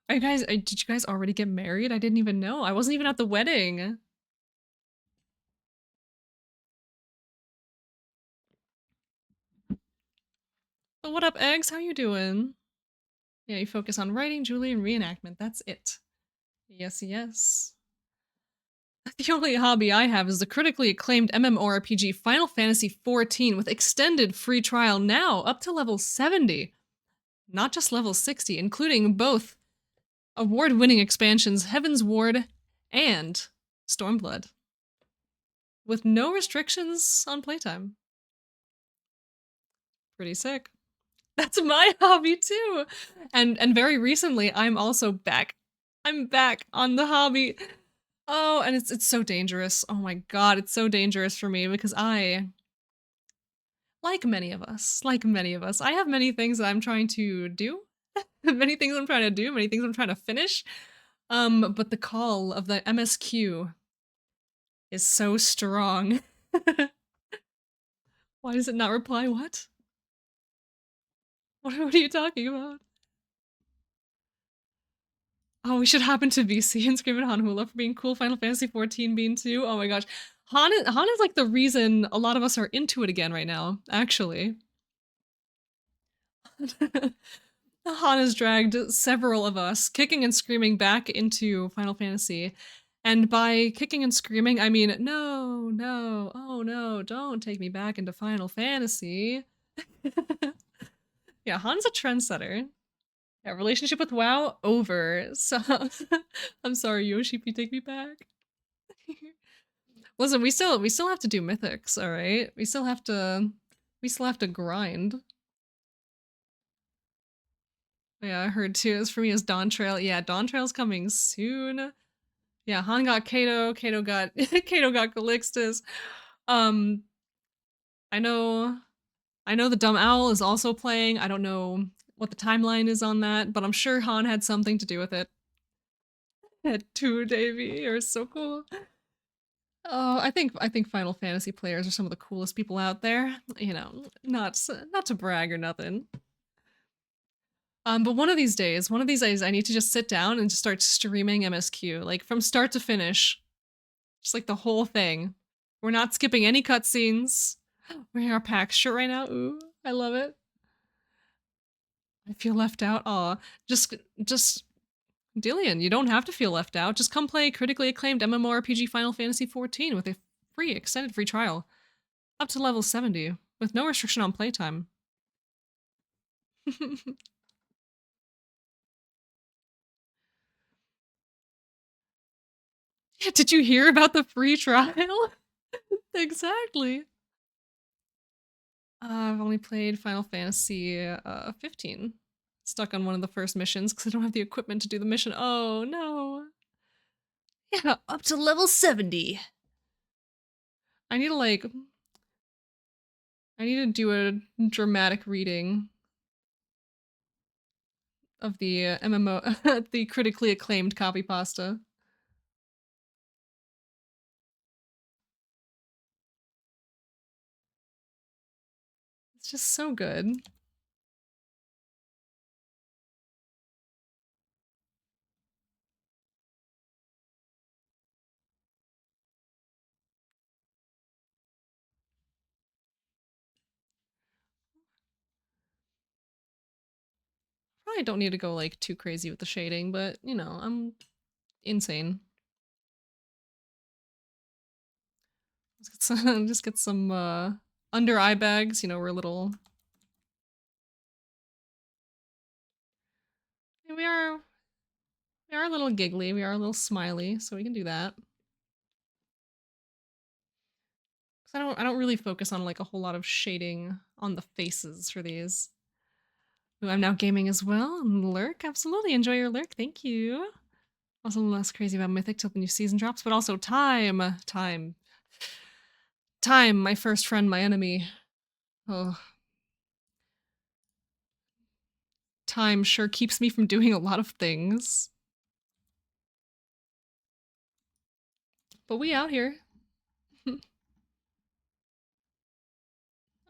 Are you guys, did you guys already get married? I didn't even know. I wasn't even at the wedding. But what up, Eggs? How you doing? Yeah, you focus on writing, jewelry, and reenactment. That's it. Yes, yes. The only hobby I have is the critically acclaimed MMORPG Final Fantasy XIV with extended free trial now up to level 70. Not just level 60, including both award-winning expansions Heaven's Ward and Stormblood. With no restrictions on playtime. Pretty sick. That's my hobby too. And very recently I'm also back. I'm back on the hobby. Oh, and it's so dangerous. Oh my god, it's so dangerous for me because like many of us, I have many things that I'm trying to do. Many things I'm trying to do, many things I'm trying to finish. But the call of the MSQ is so strong. Why does it not reply? What? What are you talking about? Oh, we should hop into VC and scream at Hanhula for being cool. Final Fantasy XIV being too. Oh my gosh. Han is like the reason a lot of us are into it again right now, actually. Han has dragged several of us kicking and screaming back into Final Fantasy. And by kicking and screaming, I mean, no, oh no, don't take me back into Final Fantasy. Yeah, Han's a trendsetter. Yeah, relationship with WoW over. So I'm sorry, Yoshi, if you take me back. Listen, we still have to do mythics, all right? We still have to grind. Yeah, I heard too. As for me as Dawn Trail. Yeah, Dawn Trail's coming soon. Yeah, Han got Kato, Kato got Kato got Calixtus. I know the Dumb Owl is also playing. I don't know what the timeline is on that, but I'm sure Han had something to do with it. Had two, Davey, you're so cool. Oh, I think Final Fantasy players are some of the coolest people out there. You know, not to brag or nothing. But one of these days, I need to just sit down and just start streaming MSQ, like from start to finish. Just like the whole thing. We're not skipping any cutscenes. Wearing our PAX shirt right now. Ooh, I love it. I feel left out. Aw. Just Dillian, you don't have to feel left out. Just come play critically acclaimed MMORPG Final Fantasy XIV with a extended free trial. Up to level 70, with no restriction on playtime. Yeah, did you hear about the free trial? Exactly. I've only played Final Fantasy 15. Stuck on one of the first missions because I don't have the equipment to do the mission. Oh no. Yeah, up to level 70. I need to do a dramatic reading of the MMO, the critically acclaimed copy pasta. It's just so good. Probably don't need to go like too crazy with the shading, but you know, I'm insane. Just get some under eye bags, you know, we're a little. We are a little giggly, we are a little smiley, so we can do that. I don't really focus on like a whole lot of shading on the faces for these. Ooh, I'm now gaming as well. Lurk, absolutely enjoy your lurk. Thank you. Also less crazy about Mythic till the new season drops, but also time, my first friend, my enemy. Oh, time sure keeps me from doing a lot of things. But we out here.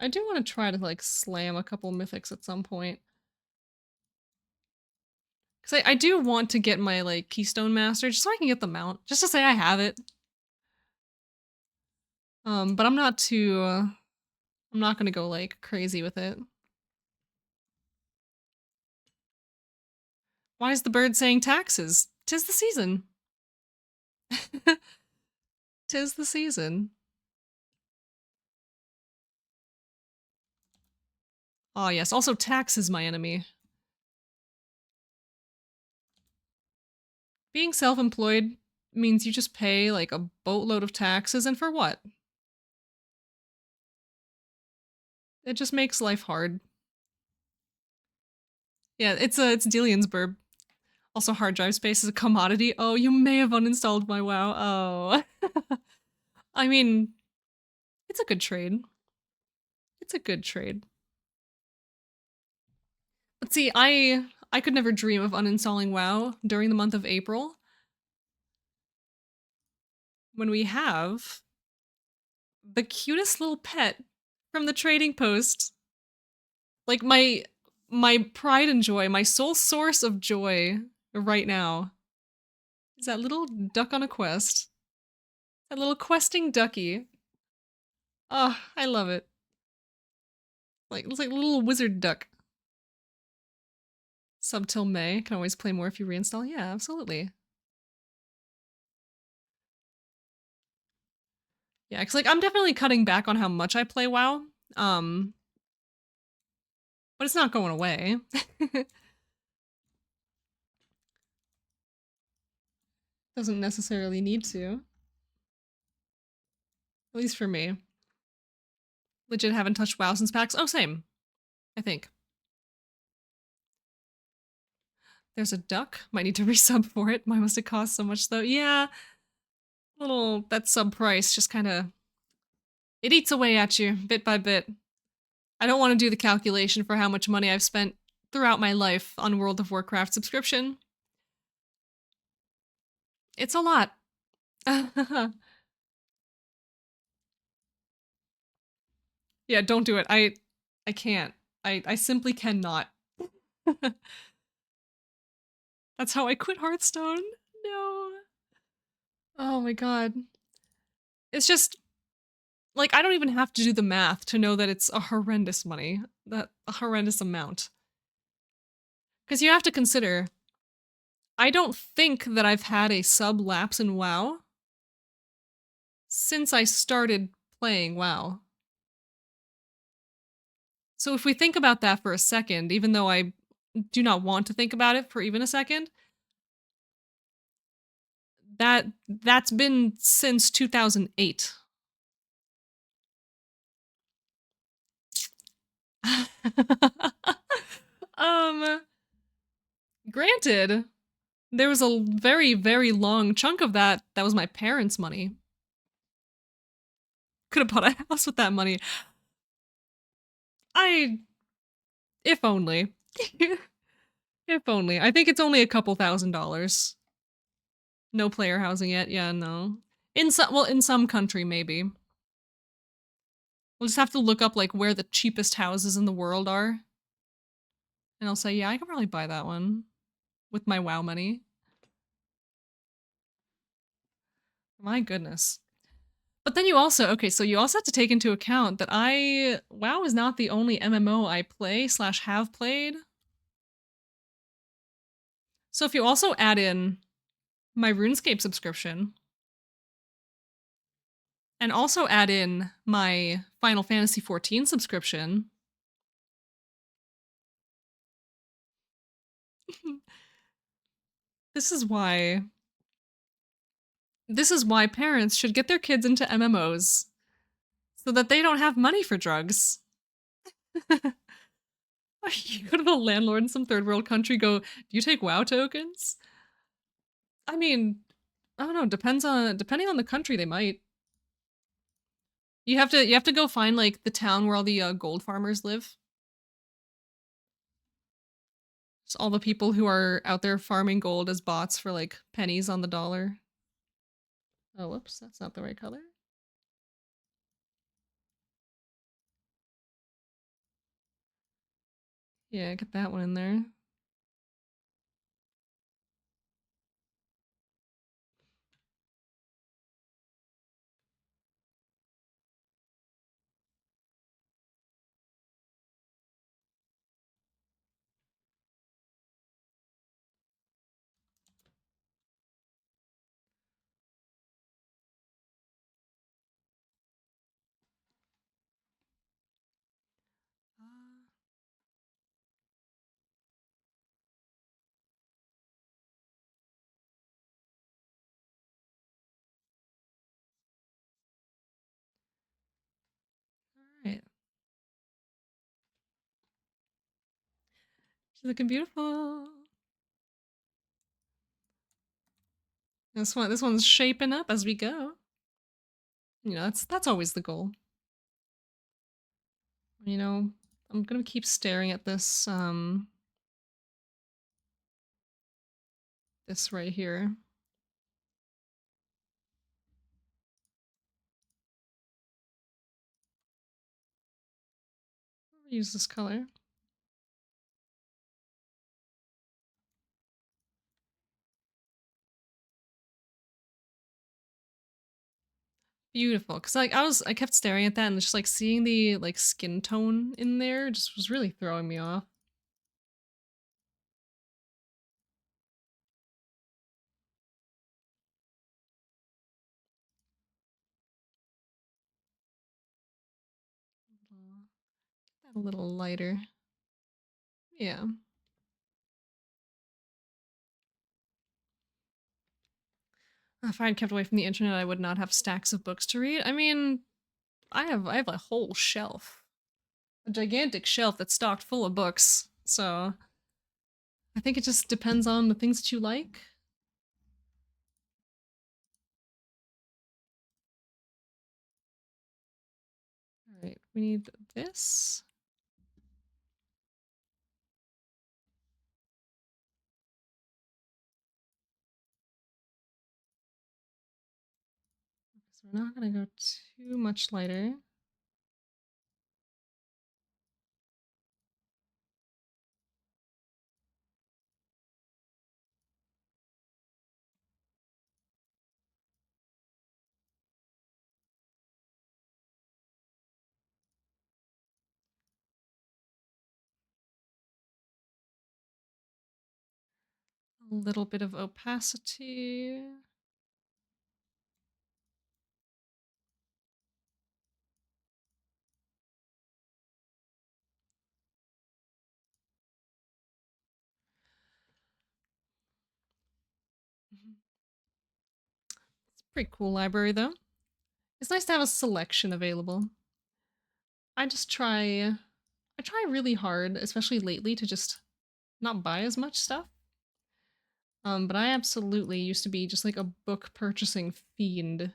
I do want to try to like slam a couple mythics at some point. Because I do want to get my like Keystone Master just so I can get the mount. Just to say I have it. But I'm not too... I'm not gonna go like crazy with it. Why is the bird saying taxes? 'Tis the season. 'Tis the season. Ah, yes. Also, tax is my enemy. Being self-employed means you just pay like a boatload of taxes, and for what? It just makes life hard. Yeah, it's Delian's burb. Also, hard drive space is a commodity. Oh, you may have uninstalled my WoW. Oh. I mean, it's a good trade. It's a good trade. But see, I could never dream of uninstalling WoW during the month of April. When we have the cutest little pet from the trading post. Like my pride and joy, my sole source of joy right now is that little duck on a quest. That little questing ducky. Oh, I love it. Like, it's like a little wizard duck. Sub till May. Can always play more if you reinstall. Yeah, absolutely. Yeah, because like I'm definitely cutting back on how much I play WoW. But it's not going away. Doesn't necessarily need to. At least for me. Legit haven't touched WoW since PAX. Oh, same. I think. There's a duck. Might need to resub for it. Why must it cost so much though? Yeah. That sub price just kind of... It eats away at you, bit by bit. I don't want to do the calculation for how much money I've spent throughout my life on World of Warcraft subscription. It's a lot. Yeah, don't do it. I can't. I simply cannot. That's how I quit Hearthstone. No. Oh my god. It's just like I don't even have to do the math to know that it's a horrendous money. That a horrendous amount. Because you have to consider, I don't think that I've had a sub lapse in WoW since I started playing WoW. So if we think about that for a second, even though I do not want to think about it for even a second, that's been since 2008. um Granted, there was a very, very long chunk of that was my parents' money. Could have bought a house with that money. If only. If only. I think it's only a couple $1,000s. No player housing yet. Yeah, no. In some country maybe. We'll just have to look up like where the cheapest houses in the world are. And I'll say, yeah, I could probably buy that one with my WoW money. My goodness. But then you also, okay, so you also have to take into account that WoW is not the only MMO I play / have played. So if you also add in my RuneScape subscription, and also add in my Final Fantasy XIV subscription, this is why parents should get their kids into MMOs so that they don't have money for drugs. You go to the landlord in some third world country, go, do you take WoW tokens? I mean, I don't know, depending on the country, they might. You have to go find like the town where all the gold farmers live. Just all the people who are out there farming gold as bots for like pennies on the dollar. Oh, whoops, that's not the right color. Yeah, get that one in there. Alright. She's looking beautiful. This one's shaping up as we go. You know, that's always the goal. You know, I'm gonna keep staring at this this right here. I'll use this color. Beautiful, because like I kept staring at that and just like seeing the like skin tone in there just was really throwing me off. That a little lighter. Yeah. If I had kept away from the internet, I would not have stacks of books to read. I mean, I have a whole shelf. A gigantic shelf that's stocked full of books. So I think it just depends on the things that you like. Alright, we need this. So we're not gonna go too much lighter. A little bit of opacity. It's a pretty cool library though. It's nice to have a selection available. I try really hard, especially lately, to just not buy as much stuff. But I absolutely used to be just like a book purchasing fiend.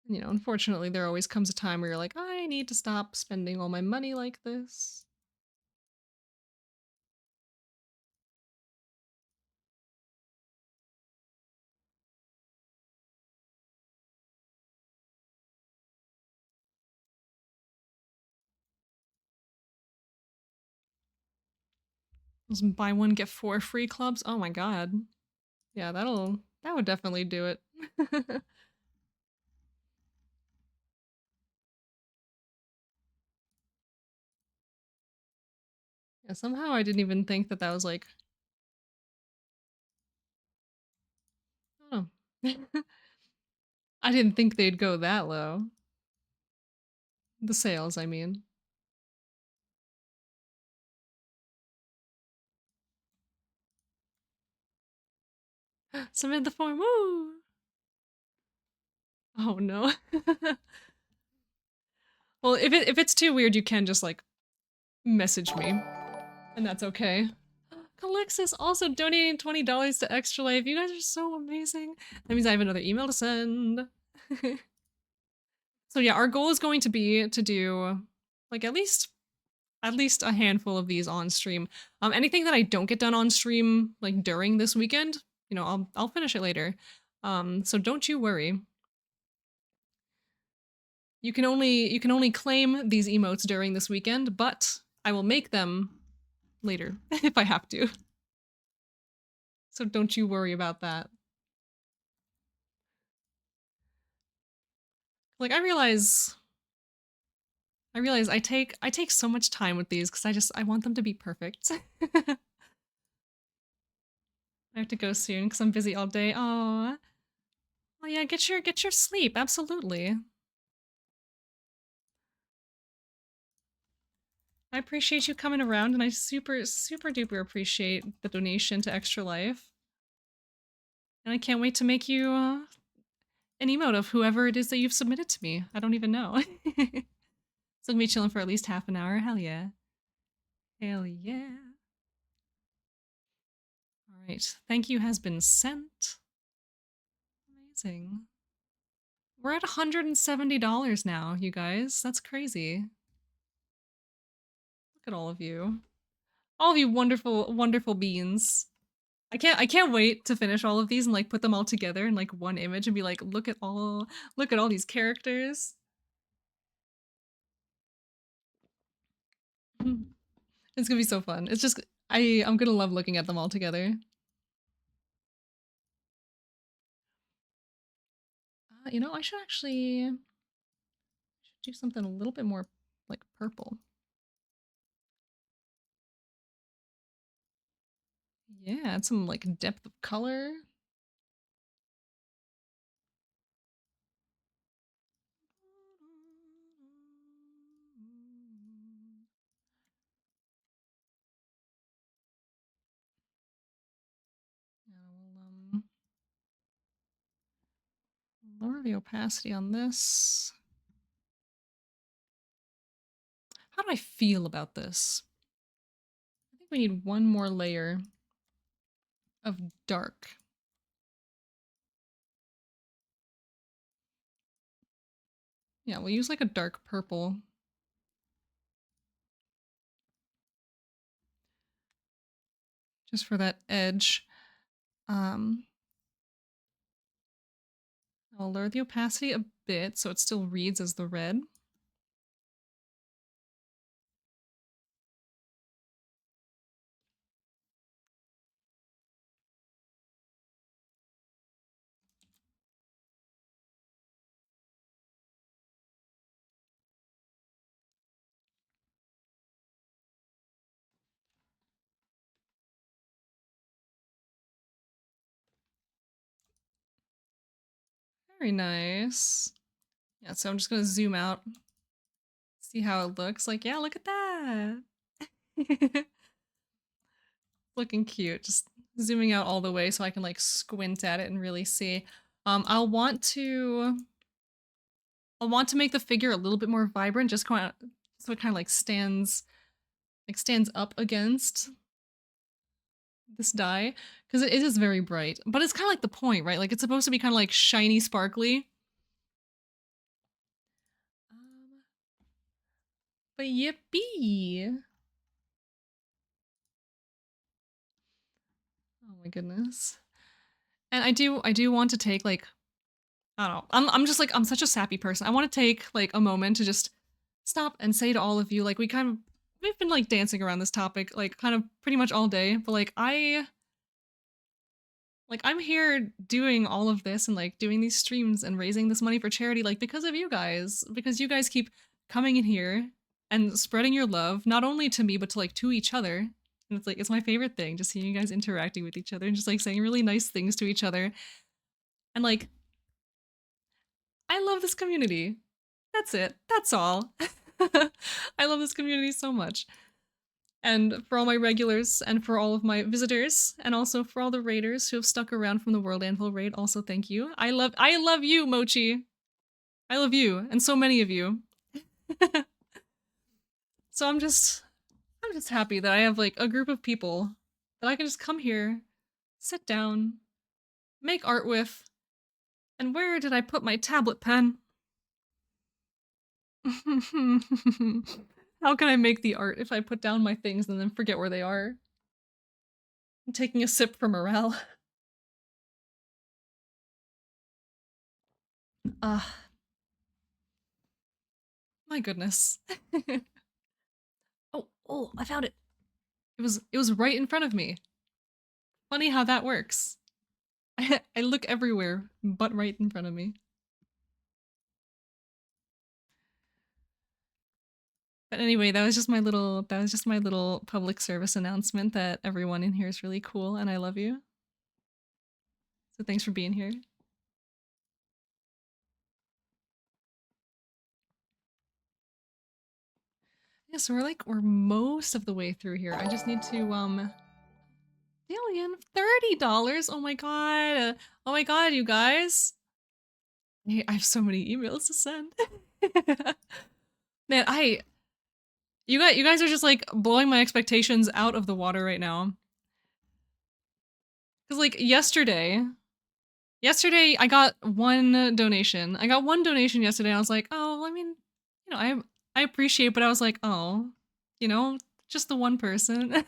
You know, unfortunately, there always comes a time where you're like, I need to stop spending all my money like this. Those buy one get four free clubs. Oh my god. Yeah, that would definitely do it. Yeah, somehow I didn't even think that was like, oh. I didn't think they'd go that low. The sales, I mean. Submit the form. Woo! Oh no. Well, if it's too weird, you can just like message me, and that's okay. Calixis also donating $20 to Extra Life. You guys are so amazing. That means I have another email to send. So yeah, our goal is going to be to do like at least a handful of these on stream. Anything that I don't get done on stream like during this weekend, you know, I'll finish it later. So don't you worry. You can only claim these emotes during this weekend, but I will make them later if I have to. So don't you worry about that. Like I realize I take so much time with these because I want them to be perfect. I have to go soon because I'm busy all day. Aw. Oh yeah, get your sleep, absolutely. I appreciate you coming around, and I super duper appreciate the donation to Extra Life. And I can't wait to make you an emote of whoever it is that you've submitted to me. I don't even know. So gonna be chilling for at least half an hour. Hell yeah. Hell yeah. Alright, thank you has been sent. Amazing. We're at $170 now, you guys. That's crazy. Look at all of you. All of you wonderful, wonderful beans. I can't wait to finish all of these and like put them all together in like one image and be like, look at all these characters. It's gonna be so fun. It's just I'm gonna love looking at them all together. You know, I should do something a little bit more like purple. Yeah, add some like depth of color. the opacity on this. How do I feel about this? I think we need one more layer of dark. Yeah, we'll use like a dark purple. Just for that edge. I'll lower the opacity a bit so it still reads as the red. Very nice. Yeah, so I'm just gonna zoom out. See how it looks. Like, yeah, look at that. Looking cute. Just zooming out all the way so I can like squint at it and really see. I'll want to make the figure a little bit more vibrant, just kind of so it kind of like stands up against this die, because it is very bright. But it's kind of like the point, right? Like it's supposed to be kind of like shiny, sparkly. But yippee! Oh my goodness. And I do want to take like, I don't know. I'm just like, I'm such a sappy person. I want to take like a moment to just stop and say to all of you, like we've been like dancing around this topic like kind of pretty much all day, but like I'm here doing all of this and like doing these streams and raising this money for charity like because of you guys, because you guys keep coming in here and spreading your love, not only to me but to like to each other. And it's like, it's my favorite thing, just seeing you guys interacting with each other and just like saying really nice things to each other. And like, I love this community. That's it. That's all. I love this community so much. And for all my regulars and for all of my visitors and also for all the raiders who have stuck around from the World Anvil raid, also thank you. I love you, Mochi. I love you and so many of you. So I'm just happy that I have like a group of people that I can just come here, sit down, make art with. And where did I put my tablet pen? How can I make the art if I put down my things and then forget where they are? I'm taking a sip for morale. My goodness. Oh, I found it. It was right in front of me. Funny how that works. I look everywhere, but right in front of me. But anyway, that was just my little public service announcement that everyone in here is really cool and I love you. So thanks for being here. Yeah, so we're most of the way through here. I just need to Alien, $30. Oh my god. Oh my god, you guys. I have so many emails to send. Man, you guys are just like blowing my expectations out of the water right now. Cuz like yesterday I got one donation. I got one donation yesterday. I was like, "Oh, I mean, you know, I appreciate," but I was like, "Oh, you know, just the one person."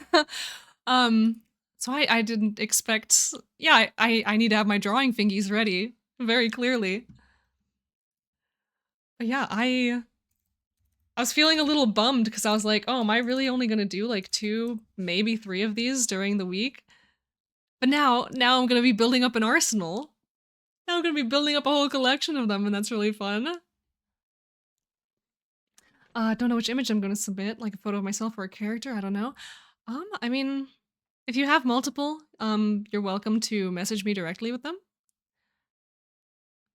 So I didn't expect, yeah, I need to have my drawing fingies ready, very clearly. But yeah, I was feeling a little bummed because I was like, oh, am I really only gonna do like 2, maybe 3 of these during the week? But now I'm gonna be building up an arsenal. Now I'm gonna be building up a whole collection of them, and that's really fun. Don't know which image I'm gonna submit, like a photo of myself or a character, I don't know. I mean, if you have multiple, you're welcome to message me directly with them.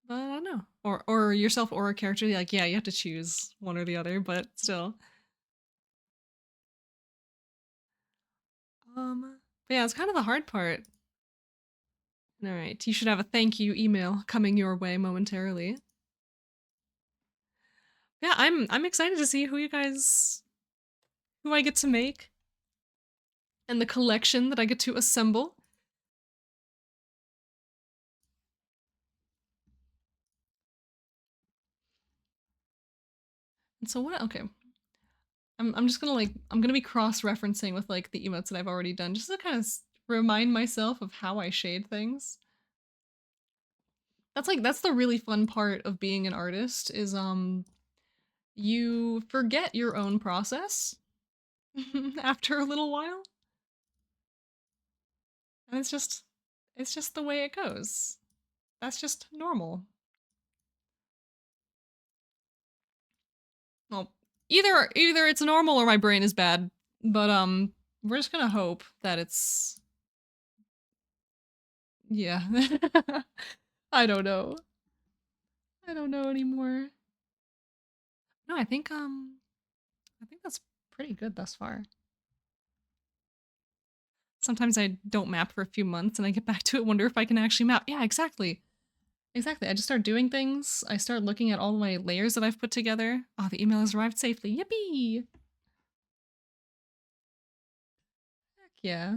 But I don't know. Or yourself or a character, like, yeah, you have to choose one or the other, but still. But yeah, it's kind of the hard part. All right, you should have a thank you email coming your way momentarily. Yeah, I'm excited to see who I get to make and the collection that I get to assemble. And so what? Okay, I'm just gonna I'm gonna be cross-referencing with like the emotes that I've already done, just to kind of remind myself of how I shade things. That's the really fun part of being an artist is you forget your own process after a little while, and it's just the way it goes. That's just normal. Well, either it's normal or my brain is bad, but we're just gonna hope that it's yeah. I don't know. I don't know anymore. No, I think that's pretty good thus far. Sometimes I don't map for a few months and I get back to it, wonder if I can actually map. Yeah, exactly. Exactly. I just start doing things. I start looking at all my layers that I've put together. Oh, the email has arrived safely. Yippee! Heck yeah.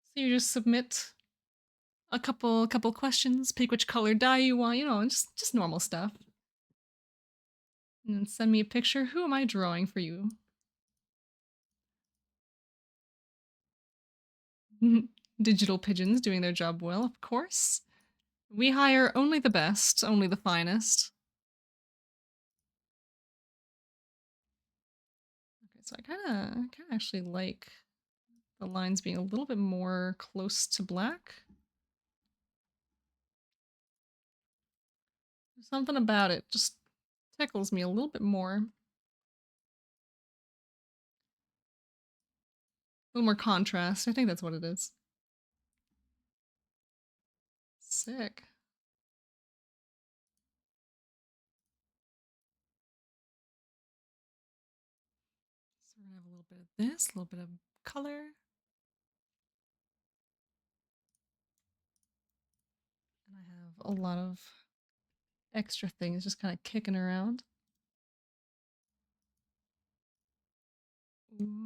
So you just submit a couple questions, pick which color dye you want, you know, and just normal stuff. And then send me a picture. Who am I drawing for you? Digital pigeons doing their job well, of course. We hire only the best, only the finest. Okay, so I kinda actually like the lines being a little bit more close to black. Something about it just tickles me a little bit more. A little more contrast. I think that's what it is. Sick. So we're gonna have a little bit of this, a little bit of color. And I have a lot of extra things just kind of kicking around. Ooh.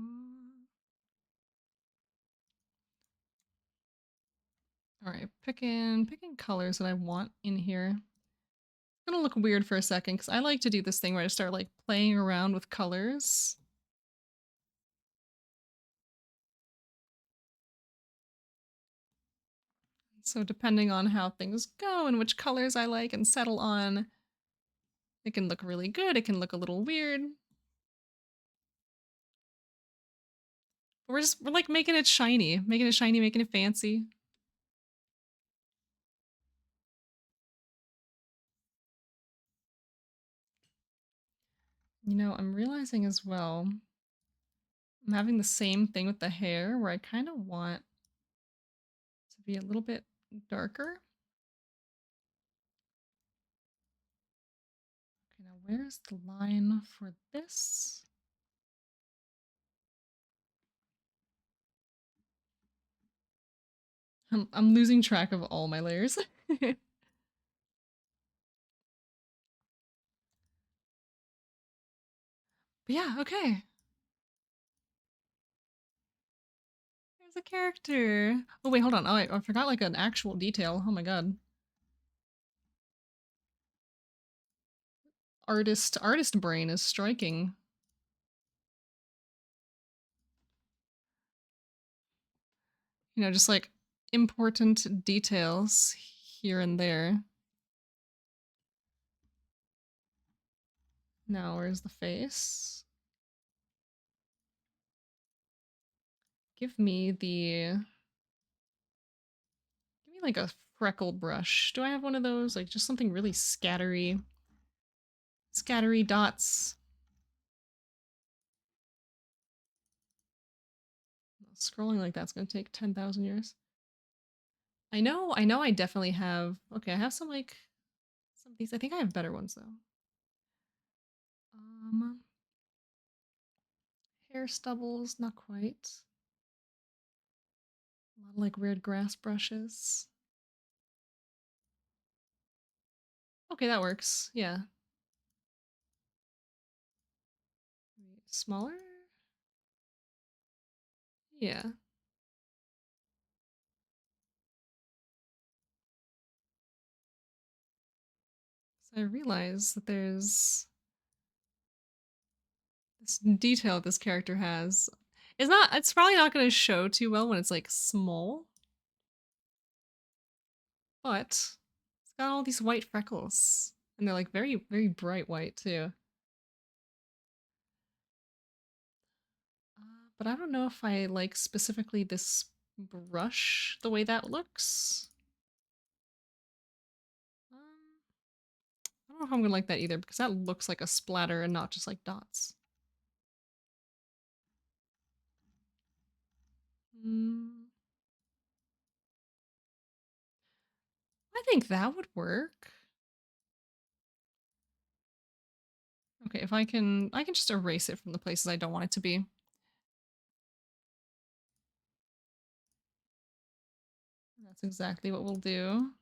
All right, picking colors that I want in here. It's gonna look weird for a second because I like to do this thing where I start like playing around with colors. So depending on how things go and which colors I like and settle on, it can look really good, it can look a little weird. We're like making it shiny, making it fancy. You know, I'm realizing as well, I'm having the same thing with the hair where I kind of want to be a little bit darker. Okay, now where's the line for this? I'm losing track of all my layers. But yeah, okay. There's a character. Oh wait, hold on. Oh, I forgot like an actual detail. Oh my god. Artist brain is striking. You know, just like important details here and there. Now, where's the face? Give me like a freckle brush. Do I have one of those? Like just something really scattery dots. Scrolling like that's gonna take 10,000 years. I know I definitely have, okay, I have some of these. I think I have better ones though. Hair stubbles, not quite. A lot of like weird grass brushes. Okay, that works. Yeah. Smaller? Yeah. So I realize that there's this detail this character has. It's probably not going to show too well when it's like small. But it's got all these white freckles. And they're like very, very bright white too. But I don't know if I like specifically this brush, the way that looks. I don't know if I'm gonna like that either, because that looks like a splatter and not just like dots. I think that would work. Okay, if I can just erase it from the places I don't want it to be. That's exactly what we'll do.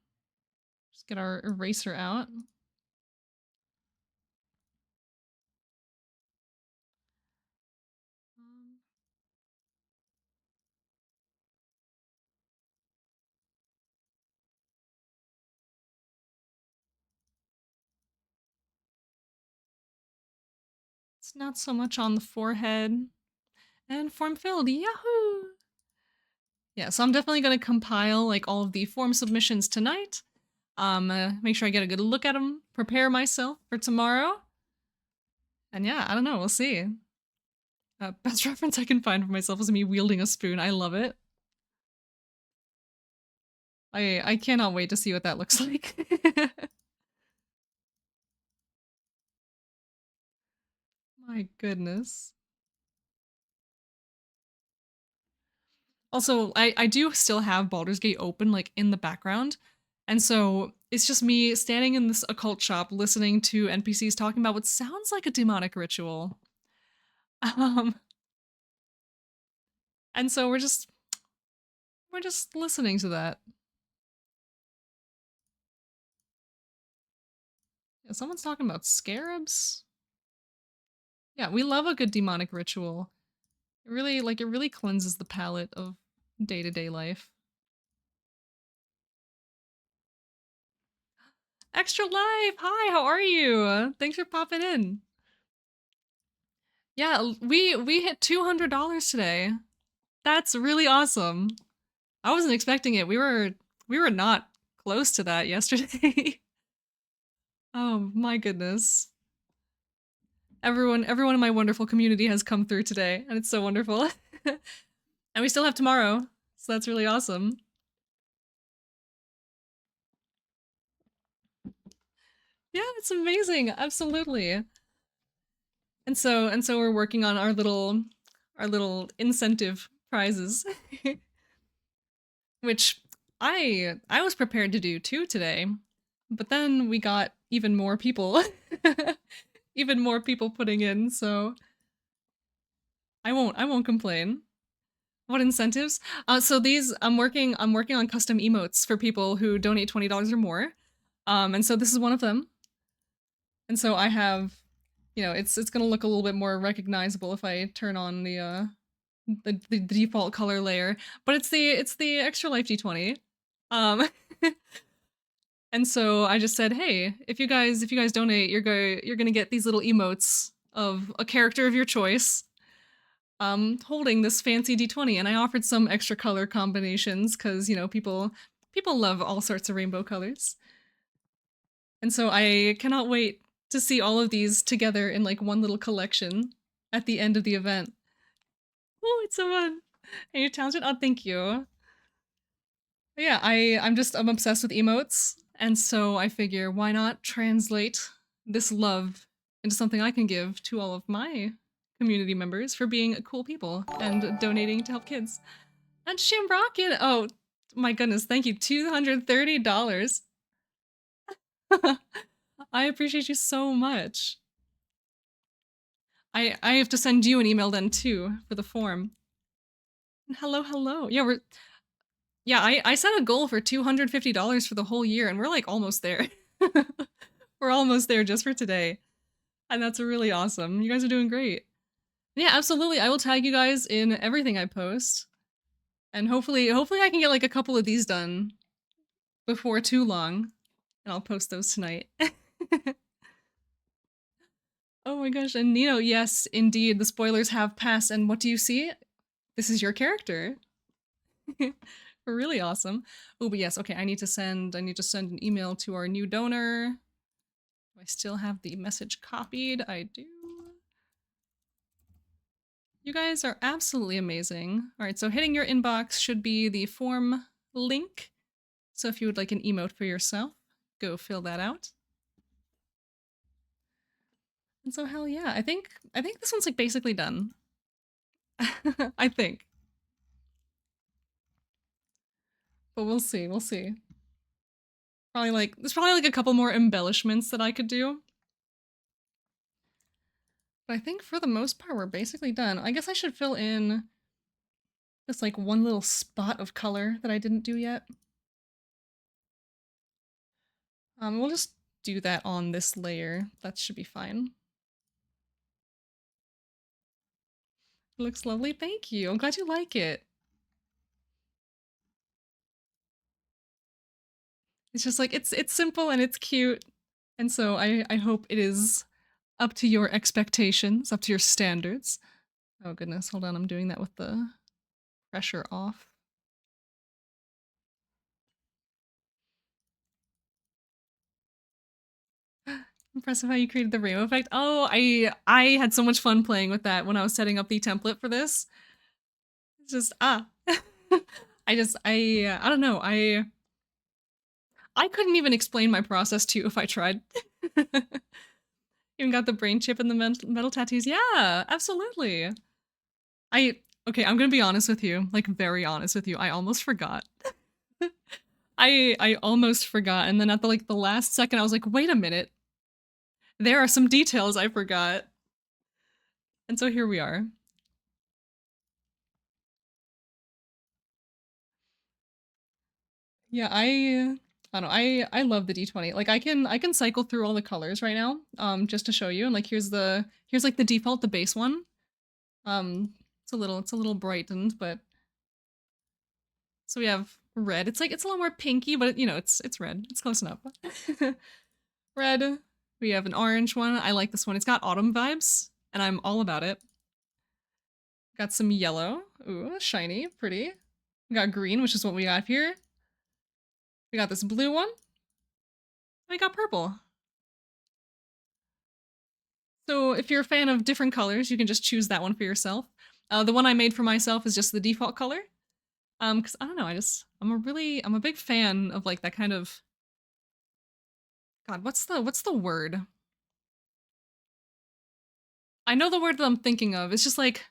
Just get our eraser out. It's not so much on the forehead. And form filled, yahoo! Yeah, so I'm definitely gonna compile like all of the form submissions tonight. Make sure I get a good look at them, prepare myself for tomorrow. And yeah, I don't know, we'll see. Best reference I can find for myself is me wielding a spoon. I love it. I cannot wait to see what that looks like. My goodness. Also, I do still have Baldur's Gate open, like, in the background. And so it's just me standing in this occult shop listening to NPCs talking about what sounds like a demonic ritual. And so we're just listening to that. Yeah, someone's talking about scarabs. Yeah, we love a good demonic ritual. It really cleanses the palate of day-to-day life. Extra Life! Hi, how are you? Thanks for popping in. Yeah, we hit $200 today. That's really awesome. I wasn't expecting it. We were not close to that yesterday. Oh my goodness. Everyone in my wonderful community has come through today, and it's so wonderful. And we still have tomorrow, so that's really awesome. Yeah, it's amazing. Absolutely. And so we're working on our little incentive prizes. Which I was prepared to do too today. But then we got even more people. Even more people putting in, so I won't complain. What incentives? So these I'm working on custom emotes for people who donate $20 or more. And so this is one of them. And so I have, you know, it's gonna look a little bit more recognizable if I turn on the default color layer, but it's the ExtraLife D20. And so I just said, hey, if you guys donate, you're gonna get these little emotes of a character of your choice, holding this fancy D20, and I offered some extra color combinations because, you know, people love all sorts of rainbow colors. And so I cannot wait to see all of these together in like one little collection at the end of the event. Oh, it's so fun. And you're talented? Oh, thank you. But yeah, I'm obsessed with emotes, and so I figure why not translate this love into something I can give to all of my community members for being cool people and donating to help kids. And Shamrocket, oh my goodness, thank you, $230. I appreciate you so much. I have to send you an email then too for the form. Hello, hello. Yeah, Yeah, I set a goal for $250 for the whole year, and we're like almost there. We're almost there just for today. And that's really awesome. You guys are doing great. Yeah, absolutely. I will tag you guys in everything I post. And hopefully I can get like a couple of these done before too long. And I'll post those tonight. Oh my gosh, and Nino, yes, indeed, the spoilers have passed, and what do you see? This is your character. Really awesome. Oh, but yes, okay, I need to send an email to our new donor. Do I still have the message copied? I do. You guys are absolutely amazing. All right, so hitting your inbox should be the form link. So if you would like an emote for yourself, go fill that out. And so hell yeah, I think this one's like basically done. I think. But we'll see, we'll see. There's probably like a couple more embellishments that I could do. But I think for the most part, we're basically done. I guess I should fill in just like one little spot of color that I didn't do yet. We'll just do that on this layer. That should be fine. It looks lovely, thank you. I'm glad you like it. It's just like, it's simple and it's cute. And so I hope it is up to your expectations, up to your standards. Oh goodness, hold on, I'm doing that with the pressure off. Impressive how you created the rainbow effect. Oh, I had so much fun playing with that when I was setting up the template for this. It's just, I don't know, I couldn't even explain my process to you if I tried. Even got the brain chip and the metal tattoos. Yeah, absolutely. Okay, I'm gonna be honest with you, like very honest with you. I almost forgot. I almost forgot, and then at the last second, I was like, wait a minute. There are some details I forgot. And so here we are. Yeah, I don't know. I love the D20. Like I can cycle through all the colors right now, just to show you. And like here's like the default, the base one. It's a little brightened, but so we have red. It's a little more pinky, but you know, it's red. It's close enough. Red. We have an orange one. I like this one. It's got autumn vibes, and I'm all about it. Got some yellow. Ooh, shiny, pretty. We got green, which is what we got here. We got this blue one. We got purple. So if you're a fan of different colors, you can just choose that one for yourself. The one I made for myself is just the default color. Because I don't know, I'm a big fan of like that kind of, God, what's the word? I know the word that I'm thinking of. It's just like,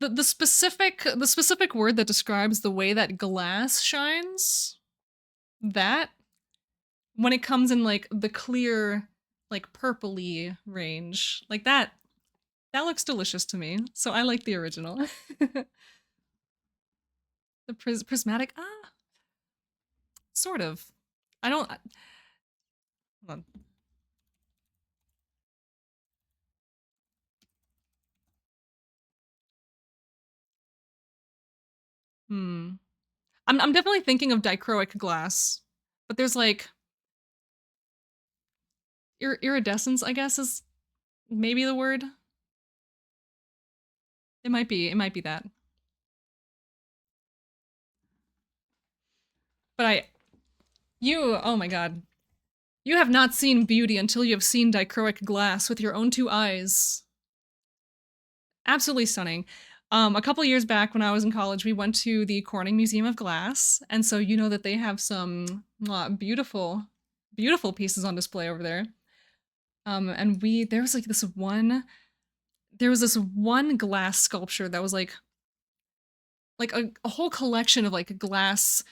the specific word that describes the way that glass shines, that when it comes in like the clear, like purpley range, like that looks delicious to me. So I like the original. The prismatic, sort of. I don't. Hold on. I'm definitely thinking of dichroic glass, but there's like iridescence, I guess, is maybe the word. It might be that. But oh my god. You have not seen beauty until you have seen dichroic glass with your own two eyes. Absolutely stunning. A couple years back when I was in college, we went to the Corning Museum of Glass, and so you know that they have some beautiful, beautiful pieces on display over there. And there was this one glass sculpture that was like a whole collection of like glass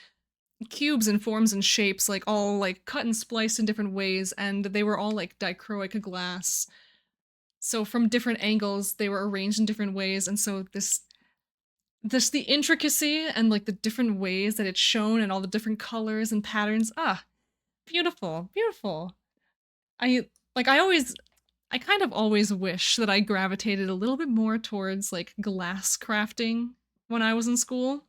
cubes and forms and shapes, like all like cut and spliced in different ways, and they were all like dichroic glass. So from different angles, they were arranged in different ways, and so this the intricacy and like the different ways that it's shown and all the different colors and patterns. Ah, beautiful, beautiful. I like I kind of always wish that I gravitated a little bit more towards like glass crafting when I was in school,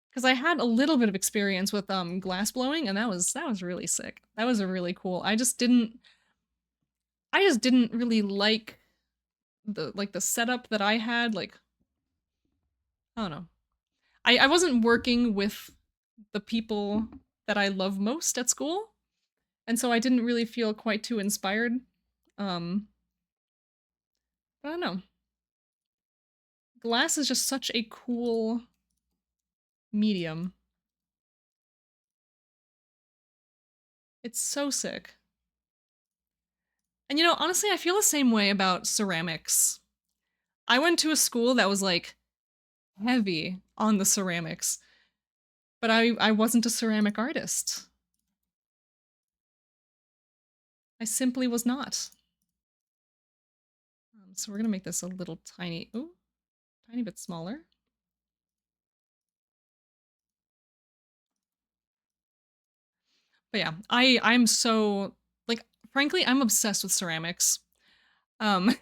because I had a little bit of experience with glass blowing, and that was really sick. That was a really cool. I just didn't really like the setup that I had. Like, I don't know. I wasn't working with the people that I love most at school, and so I didn't really feel quite too inspired. I don't know. Glass is just such a cool medium. It's so sick. And you know, honestly, I feel the same way about ceramics. I went to a school that was like heavy on the ceramics, but I wasn't a ceramic artist. I simply was not. So we're gonna make this a little tiny, ooh, tiny bit smaller. But yeah, I'm so like, frankly, I'm obsessed with ceramics. Um,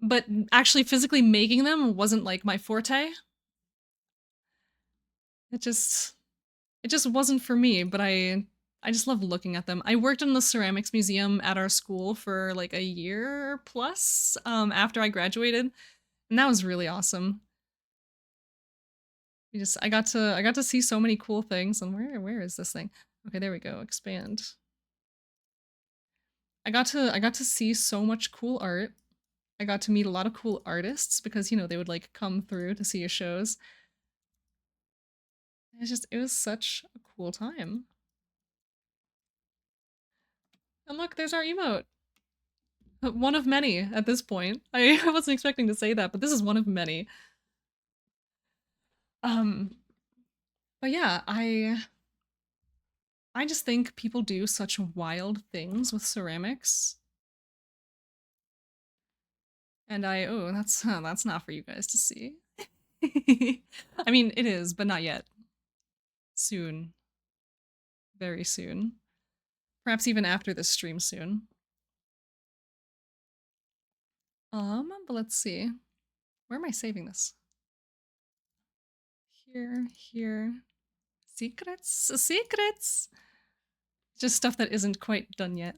but actually physically making them wasn't like my forte. It just wasn't for me, but I just love looking at them. I worked in the ceramics museum at our school for like a year plus after I graduated, and that was really awesome. I got to see so many cool things. And where is this thing? Okay, there we go. Expand. I got to see so much cool art. I got to meet a lot of cool artists because, you know, they would like come through to see your shows. It was such a cool time. And look, there's our emote. One of many at this point. I wasn't expecting to say that, but this is one of many. But yeah, I just think people do such wild things with ceramics. And that's not for you guys to see. I mean, it is, but not yet. Soon. Very soon. Perhaps even after this stream soon. But let's see. Where am I saving this? Here. Secrets? Secrets! Just stuff that isn't quite done yet.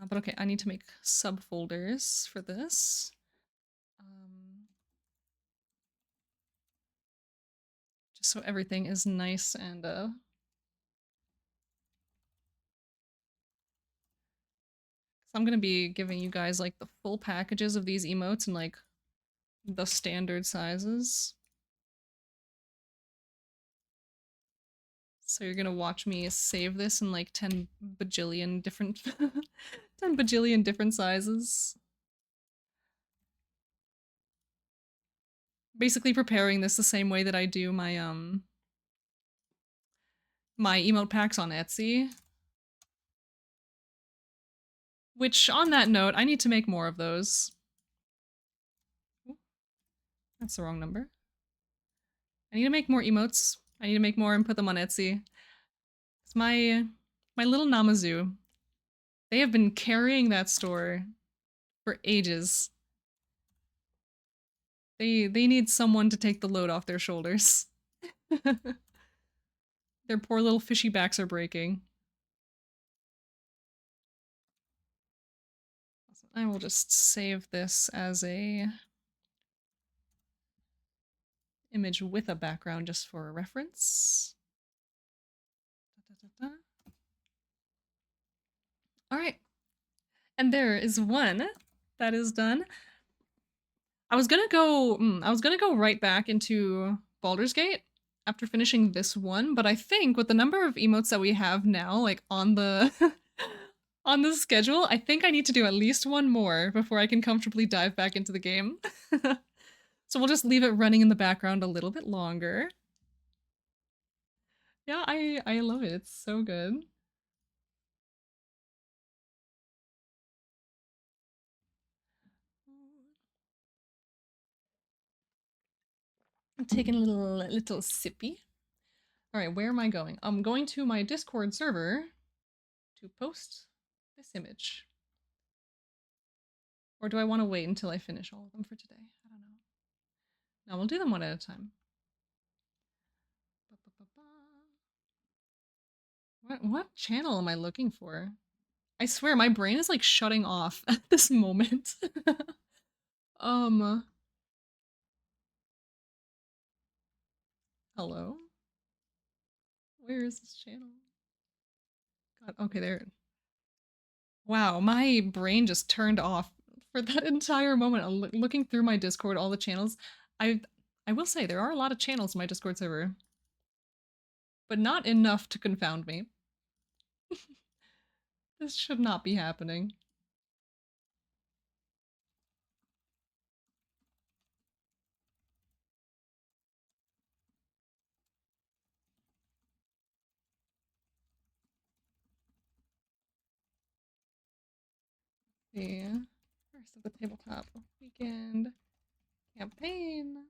But okay, I need to make subfolders for this. Just so everything is nice and I'm gonna be giving you guys like the full packages of these emotes and like the standard sizes. So you're gonna watch me save this in like 10 bajillion different 10 bajillion different sizes. Basically preparing this the same way that I do my my emote packs on Etsy. Which, on that note, I need to make more of those. Ooh, that's the wrong number. I need to make more emotes. I need to make more and put them on Etsy. It's my little Namazu. They have been carrying that store for ages. They need someone to take the load off their shoulders. Their poor little fishy backs are breaking. I will just save this as a image with a background just for a reference. All right. And there is one that is done. I was gonna go right back into Baldur's Gate after finishing this one, but I think with the number of emotes that we have now, like on the on the schedule, I think I need to do at least one more before I can comfortably dive back into the game. So we'll just leave it running in the background a little bit longer. Yeah, I love it. It's so good. I'm taking a little sippy. All right, where am I going? I'm going to my Discord server to post this image. Or do I want to wait until I finish all of them for today? I don't know. No, we'll do them one at a time. What channel am I looking for? I swear my brain is like shutting off at this moment. Hello? Where is this channel? God, okay, there. Wow, my brain just turned off for that entire moment. I'm looking through my Discord, all the channels. I will say there are a lot of channels in my Discord server, but not enough to confound me. This should not be happening. The first of the tabletop weekend campaign.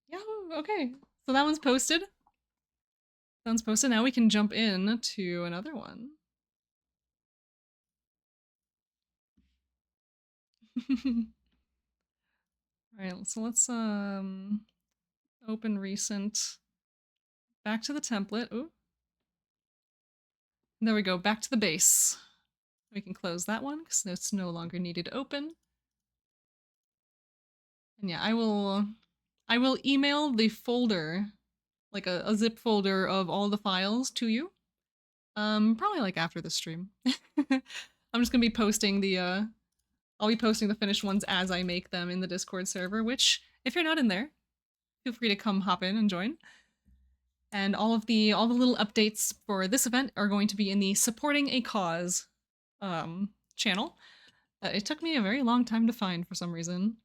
Yahoo! Okay, so that one's posted. That one's posted. Now we can jump in to another one. Alright, so let's open recent. Back to the template. Ooh. There we go, back to the base. We can close that one because it's no longer needed to open. And yeah, I will email the folder, like a zip folder of all the files to you. Probably like after the stream. I'm just gonna be posting the I'll be posting the finished ones as I make them in the Discord server, which if you're not in there, feel free to come hop in and join. And all the little updates for this event are going to be in the Supporting a Cause channel. It took me a very long time to find for some reason.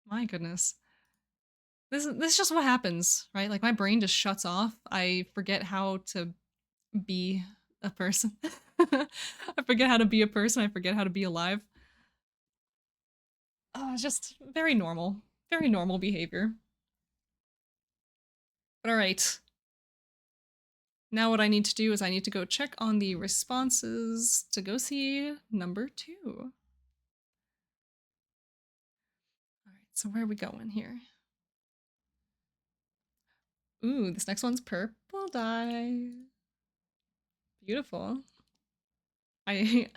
My goodness. This is just what happens, right? Like my brain just shuts off. I forget how to be a person. I forget how to be a person. I forget how to be alive. Just very normal behavior. But all right. Now what I need to do is I need to go check on the responses to go see number 2. All right, so where are we going here? Ooh, this next one's purple dye. Beautiful. I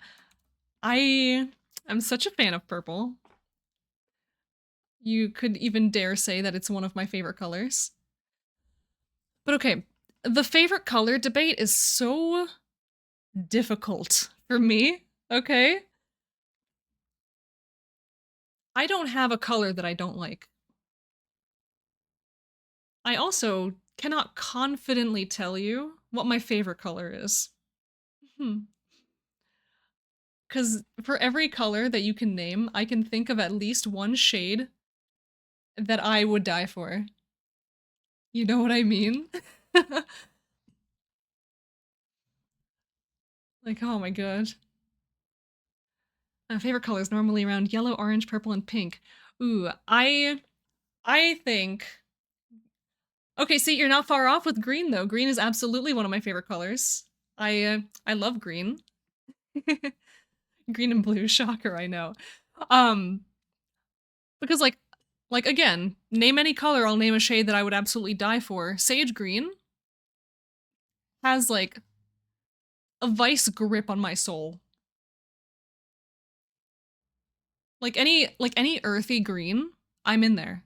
am such a fan of purple. You could even dare say that it's one of my favorite colors. But okay, the favorite color debate is so difficult for me, okay? I don't have a color that I don't like. I also cannot confidently tell you what my favorite color is. Because for every color that you can name, I can think of at least one shade that I would die for. You know what I mean? Like, oh my god. My favorite colors normally around yellow, orange, purple, and pink. Ooh, I think... Okay, see, you're not far off with green, though. Green is absolutely one of my favorite colors. I love green. Green and blue, shocker, I know. Because, like, again, name any color, I'll name a shade that I would absolutely die for. Sage green has, like, a vice grip on my soul. Like any earthy green, I'm in there.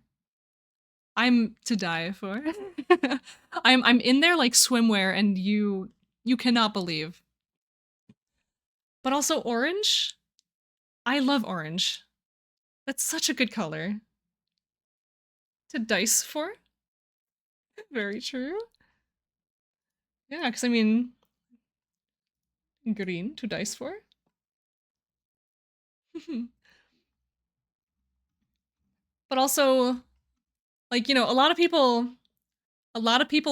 I'm to die for. I'm in there like swimwear and you cannot believe. But also orange? I love orange. That's such a good color. To dice for? Very true. Yeah, because I mean, green to dice for. But also, like, you know, a lot of people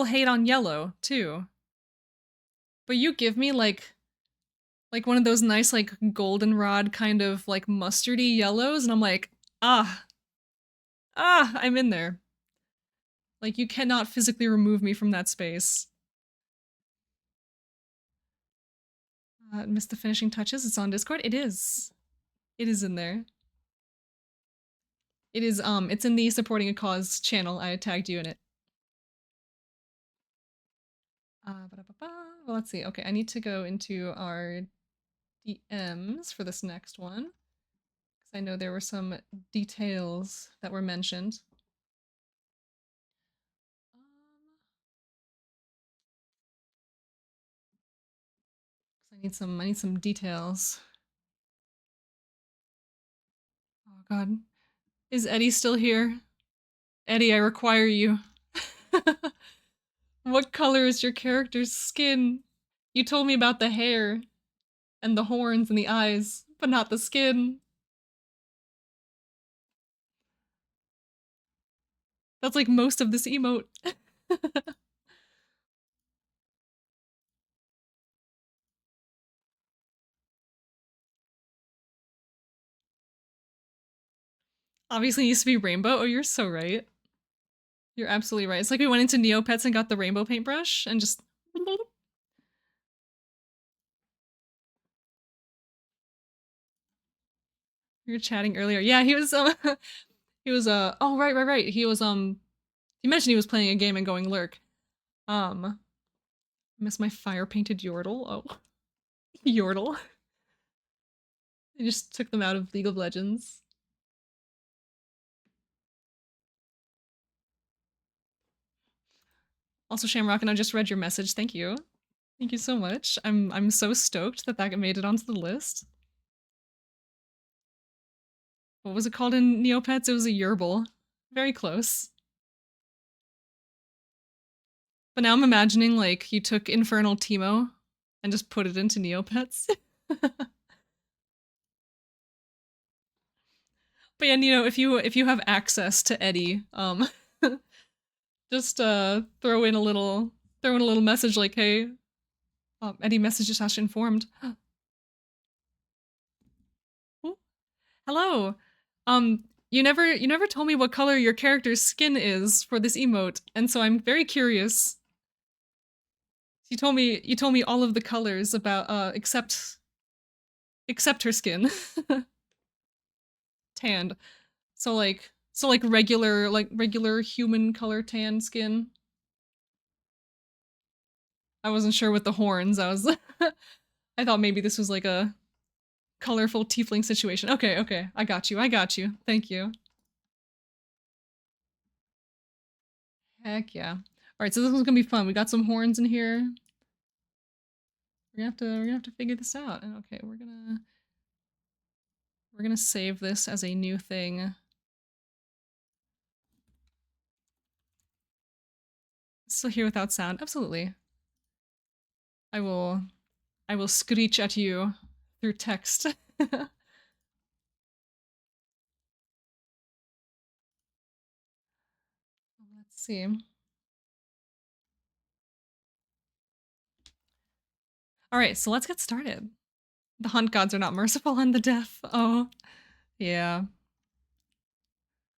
hate on yellow too. but you give me like one of those nice like goldenrod kind of like mustardy yellows, and I'm like, I'm in there. Like, you cannot physically remove me from that space. Missed the finishing touches. It's on Discord. It is. It is in there. It is, it's in the supporting a cause channel. I tagged you in it. Well, let's see. Okay, I need to go into our DMs for this next one, because I know there were some details that were mentioned. I need some details. Oh god. Is Eddie still here? Eddie, I require you. What color is your character's skin? You told me about the hair and the horns and the eyes, but not the skin. That's like most of this emote. Obviously it used to be rainbow. Oh, you're so right. You're absolutely right. It's like we went into Neopets and got the rainbow paintbrush and just... We were chatting earlier. Yeah, he was, oh, right. He was, he mentioned he was playing a game and going lurk. Miss my fire-painted Yordle. Oh. Yordle. I just took them out of League of Legends. Also, Shamrock, and I just read your message. Thank you. Thank you so much. I'm so stoked that that made it onto the list. What was it called in Neopets? It was a Yerble. Very close. But now I'm imagining, like, you took Infernal Teemo and just put it into Neopets. But yeah, you know, if you have access to Eddie, just throw in a little message like, hey, Eddie messages Hash informed. Ooh. Hello. You never told me what color your character's skin is for this emote, and so I'm very curious. You told me all of the colors about except her skin. Tanned. So like regular human color tan skin. I wasn't sure with the horns. I was I thought maybe this was like a colorful tiefling situation. Okay. I got you. Thank you. Heck yeah. Alright, so this one's gonna be fun. We got some horns in here. We're gonna have to figure this out. And okay, we're gonna save this as a new thing. Still here without sound? Absolutely. I will screech at you through text. Let's see. Alright, so let's get started. The hunt gods are not merciful on the deaf. Oh, yeah.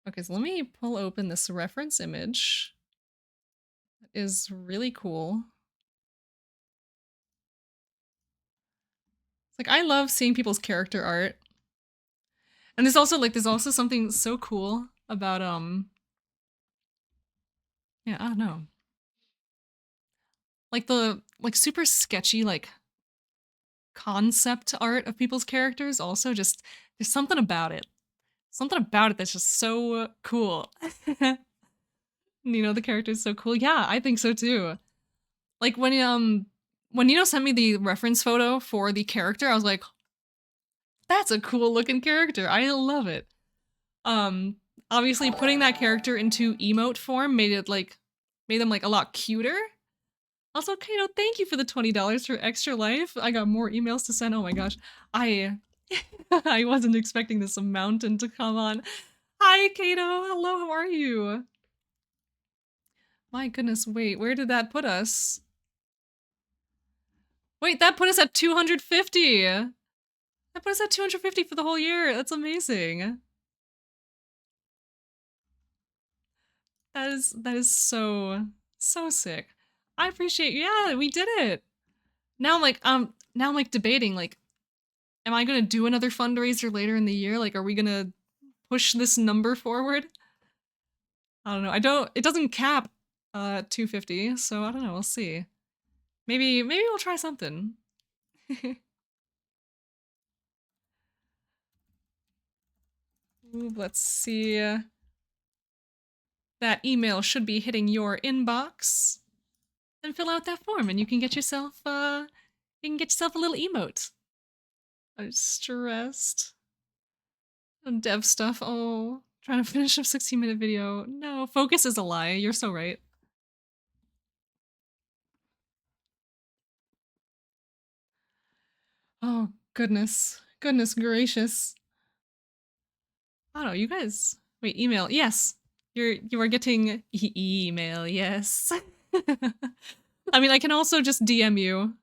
Okay, so let me pull open this reference image. That is really cool. It's like, I love seeing people's character art. And there's also something so cool about, yeah, I don't know. Like the, super sketchy, concept art of people's characters also just, there's something about it. Something about it that's just so cool. You know, the character is so cool. Yeah, I think so too. Like when Nino sent me the reference photo for the character, I was like, that's a cool looking character. I love it. Obviously putting that character into emote form made them a lot cuter. Also, Kato, thank you for the $20 for Extra Life. I got more emails to send. Oh my gosh. I wasn't expecting this mountain to come on. Hi, Kato. Hello, how are you? My goodness, wait, where did that put us? Wait, that put us at 250. That put us at 250 for the whole year. That's amazing. That is so sick. I appreciate. Yeah, we did it. Now I'm like debating, like, am I gonna do another fundraiser later in the year? Like, are we gonna push this number forward? I don't know. It doesn't cap 250, so I don't know. We'll see. Maybe we'll try something. Ooh, let's see. That email should be hitting your inbox. Then fill out that form and you can get yourself a little emote. I'm stressed. Dev stuff. Oh, trying to finish a 16-minute video. No, focus is a lie. You're so right. Oh, goodness. Goodness gracious. I don't know, you guys. Wait, email. Yes. You are getting email, yes. I mean, I can also just DM you.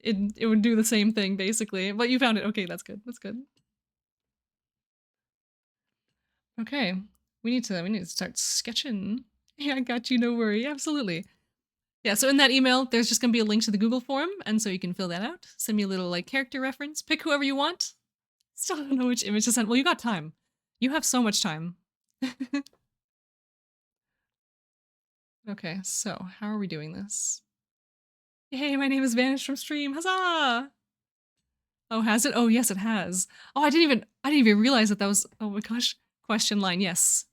It would do the same thing basically, but you found it. Okay, that's good. That's good. Okay. We need to start sketching. Yeah, I got you, no worry. Absolutely. Yeah, so in that email, there's just gonna be a link to the Google form, and so you can fill that out. Send me a little like character reference. Pick whoever you want. Still don't know which image to send. Well, you got time. You have so much time. Okay, so how are we doing this? Hey, my name is Vanished from Stream. Huzzah! Oh, has it? Oh, yes, it has. Oh, I didn't even realize that was, oh my gosh. Question line, yes.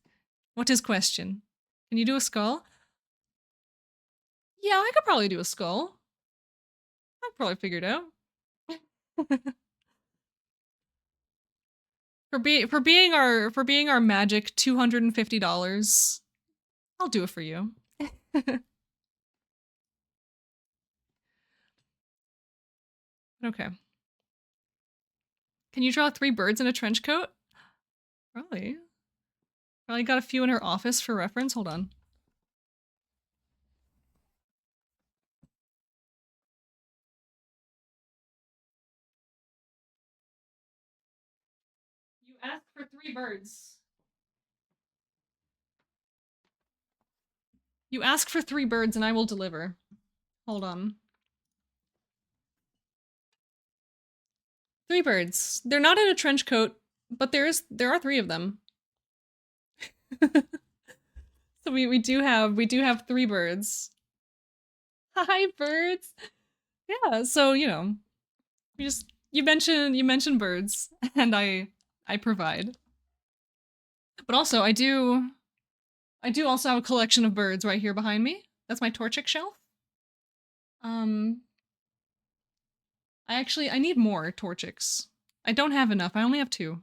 What is question? Can you do a skull? Yeah, I could probably do a skull. I'd probably figure it out. For being our magic $250, I'll do it for you. Okay. Can you draw 3 birds in a trench coat? Probably. Probably got a few in her office for reference. Hold on. You asked for 3 birds. You ask for 3 birds and I will deliver. Hold on. 3 birds. They're not in a trench coat, but there are 3 of them. So we do have 3 birds. Hi, birds. Yeah, so you know, you mentioned birds, and I provide. But also I do also have a collection of birds right here behind me. That's my Torchic shelf. I need more Torchics. I don't have enough. I only have 2.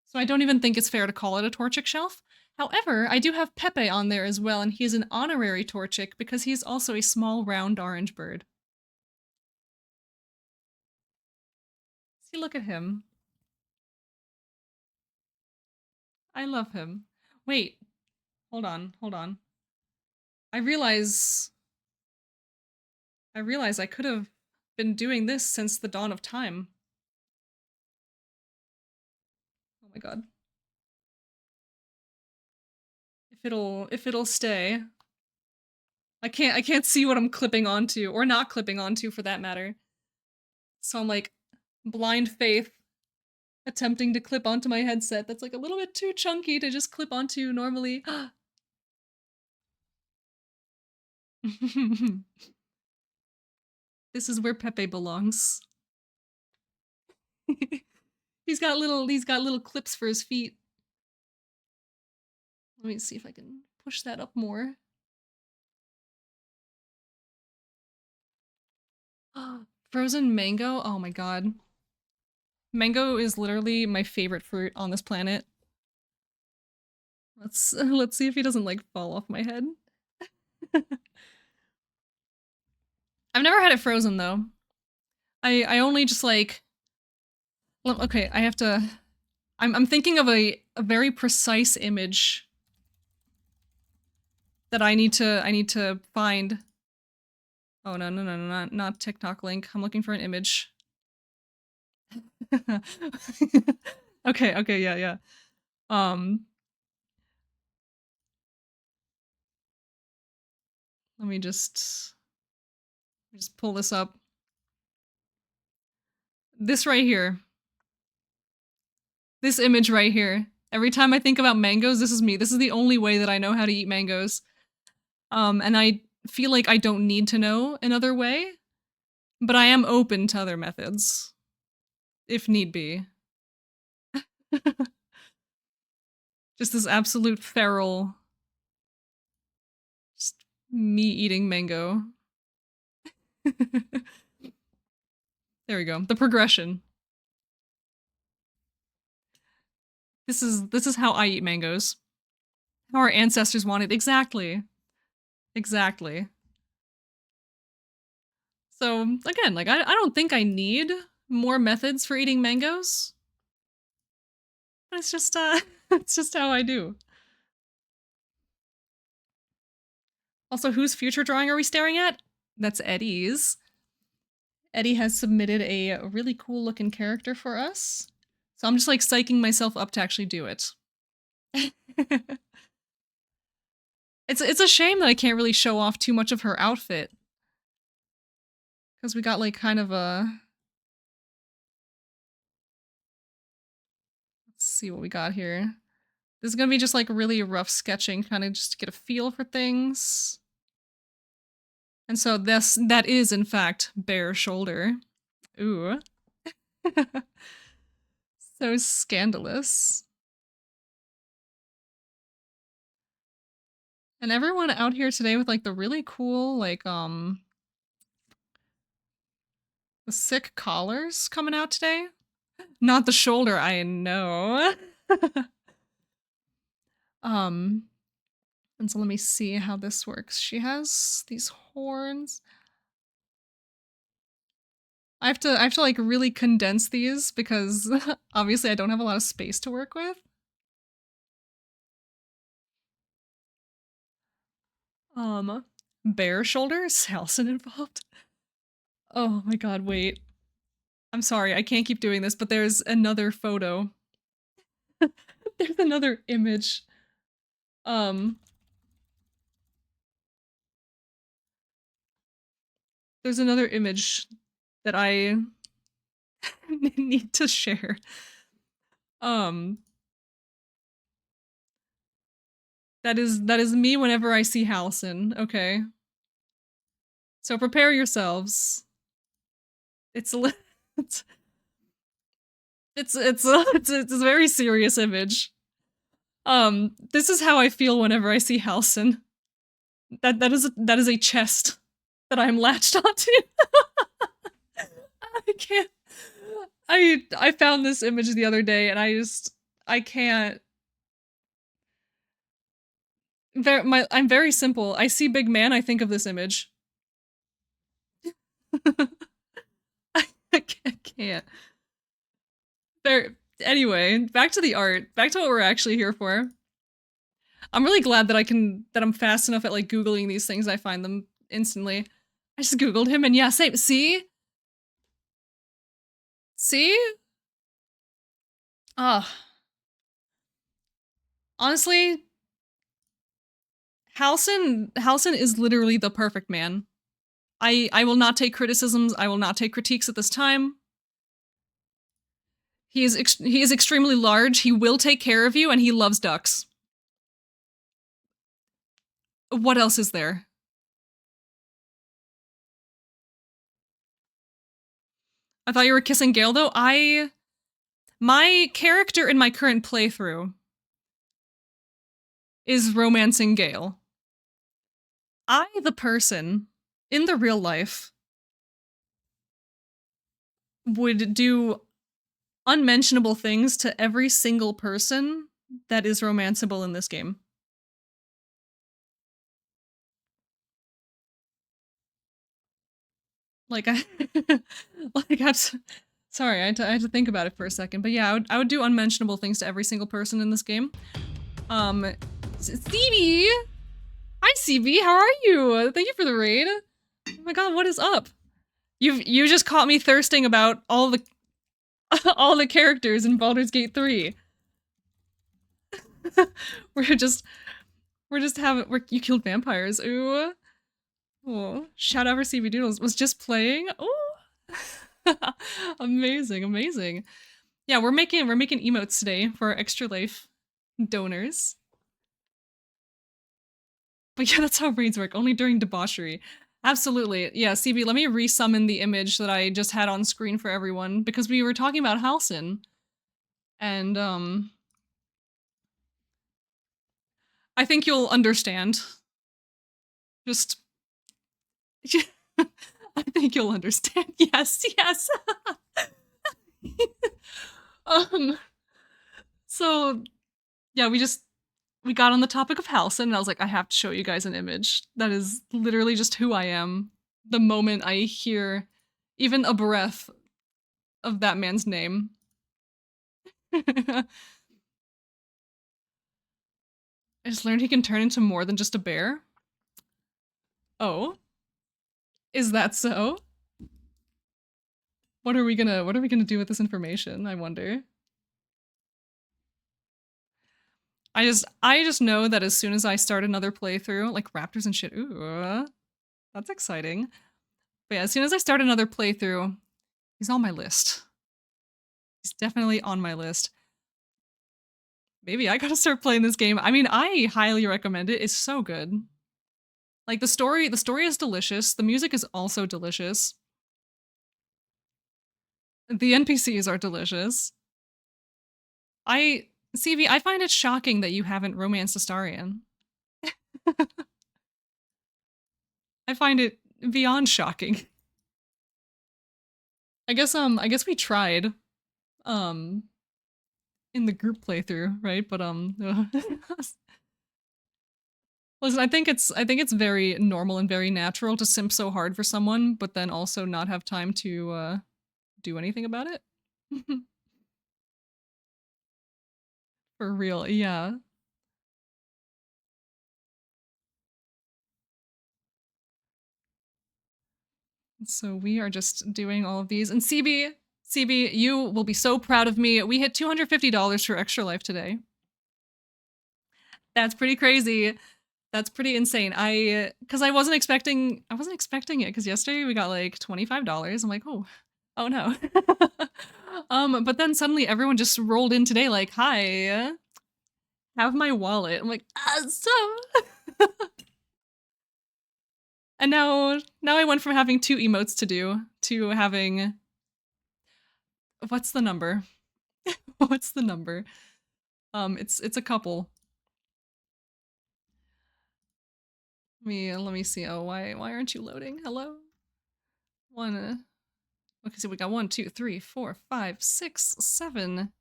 So I don't even think it's fair to call it a Torchic shelf. However, I do have Pepe on there as well, and he's an honorary Torchic because he's also a small round orange bird. See, look at him. I love him. Wait. Hold on. I realize I could have been doing this since the dawn of time. Oh my god. If it'll stay. I can't see what I'm clipping onto, or not clipping onto for that matter. So I'm like, blind faith, attempting to clip onto my headset that's like a little bit too chunky to just clip onto normally. This is where Pepe belongs. He's got little clips for his feet. Let me see if I can push that up more. Frozen mango? Oh my god. Mango is literally my favorite fruit on this planet. Let's see if he doesn't like fall off my head. I've never had it frozen though. I only just like, well, okay, I have to, I'm thinking of a very precise image that I need to find Oh, no, not TikTok link. I'm looking for an image. Okay, yeah. Let me just pull this up. This right here. This image right here. Every time I think about mangoes, this is me. This is the only way that I know how to eat mangoes. And I feel like I don't need to know another way, but I am open to other methods, if need be. Just this absolute feral, just me eating mango. There we go. The progression. This is how I eat mangoes. How our ancestors wanted. Exactly. Exactly. So again, like I don't think I need more methods for eating mangoes. But it's just it's just how I do. Also, whose future drawing are we staring at? That's Eddie's. Eddie has submitted a really cool looking character for us. So I'm just like psyching myself up to actually do it. It's a shame that I can't really show off too much of her outfit. Because we got like kind of a... Let's see what we got here. This is gonna be just like really rough sketching, kind of just to get a feel for things. And so that is in fact bare shoulder. Ooh. So scandalous. And everyone out here today with like the really cool, like, the sick collars coming out today. Not the shoulder, I know. And so let me see how this works. She has these horns. I have to like really condense these because obviously I don't have a lot of space to work with. Bare shoulders, Halcyon involved. Oh my god, wait. I'm sorry, I can't keep doing this, but there's another photo. There's another image. There's another image that I need to share. That is me whenever I see Halcyon, okay? So prepare yourselves. It's a very serious image. This is how I feel whenever I see Halcyon. That is a chest that I'm latched onto. I can't. I found this image the other day and I can't. I'm very simple. I see big man, I think of this image. I can't. Anyway, back to the art. Back to what we're actually here for. I'm really glad that I'm fast enough at like Googling these things, I find them instantly. I just Googled him and yeah, same. See? See? Honestly, Halcyon is literally the perfect man. I will not take criticisms, I will not take critiques at this time. He is extremely large, he will take care of you, and he loves ducks. What else is there? I thought you were kissing Gale, though. My character in my current playthrough is romancing Gale. I, the person, in the real life, would do unmentionable things to every single person that is romanceable in this game. Like, sorry, I had to think about it for a second, but yeah, I would do unmentionable things to every single person in this game. CB! Hi, CB, how are you? Thank you for the raid. Oh my god, what is up? You just caught me thirsting about all the all the characters in Baldur's Gate 3. we're just you killed vampires. Ooh. Oh, shout out for CB Doodles. Was just playing. Oh. Amazing, amazing. Yeah, we're making emotes today for our Extra Life donors. But yeah, that's how raids work, only during debauchery. Absolutely. Yeah, CB, let me resummon the image that I just had on screen for everyone, because we were talking about Halcyon. And, I think you'll understand. Just... I think you'll understand. Yes, yes! So, yeah, we got on the topic of Halcyon, and I was like, I have to show you guys an image. That is literally just who I am. The moment I hear even a breath of that man's name. I just learned he can turn into more than just a bear. Oh. Is that so? What are we gonna do with this information, I wonder? I just know that as soon as I start another playthrough, like raptors and shit, ooh, that's exciting. But yeah, as soon as I start another playthrough, he's on my list. He's definitely on my list. Maybe I gotta start playing this game. I mean, I highly recommend it. It's so good. Like, the story is delicious. The music is also delicious. The NPCs are delicious. CV, I find it shocking that you haven't romanced Astarion. I find it beyond shocking. I guess we tried, in the group playthrough, right? But, listen, I think it's very normal and very natural to simp so hard for someone, but then also not have time to, do anything about it. For real, yeah. So we are just doing all of these. And CB, you will be so proud of me. We hit $250 for Extra Life today. That's pretty crazy. That's pretty insane. Cause I wasn't expecting it, because yesterday we got like $25. I'm like, oh no. But then suddenly everyone just rolled in today like, hi, have my wallet. I'm like, awesome. And now I went from having 2 emotes to do to having... What's the number? What's the number? It's a couple. Let me see. Oh, why aren't you loading? Hello? Okay, so we got 1, 2, 3, 4, 5, 6, 7,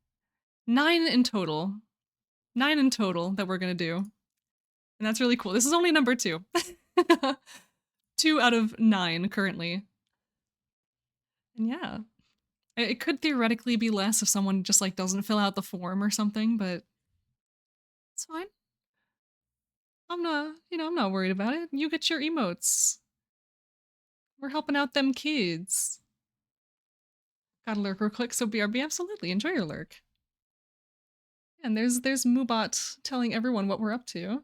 9 in total. 9 in total that we're gonna do. And that's really cool. This is only number 2. 2 out of 9 currently. And yeah. It could theoretically be less if someone just like doesn't fill out the form or something, but it's fine. I'm not worried about it. You get your emotes. We're helping out them kids. Got a lurk real quick, so BRB, absolutely. Enjoy your lurk. And there's Moobot telling everyone what we're up to.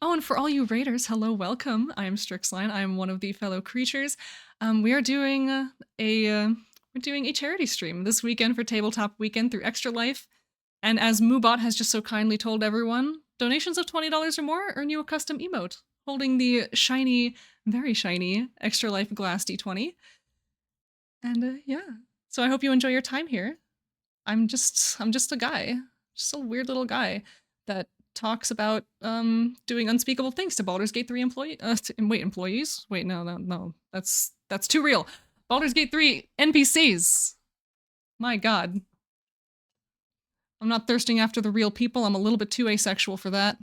Oh, and for all you raiders, hello, welcome. I am Strixline. I am one of the fellow creatures. We are doing we're doing a charity stream this weekend for Tabletop Weekend through ExtraLife. And as Moobot has just so kindly told everyone, donations of $20 or more earn you a custom emote holding the shiny, very shiny ExtraLife glass D20. And yeah, so I hope you enjoy your time here. I'm just a guy, just a weird little guy that talks about doing unspeakable things to Baldur's Gate 3 employees? Wait, no. That's too real. Baldur's Gate 3 NPCs. My god. I'm not thirsting after the real people. I'm a little bit too asexual for that.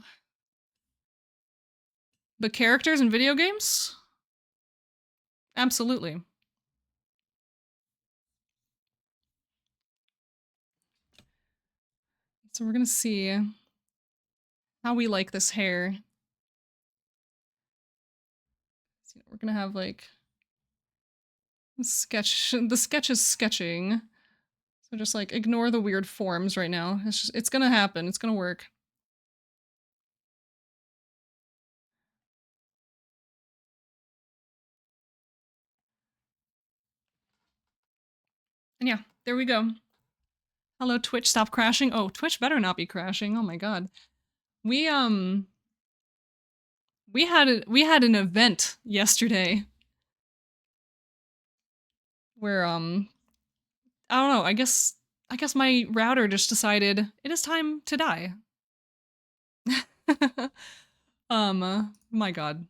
But characters in video games? Absolutely. So we're gonna see how we like this hair. we're gonna have like the sketch is sketching. So just like ignore the weird forms right now. It's gonna happen. It's gonna work. And yeah, there we go. Hello, Twitch, stop crashing. Oh, Twitch better not be crashing. Oh my god. We had an event yesterday where I don't know, I guess my router just decided it is time to die. My god.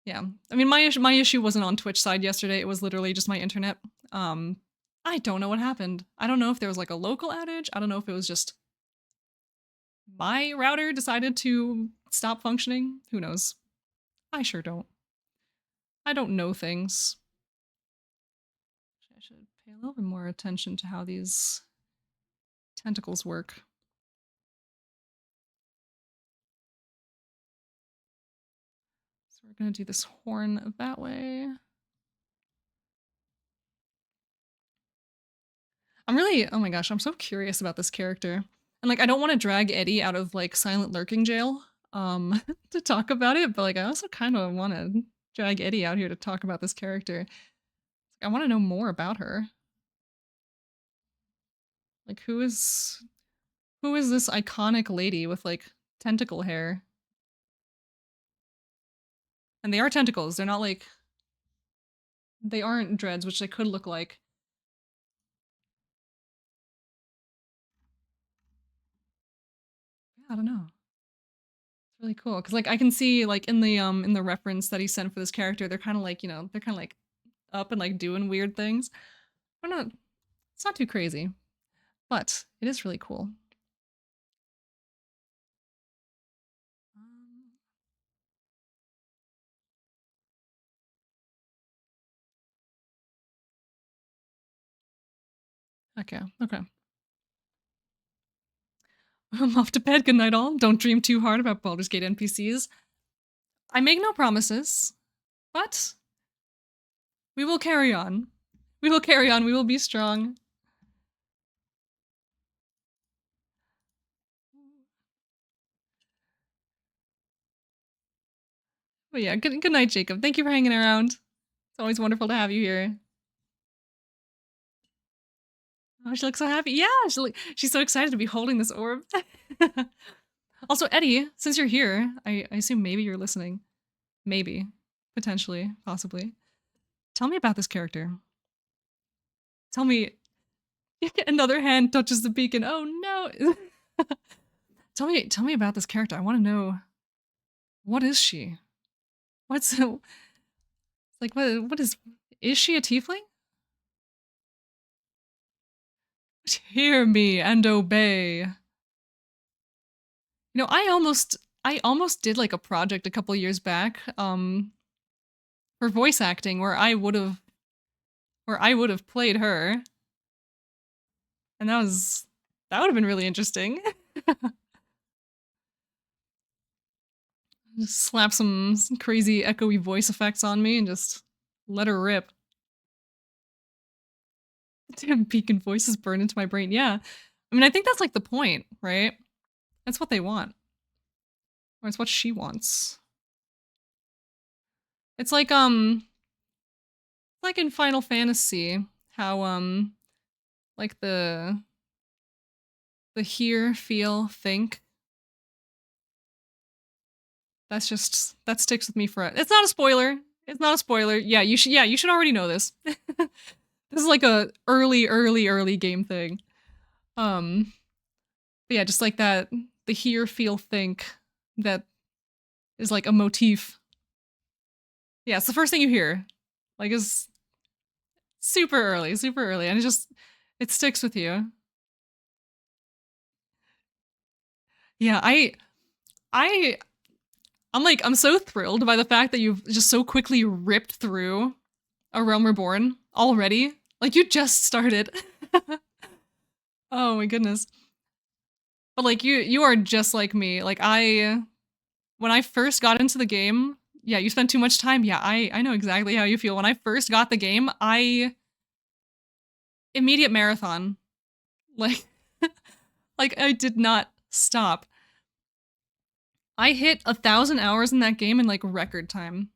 Yeah. I mean, my issue wasn't on Twitch side yesterday. It was literally just my internet. I don't know what happened. I don't know if there was like a local outage. I don't know if it was just my router decided to stop functioning. Who knows? I sure don't. I don't know things. I should pay a little bit more attention to how these tentacles work. So we're gonna do this horn that way. I'm really, oh my gosh, I'm so curious about this character. And like, I don't want to drag Eddie out of like silent lurking jail to talk about it, but like, I also kind of want to drag Eddie out here to talk about this character. I want to know more about her. Like, who is this iconic lady with like tentacle hair? And they are tentacles. They're not like, they aren't dreads, which they could look like. I don't know. It's really cool because like I can see like in the reference that he sent for this character, they're kind of like, you know, they're kind of like up and like doing weird things. But not, it's not too crazy, but it is really cool. Okay, okay. I'm off to bed. Good night, all. Don't dream too hard about Baldur's Gate NPCs. I make no promises, but we will carry on. We will carry on. We will be strong. But yeah, good night, Jacob. Thank you for hanging around. It's always wonderful to have you here. Oh, she looks so happy. Yeah, she's so excited to be holding this orb. Also, Eddie, since you're here, I assume maybe you're listening. Maybe. Potentially. Possibly. Tell me about this character. Tell me... Another hand touches the beacon. Oh no! Tell me about this character. I want to know... What is she? What's... Like, what is... Is she a tiefling? Hear me and obey. You know, I almost did like a project a couple years back, for voice acting where I would have played her. And that would have been really interesting. Just slap some crazy echoey voice effects on me and just let her rip. Damn beacon voices burn into my brain. Yeah. I mean, I think that's like the point, right? That's what they want. Or it's what she wants. It's like in Final Fantasy, how like the hear, feel, think. That sticks with me forever. It's not a spoiler. It's not a spoiler. Yeah, you should already know this. This is like a early game thing. But yeah, just like that, the hear, feel, think, that is like a motif. Yeah, it's the first thing you hear. Like, it's super early, and it sticks with you. Yeah, I'm so thrilled by the fact that you've just so quickly ripped through A Realm Reborn already. Like, you just started. Oh my goodness. But like, you are just like me. Like, when I first got into the game, Yeah, you spent too much time. Yeah, I know exactly how you feel. When I first got the game, immediate marathon. Like, like I did not stop. I hit 1,000 hours in that game in like record time.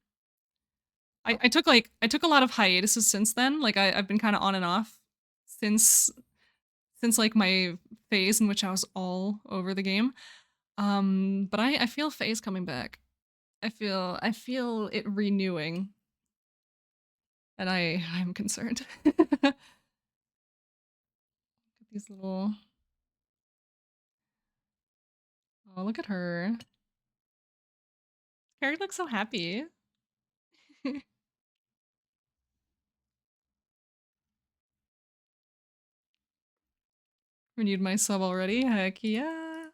I took a lot of hiatuses since then. Like I've been kind of on and off since like my phase in which I was all over the game. But I feel phase coming back. I feel it renewing. And I'm concerned. These little, oh, look at her. Carrie looks so happy. Renewed my sub already. Heck yeah.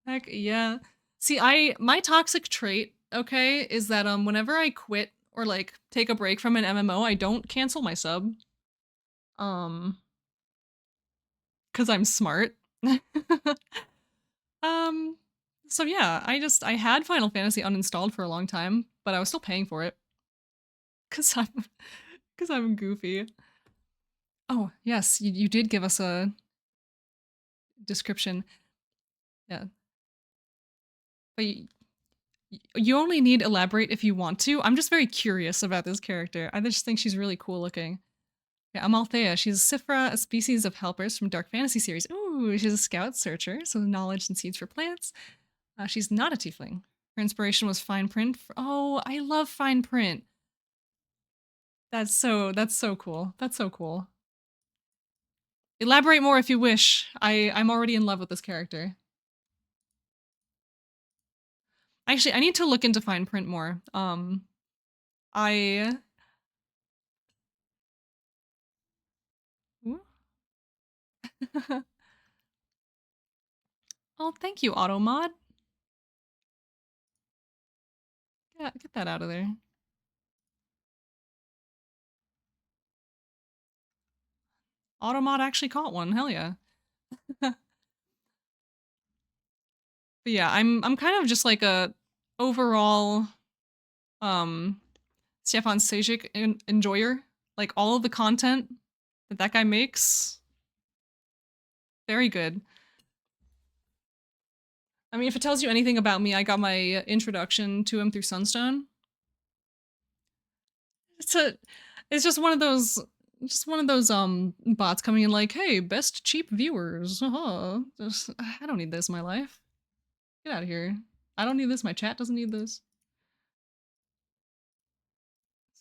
Heck yeah. See, my toxic trait, okay, is that whenever I quit or like take a break from an MMO, I don't cancel my sub. Cuz I'm smart. um so yeah, I had Final Fantasy uninstalled for a long time, but I was still paying for it. Cuz I'm goofy. Oh, yes, you did give us a description. Yeah. But you only need elaborate if you want to. I'm just very curious about this character. I just think she's really cool looking. Yeah, Amalthea. She's a Sifra, a species of helpers from Dark Fantasy series. Ooh, she's a scout searcher, so knowledge and seeds for plants. She's not a tiefling. Her inspiration was fine print. Oh, I love fine print. That's so cool. That's so cool. Elaborate more if you wish. I'm already in love with this character. Actually, I need to look into fine print more. I... Oh, thank you, Automod. Yeah, get that out of there. Automod actually caught one. Hell yeah. But yeah, I'm kind of just like a overall Stefan Sejic enjoyer. Like all of the content that guy makes, very good. I mean, if it tells you anything about me, I got my introduction to him through Sunstone. It's just one of those bots coming in like, hey, best cheap viewers. I don't need this in my life. Get out of here. I don't need this. My chat doesn't need this.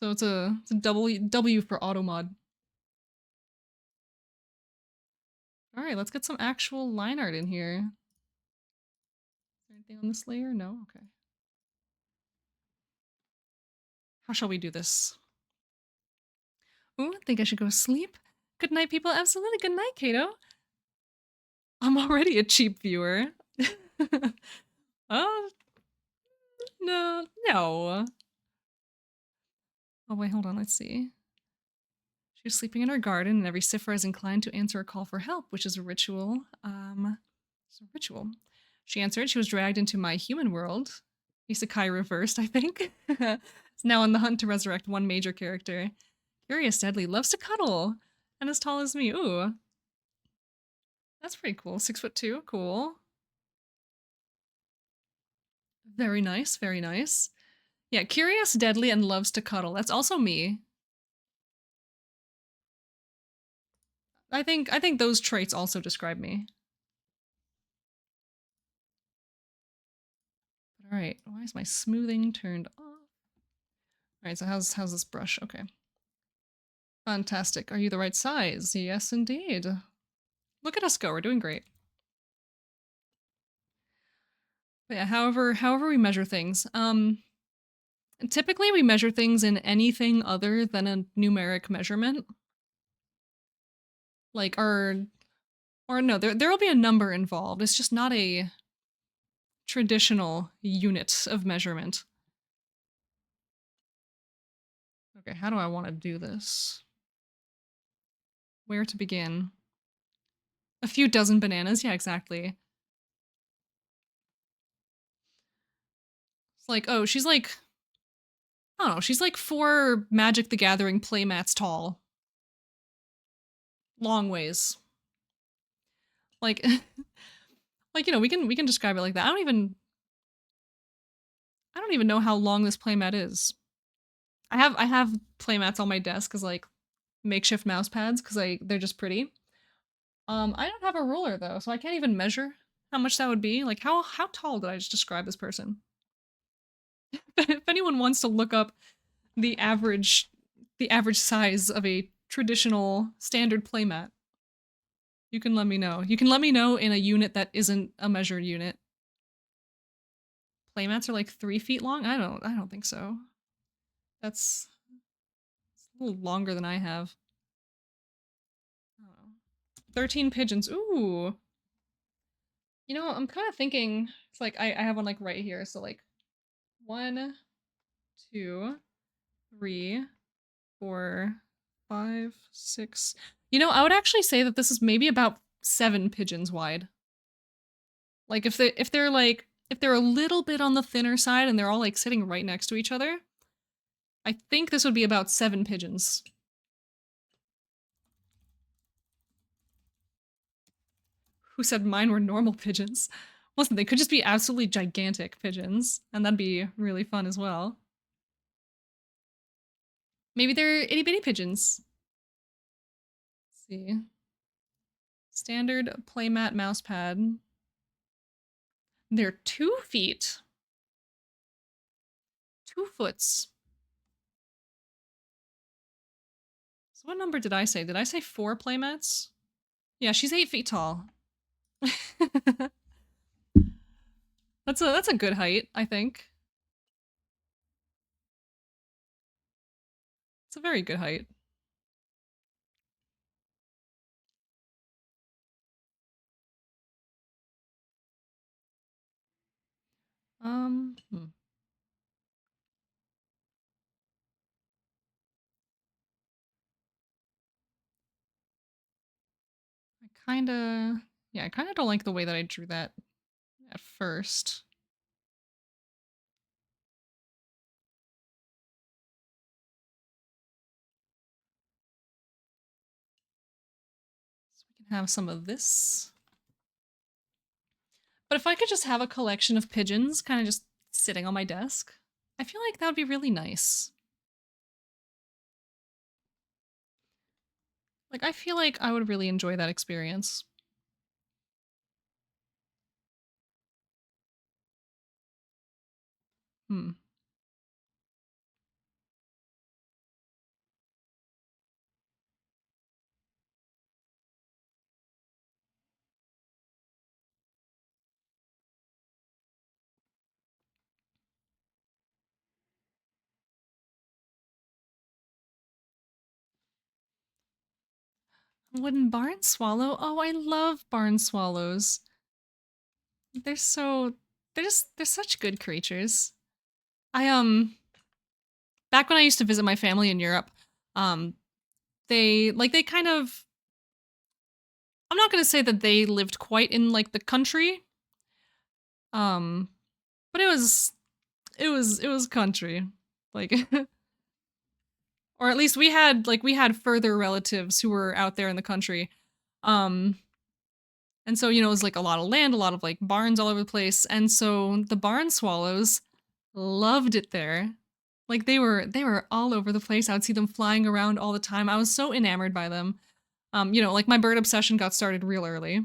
So it's a W for Automod. All right, let's get some actual line art in here. Is there anything on this layer? No? Okay. How shall we do this? Ooh, I think I should go sleep. Good night, people. Absolutely. Good night, Kato. I'm already a cheap viewer. Oh, no. Oh, wait, hold on. Let's see. She was sleeping in her garden, and every Sifra is inclined to answer a call for help, which is a ritual. It's a ritual. She answered. She was dragged into my human world. Isekai reversed, I think. Is now on the hunt to resurrect one major character. Curious Deadly loves to cuddle, and as tall as me. Ooh. That's pretty cool. 6'2", cool. Very nice, very nice. Yeah, curious, deadly, and loves to cuddle. That's also me. I think those traits also describe me. All right, why is my smoothing turned off? All right, so how's this brush? Okay. Fantastic. Are you the right size? Yes, indeed. Look at us go. We're doing great. But yeah, however we measure things. Typically we measure things in anything other than a numeric measurement. Like or no, there'll be a number involved. It's just not a traditional unit of measurement. Okay, how do I want to do this? Where to begin? A few dozen bananas? Yeah, exactly. It's like, oh, she's like I don't know, she's like 4 Magic the Gathering playmats tall. Long ways. Like, like, you know, we can describe it like that. I don't even know how long this playmat is. I have playmats on my desk as like makeshift mouse pads because they're just pretty. I don't have a ruler though, so I can't even measure how much that would be. Like how tall did I just describe this person? If anyone wants to look up the average size of a traditional standard playmat, you can let me know. You can let me know in a unit that isn't a measured unit. Playmats are like 3 feet long? I don't think so. That's a little longer than I have. Oh. 13 pigeons. Ooh. You know, I'm kind of thinking, it's like I have one like right here. So like 1, 2, 3, 4, 5, 6. You know, I would actually say that this is maybe about 7 pigeons wide. Like if they're a little bit on the thinner side and they're all like sitting right next to each other, I think this would be about 7 pigeons. Who said mine were normal pigeons? Listen, they could just be absolutely gigantic pigeons, and that'd be really fun as well. Maybe they're itty bitty pigeons. Let's see. Standard playmat mousepad. They're 2 feet. 2 foots. So what number did I say? Did I say 4 playmats? Yeah, she's 8 feet tall. That's a good height, I think. It's a very good height. Hmm. I kinda don't like the way that I drew that at first. So we can have some of this. But if I could just have a collection of pigeons kind of just sitting on my desk, I feel like that would be really nice. Like, I feel like I would really enjoy that experience. Hmm. Wooden barn swallow? Oh, I love barn swallows. They're so they're such good creatures. I back when I used to visit my family in Europe, um they kind of, I'm not going to say that they lived quite in like the country. Um but it was country. Like or at least we had further relatives who were out there in the country. Um and so, you know, it was like a lot of land, a lot of like barns all over the place. And so the barn swallows loved it there. Like they were all over the place. I would see them flying around all the time. I was so enamored by them. You know, like my bird obsession got started real early.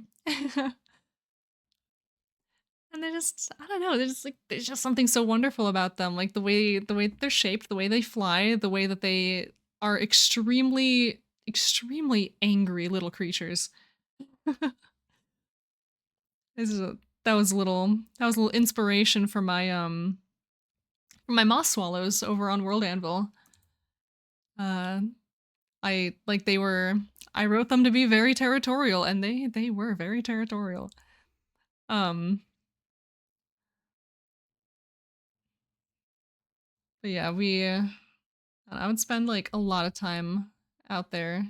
And they're just, I don't know, there's just something so wonderful about them. Like the way they're shaped, the way they fly, the way that they are extremely, extremely angry little creatures. This is that was a little inspiration for my moss swallows over on World Anvil. Uh I like they were I wrote them to be very territorial, and they were very territorial. Um but yeah, I would spend like a lot of time out there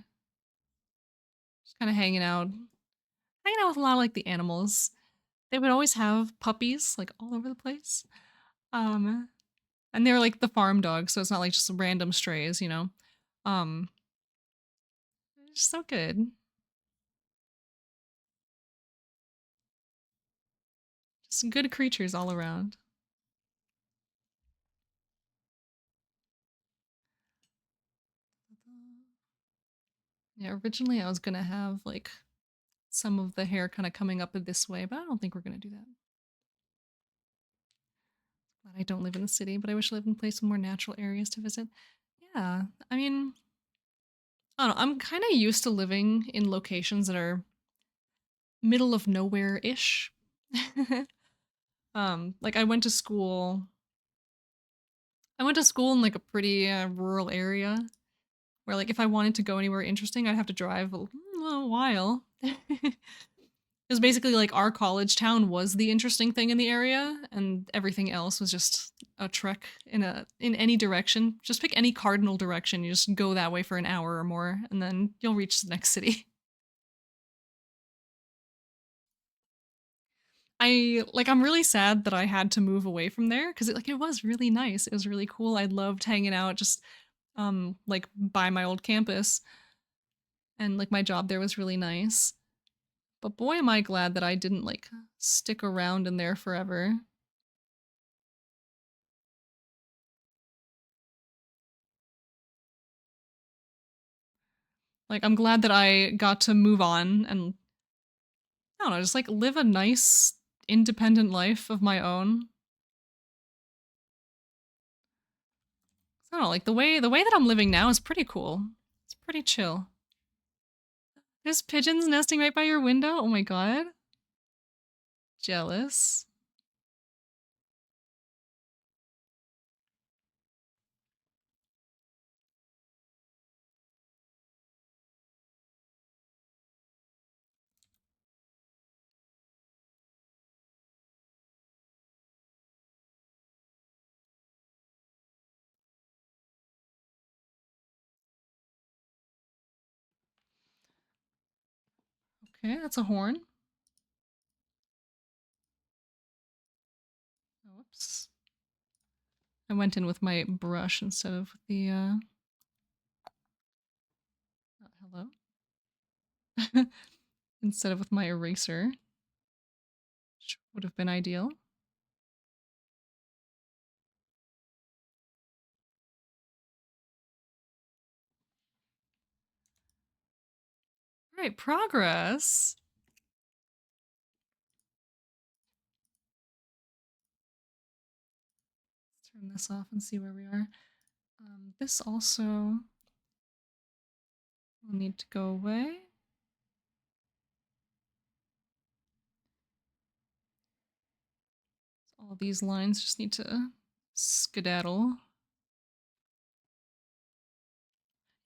just kind of hanging out with a lot of like the animals. They would always have puppies like all over the place. Um And they're like the farm dogs, so it's not like just random strays, you know. Um, just so good. Just good creatures all around. Yeah, originally I was gonna have like some of the hair kind of coming up this way, but I don't think we're gonna do that. Glad I don't live in the city, but I wish I lived in place with more natural areas to visit. Yeah, I mean, I don't know. I'm kind of used to living in locations that are middle of nowhere-ish. Like I went to school. I went to school in like a pretty rural area where like if I wanted to go anywhere interesting, I'd have to drive a while. It was basically like our college town was the interesting thing in the area, and everything else was just a trek in any direction. Just pick any cardinal direction. You just go that way for an hour or more, and then you'll reach the next city. I'm really sad that I had to move away from there because it was really nice. It was really cool. I loved hanging out just like by my old campus, and like my job there was really nice. But boy, am I glad that I didn't like stick around in there forever. Like I'm glad that I got to move on and I don't know, just like live a nice independent life of my own. I don't know, like the way that I'm living now is pretty cool. It's pretty chill. There's pigeons nesting right by your window. Oh my god. Jealous. Okay, that's a horn. Whoops. I went in with my brush instead of the hello. Instead of with my eraser, which would have been ideal. All right, progress. Let's turn this off and see where we are. This also will need to go away. All these lines just need to skedaddle.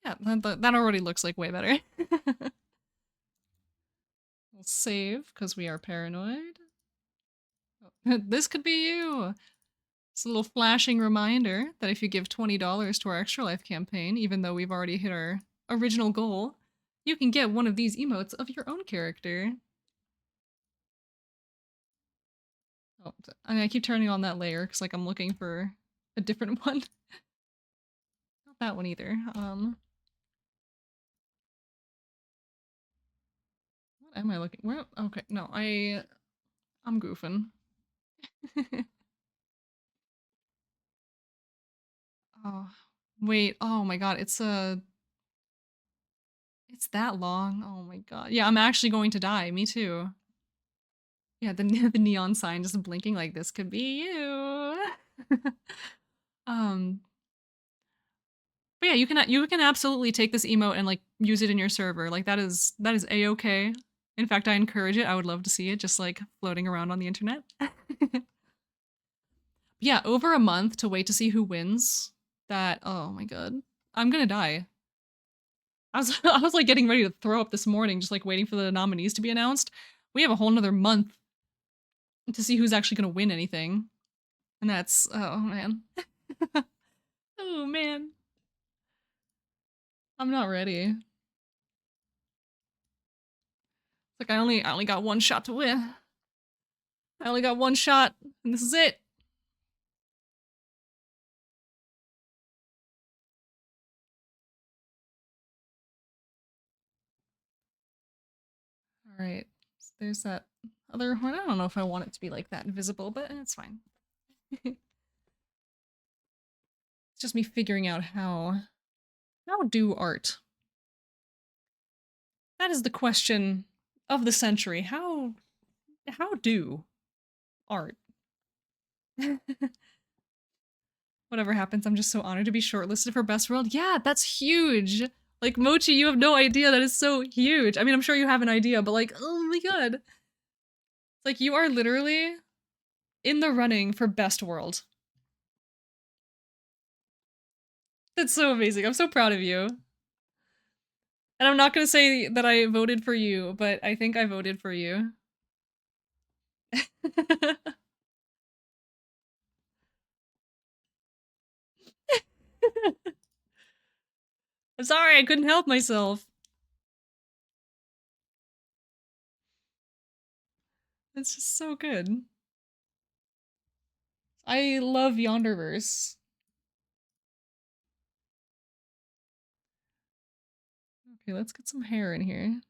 Yeah, that already looks like way better. We'll save because we are paranoid. Oh, this could be you. It's a little flashing reminder that if you give $20 to our Extra Life campaign, even though we've already hit our original goal, you can get one of these emotes of your own character. Oh, I keep turning on that layer because like I'm looking for a different one. Not that one either. What am I looking? Where? Okay, no, I'm goofing. Oh, wait. Oh my god, it's that long. Oh my god. Yeah, I'm actually going to die. Me too. Yeah, the the neon sign just blinking like this could be you. um, but yeah, you can absolutely take this emote and like use it in your server. Like that is a-okay. In fact, I encourage it. I would love to see it just like floating around on the internet. Yeah, over a month to wait to see who wins. That, oh my god. I'm gonna die. I was like getting ready to throw up this morning, just like waiting for the nominees to be announced. We have a whole nother month to see who's actually gonna win anything. And that's, oh man. Oh man. I'm not ready. It's like I only got one shot to win. I only got one shot, and this is it. there's that other one. I don't know if I want it to be like that invisible, but it's fine. It's just me figuring out how do art. That is the question of the century. How do art? Whatever happens, I'm just so honored to be shortlisted for Best World. Yeah, that's huge. Like, Mochi, you have no idea. That is so huge. I mean, I'm sure you have an idea, but like, oh my god. It's like, you are literally in the running for Best World. That's so amazing. I'm so proud of you. And I'm not gonna say that I voted for you, but I think I voted for you. I'm sorry, I couldn't help myself. It's just so good. I love Yonderverse. Okay, let's get some hair in here.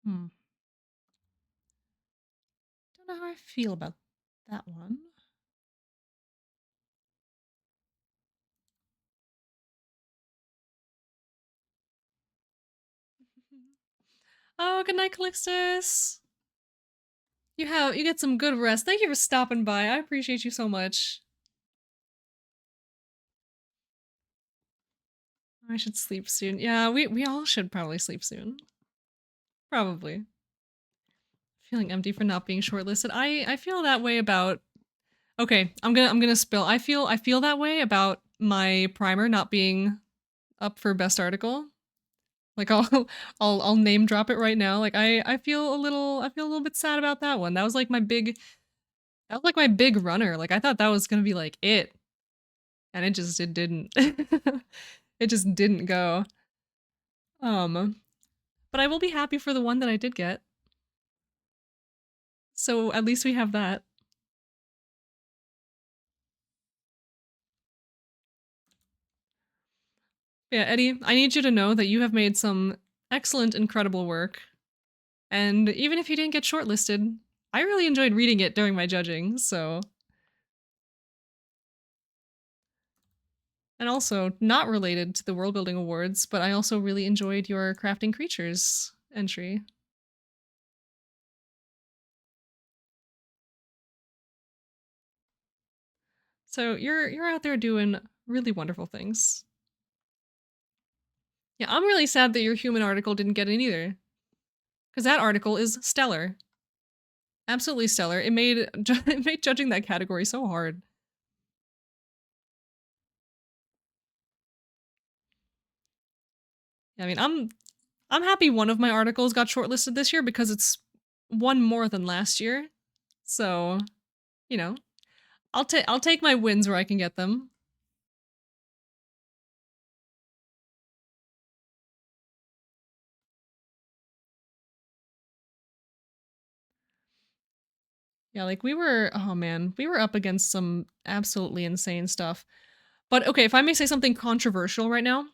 Don't know how I feel about that one. Oh, good night, Calixtus. You get some good rest. Thank you for stopping by. I appreciate you so much. I should sleep soon. Yeah, we all should probably sleep soon. Probably. Feeling empty for not being shortlisted. I feel that way about. Okay, I'm gonna spill. I feel that way about my primer not being up for best article. Like I'll name drop it right now. Like I feel a little bit sad about that one. That was like my big runner. Like I thought that was gonna be like it. And it didn't. It just didn't go. But I will be happy for the one that I did get. So at least we have that. Yeah, Eddie, I need you to know that you have made some excellent, incredible work. And even if you didn't get shortlisted, I really enjoyed reading it during my judging, so. And also, not related to the World Building Awards, but I also really enjoyed your Crafting Creatures entry. So you're out there doing really wonderful things. Yeah, I'm really sad that your human article didn't get in either. Because that article is stellar. Absolutely stellar. It made it made judging that category so hard. I mean, I'm happy one of my articles got shortlisted this year because it's one more than last year. So, you know, I'll take my wins where I can get them. Yeah, like we were up against some absolutely insane stuff. But okay, if I may say something controversial right now,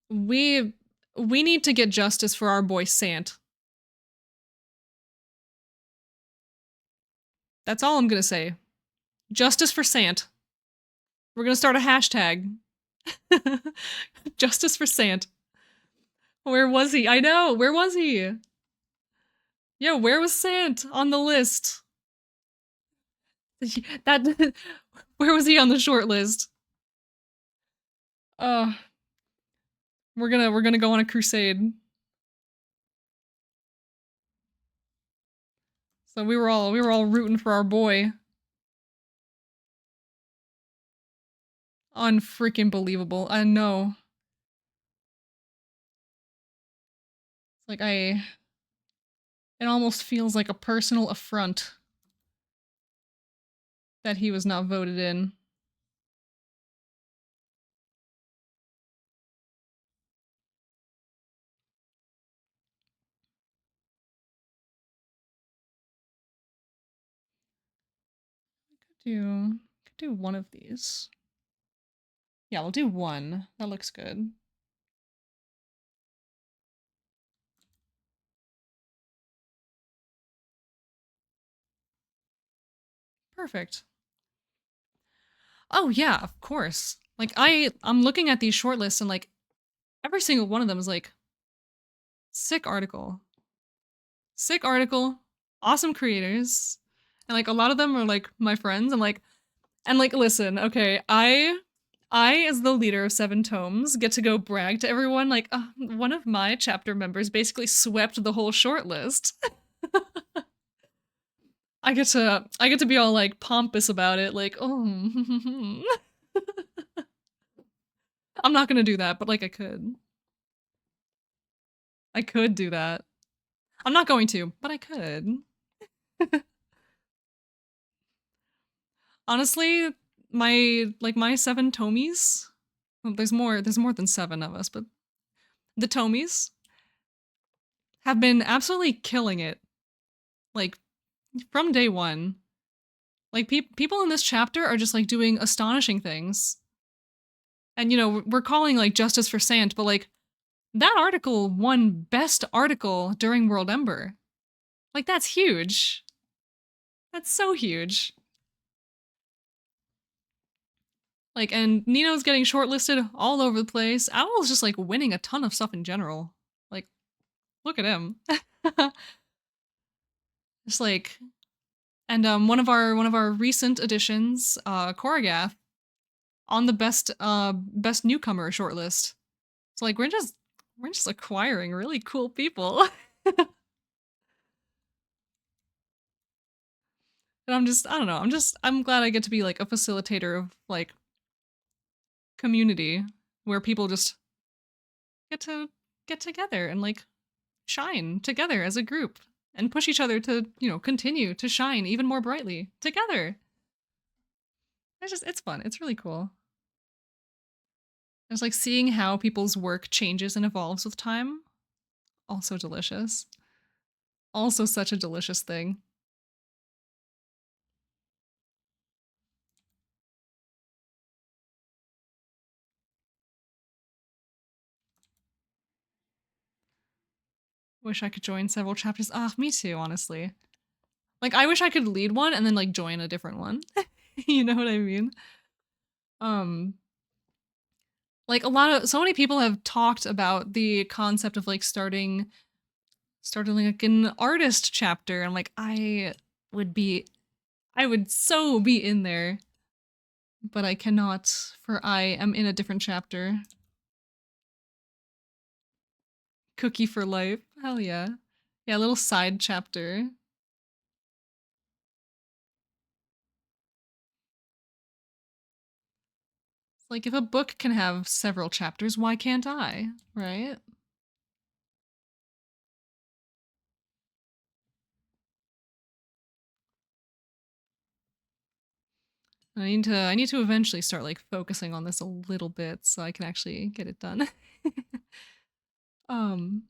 we need to get justice for our boy Sant. That's all I'm gonna say. Justice for Sant. We're gonna start a hashtag. Justice for Sant. Where was he? I know, where was he? Yeah, where was Sant on the list? That where was he on the short list? We're gonna go on a crusade. So we were all rooting for our boy. Unfreaking believable. I know. It's like it almost feels like a personal affront that he was not voted in. Could do one of these. Yeah, we'll do one. That looks good. Perfect. Oh yeah, of course. Like I'm looking at these shortlists and like every single one of them is like sick article. Sick article, awesome creators. And like a lot of them are like my friends. I'm like, and like listen, okay, I as the leader of 7 tomes get to go brag to everyone like one of my chapter members basically swept the whole shortlist. I get to be all like pompous about it, like, oh. I'm not gonna do that, but like I could. I could do that. I'm not going to, but I could. Honestly, my 7 tomies. Well, there's more than 7 of us, but the tomies have been absolutely killing it. Like from day one. Like people in this chapter are just like doing astonishing things. And you know, we're calling like justice for Sant, but like that article won best article during World Ember. Like that's huge. That's so huge. Like, and Nino's getting shortlisted all over the place. Owl's just like winning a ton of stuff in general. Like, look at him. Just like, and one of our recent additions, Korrigath, on the best newcomer shortlist. So like we're just acquiring really cool people. And I don't know, I'm glad I get to be like a facilitator of like community where people just get to get together and like shine together as a group and push each other to, you know, continue to shine even more brightly together. It's fun. It's really cool. It's like seeing how people's work changes and evolves with time. Also delicious. Also such a delicious thing. Wish I could join several chapters. Ah, me too, honestly. Like, I wish I could lead one and then, like, join a different one. You know what I mean? Like, so many people have talked about the concept of, like, starting, like, an artist chapter. And, like, I would so be in there. But I cannot, for I am in a different chapter. Cookie for life. Hell yeah. Yeah, a little side chapter. Like, if a book can have several chapters, why can't I? Right? I need to eventually start, like, focusing on this a little bit so I can actually get it done. um...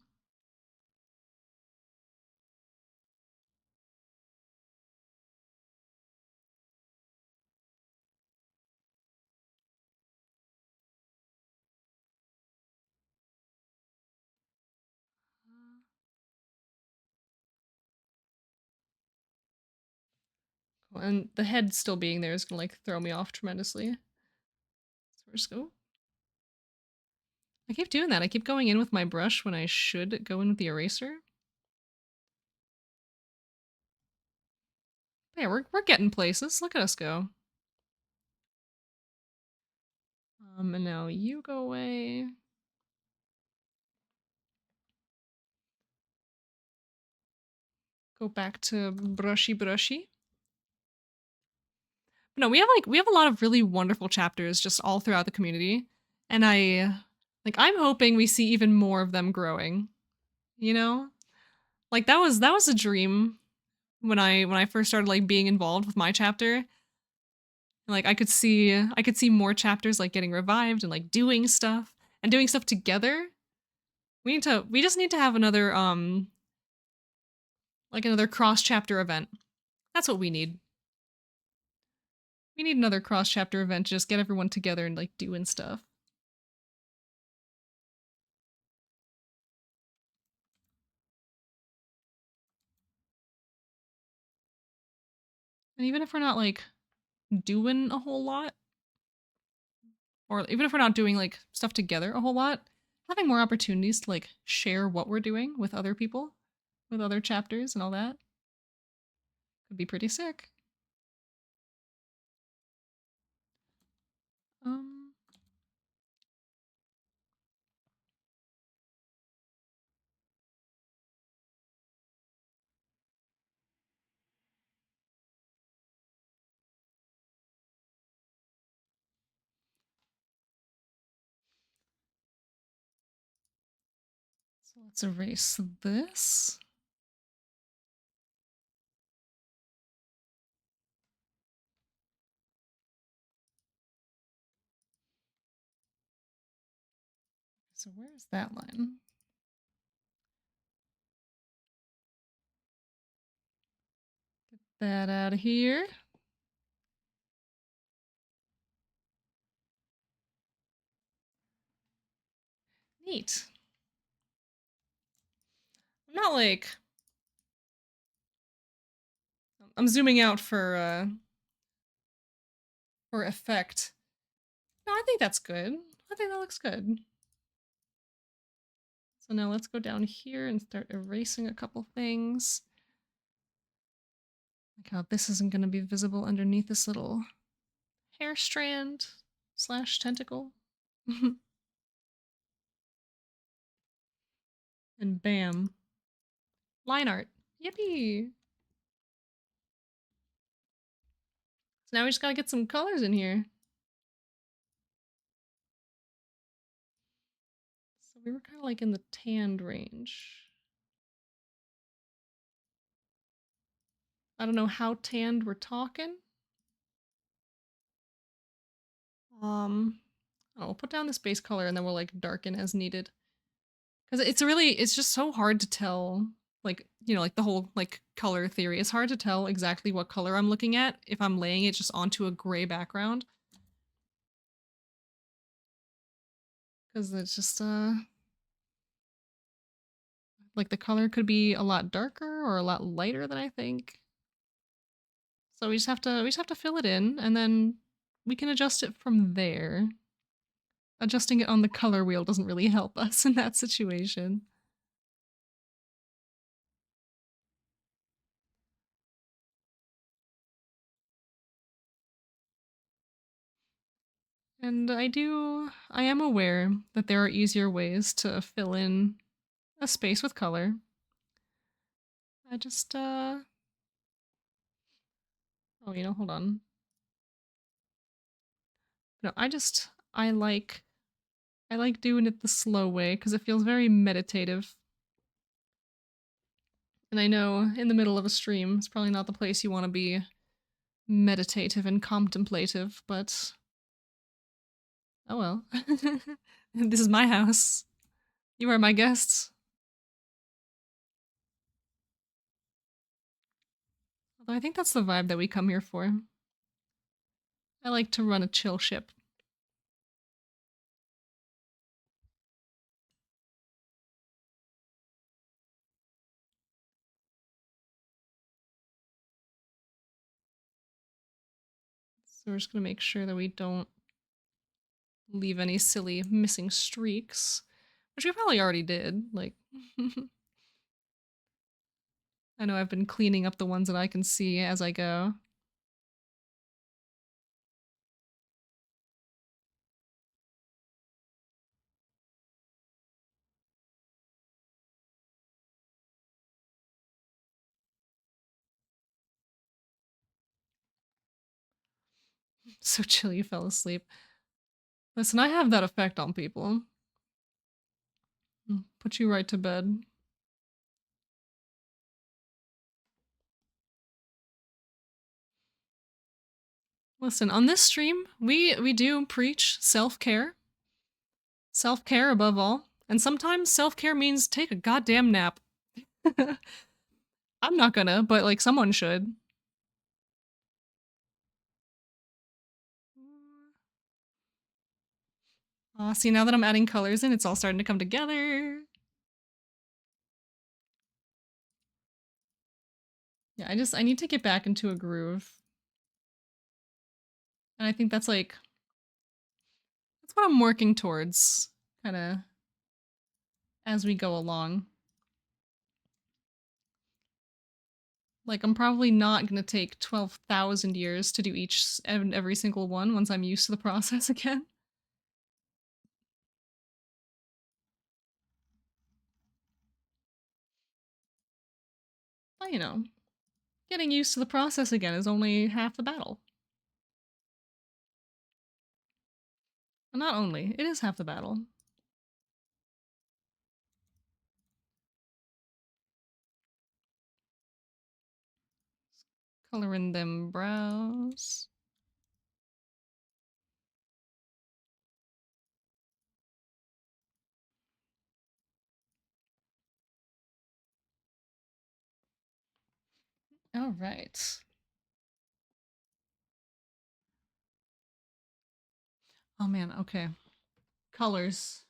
And the head still being there is gonna, like, throw me off tremendously. So we're just go. I keep doing that. I keep going in with my brush when I should go in with the eraser. But yeah, we're getting places. Look at us go. And now you go away. Go back to brushy. No, we have a lot of really wonderful chapters just all throughout the community. And I'm hoping we see even more of them growing. You know? Like that was a dream when I first started like being involved with my chapter. Like I could see more chapters like getting revived and like doing stuff together. We just need to have another like another cross chapter event. That's what we need. We need another cross-chapter event, just get everyone together and, like, doing stuff. And even if we're not, like, doing a whole lot, or even if we're not doing, like, stuff together a whole lot, having more opportunities to, like, share what we're doing with other people, with other chapters and all that, could be pretty sick. Um... So let's erase this. So where's that line? Get that out of here. Neat. I'm not like... I'm zooming out for effect. No, I think that's good. I think that looks good. So now let's go down here and start erasing a couple things. Like how this isn't going to be visible underneath this little hair strand / tentacle. And bam. Line art. Yippee! So now we just gotta get some colors in here. So we were kind of like in the tanned range. I don't know how tanned we're talking. We'll put down this base color and then we'll like darken as needed. Because it's just so hard to tell, like, you know, like the whole like color theory. It's hard to tell exactly what color I'm looking at if I'm laying it just onto a gray background. Because it's just, like the color could be a lot darker or a lot lighter than I think. So we just have to fill it in and then we can adjust it from there. Adjusting it on the color wheel doesn't really help us in that situation. And I am aware that there are easier ways to fill in a space with color. I just, oh, you know, hold on. No, I like doing it the slow way because it feels very meditative. And I know in the middle of a stream, it's probably not the place you want to be meditative and contemplative, but oh well. This is my house. You are my guests. Although I think that's the vibe that we come here for. I like to run a chill ship. So we're just gonna make sure that we don't leave any silly missing streaks, which we probably already did. Like, I know I've been cleaning up the ones that I can see as I go. So chill you fell asleep. Listen, I have that effect on people. Put you right to bed. Listen, on this stream, we do preach self-care. Self-care above all. And sometimes self-care means take a goddamn nap. I'm not gonna, but like someone should. See, now that I'm adding colors in, it's all starting to come together. Yeah, I need to get back into a groove. And I think that's like, that's what I'm working towards, kind of, as we go along. Like, I'm probably not going to take 12,000 years to do each and every single one once I'm used to the process again. But, you know, getting used to the process again is only half the battle. And not only, it is half the battle. Color in them brows. All right. Oh man, okay. Colors.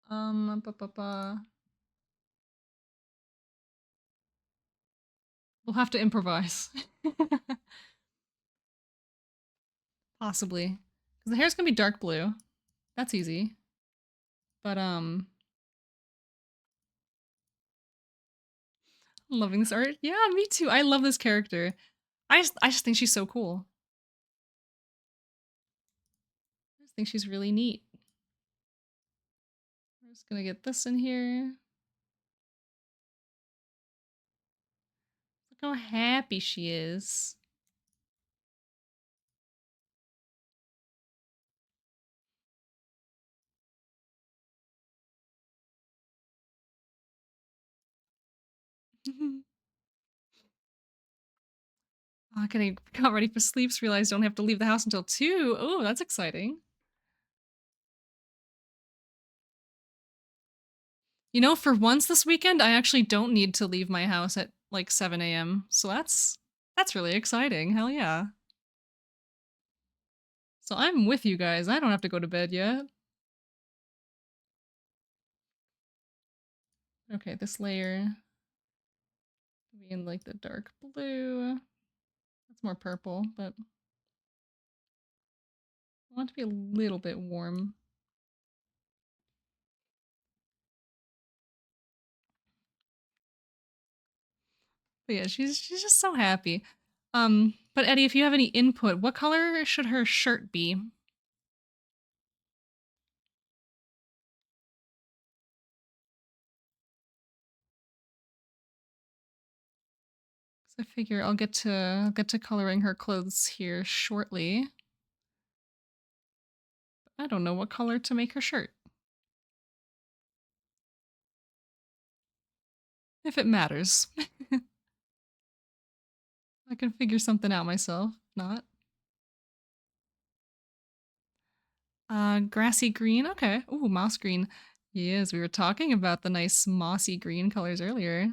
Ba, ba, ba. We'll have to improvise. Possibly. Because the hair's gonna be dark blue. That's easy. But, I'm loving this art. Yeah, me too. I love this character. I just think she's so cool. I just think she's really neat. We're just gonna get this in here. Look how happy she is. Getting got ready for sleeps, realized don't have to leave the house until 2. Oh, that's exciting. You know, for once this weekend, I actually don't need to leave my house at like 7 a.m. So that's really exciting. Hell yeah. So I'm with you guys. I don't have to go to bed yet. Okay, this layer be in like the dark blue. That's more purple, but I want it to be a little bit warm. But yeah, she's just so happy. But Eddie, if you have any input, what color should her shirt be? I figure I'll get to coloring her clothes here shortly. I don't know what color to make her shirt. If it matters. I can figure something out myself. Not. Grassy green. Okay. Ooh, moss green. Yes, we were talking about the nice mossy green colors earlier.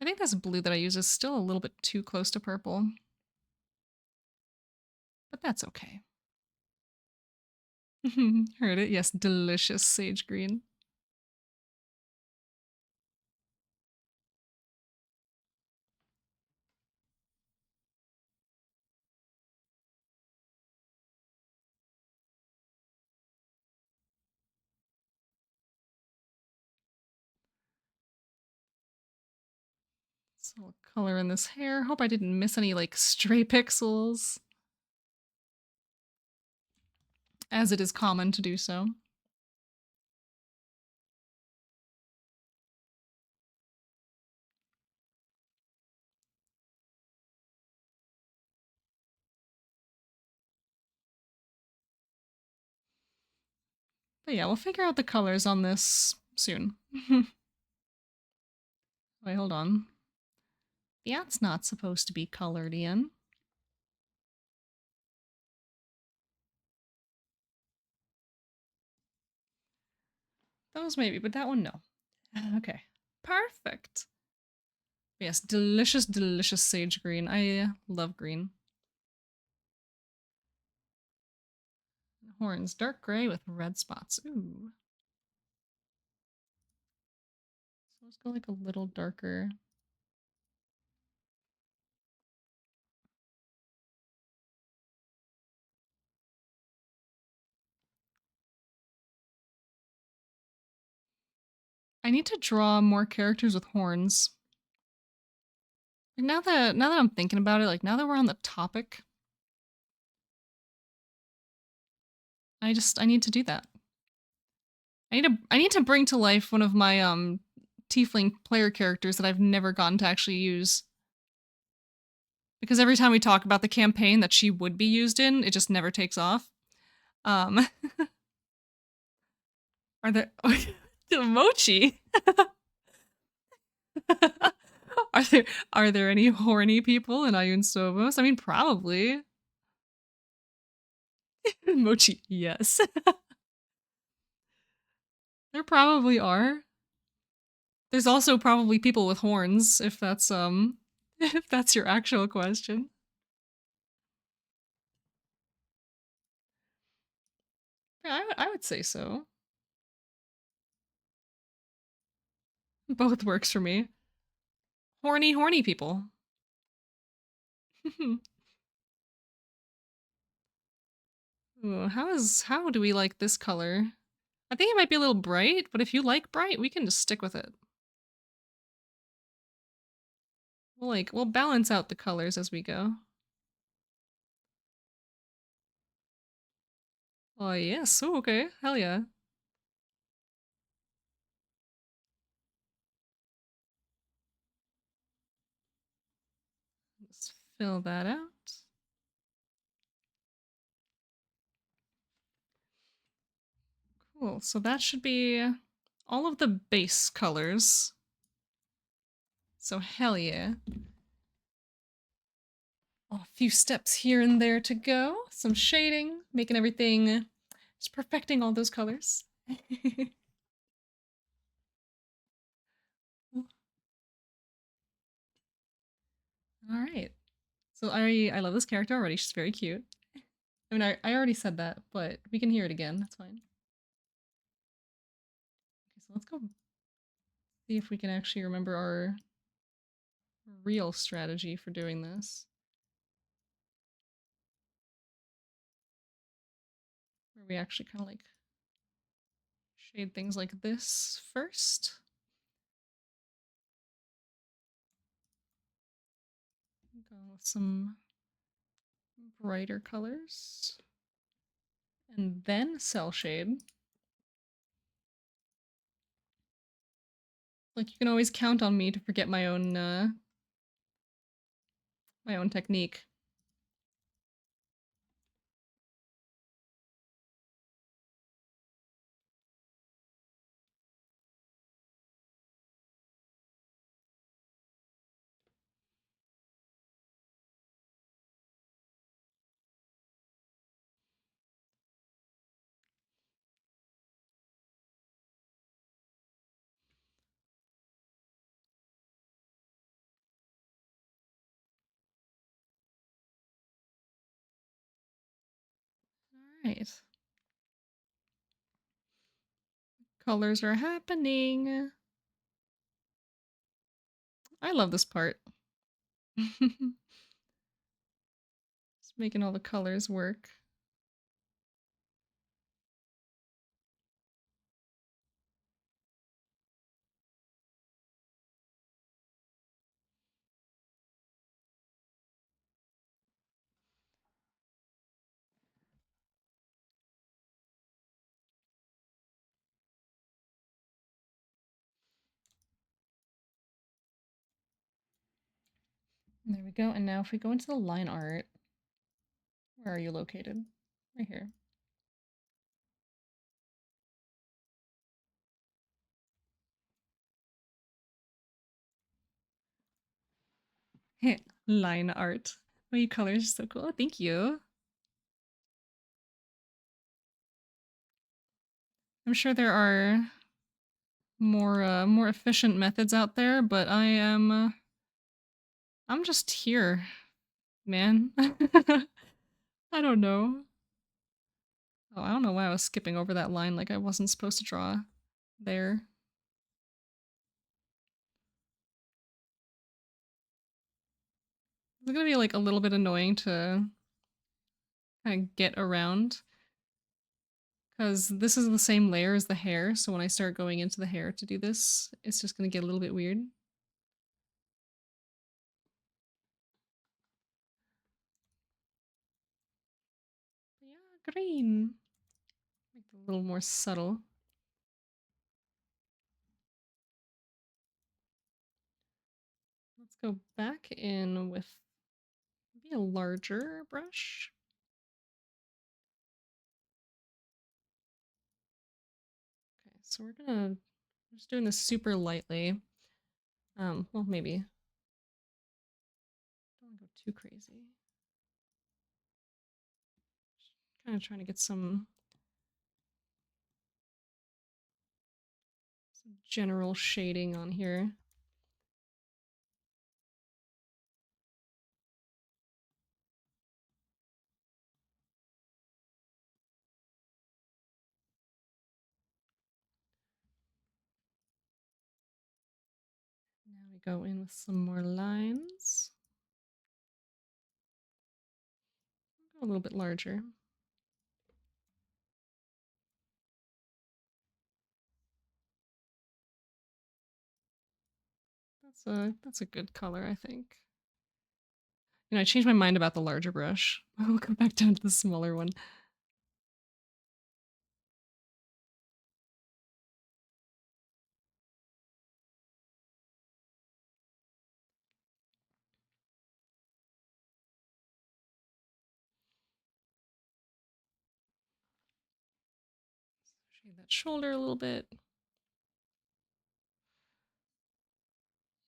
I think this blue that I use is still a little bit too close to purple. But that's okay. Heard it? Yes, delicious sage green. So I'll color in this hair. Hope I didn't miss any like stray pixels. As it is common to do so. But yeah, we'll figure out the colors on this soon. Wait, hold on. That's not supposed to be colored in. Those maybe, but that one no. Okay, perfect. Yes, delicious, delicious sage green. I love green. Horns, dark gray with red spots. Ooh. So let's go like a little darker. I need to draw more characters with horns. Now that I'm thinking about it, like now that we're on the topic, I need to do that. I need to bring to life one of my tiefling player characters that I've never gotten to actually use. Because every time we talk about the campaign that she would be used in, it just never takes off. Are there Mochi? are there any horny people in Ayun Sovos? I mean, probably. Mochi, yes. There probably are. There's also probably people with horns, if that's if that's your actual question. Yeah, I would say so. Both works for me. Horny people. Ooh, how do we like this color? I think it might be a little bright, but if you like bright, we can just stick with it. We'll balance out the colors as we go. Oh yes, oh, okay, hell yeah. Let's fill that out. Cool, so that should be all of the base colors. So hell yeah. Oh, a few steps here and there to go. Some shading, making everything, just perfecting all those colors. All right. So I love this character already. She's very cute. I mean, I already said that, but we can hear it again. That's fine. Okay, so let's go see if we can actually remember our real strategy for doing this. Where we actually kind of like shade things like this first. Go with some brighter colors. And then cell shade. Like, you can always count on me to forget my own technique. Alright. Colors are happening. I love this part. Just making all the colors work. There we go. And now if we go into the line art, where are you located? Right here. Line art. Oh, you colors are so cool. Thank you. I'm sure there are more efficient methods out there, but I am I'm just here, man. I don't know. Oh, I don't know why I was skipping over that line like I wasn't supposed to draw there. It's gonna be like a little bit annoying to kind of get around because this is the same layer as the hair. So when I start going into the hair to do this, it's just gonna get a little bit weird. But yeah, green. Make it a little more subtle. Let's go back in with maybe a larger brush. Okay, so we're just doing this super lightly. Well, maybe. Don't want to go too crazy. Kind of trying to get some general shading on here. Now we go in with some more lines. Go a little bit larger. That's a good color, I think. You know, I changed my mind about the larger brush. I'll go back down to the smaller one. Shade that shoulder a little bit.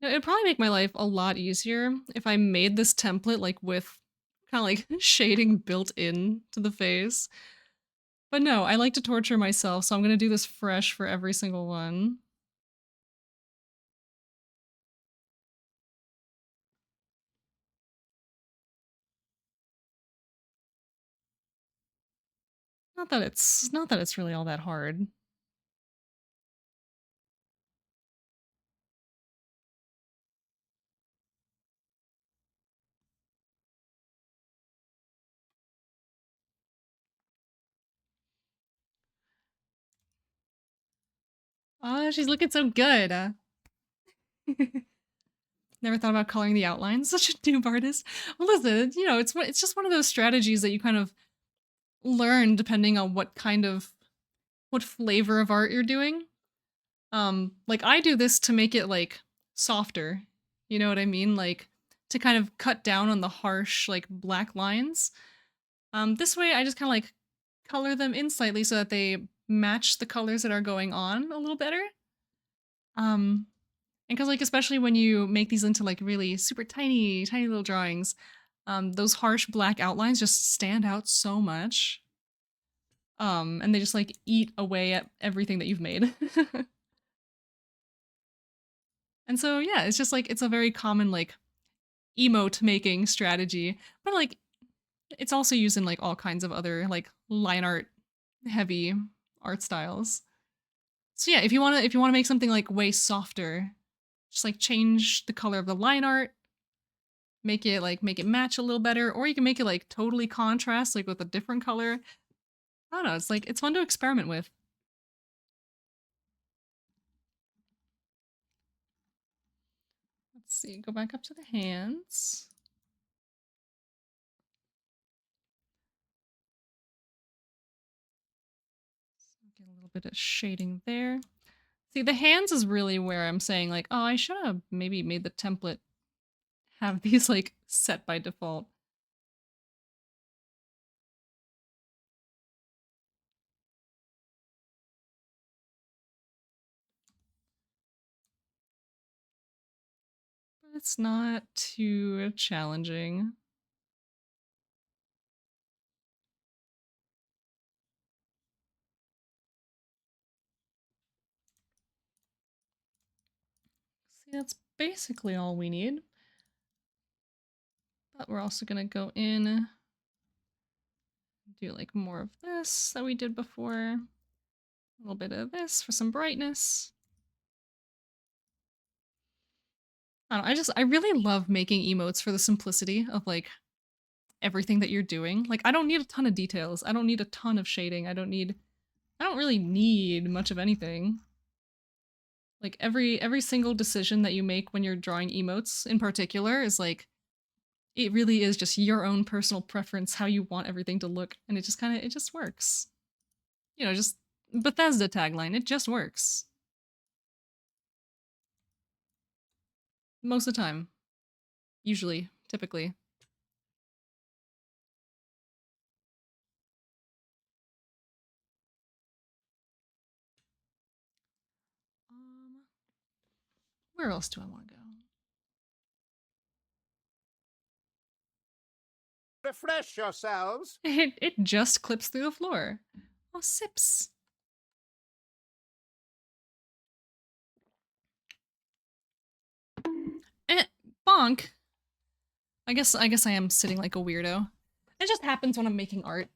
You know, it'd probably make my life a lot easier if I made this template like with kind of like shading built in to the face. But no, I like to torture myself, so I'm gonna do this fresh for every single one. Not that it's really all that hard. Oh, she's looking so good. Never thought about coloring the outlines. Such a noob artist. Well, listen, you know, it's just one of those strategies that you kind of learn depending on what flavor of art you're doing. Like I do this to make it like softer. You know what I mean? Like to kind of cut down on the harsh like black lines. This way I just kind of like color them in slightly so that they match the colors that are going on a little better. And because like especially when you make these into like really super tiny little drawings, those harsh black outlines just stand out so much. And they just like eat away at everything that you've made. And so yeah, it's just like it's a very common like emote making strategy, but like it's also used in like all kinds of other like line art heavy art styles. So yeah, if you want to make something like way softer, just like change the color of the line art, make it match a little better, or you can make it like totally contrast like with a different color. I don't know, it's like it's fun to experiment with. Let's see, go back up to the hands. Get a little bit of shading there. See, the hands is really where I'm saying like, oh, I should have maybe made the template have these like set by default. But it's not too challenging. See, that's basically all we need. But we're also gonna go in, do like more of this that we did before. A little bit of this for some brightness. I don't know, I really love making emotes for the simplicity of like everything that you're doing. Like I don't need a ton of details. I don't need a ton of shading. I don't really need much of anything. Like every single decision that you make when you're drawing emotes in particular is like, it really is just your own personal preference, how you want everything to look, and it just works. You know, just Bethesda tagline, it just works. Most of the time. Usually, typically. Where else do I want to go? Refresh yourselves. It just clips through the floor. Oh, sips. Bonk. I guess I am sitting like a weirdo. It just happens when I'm making art.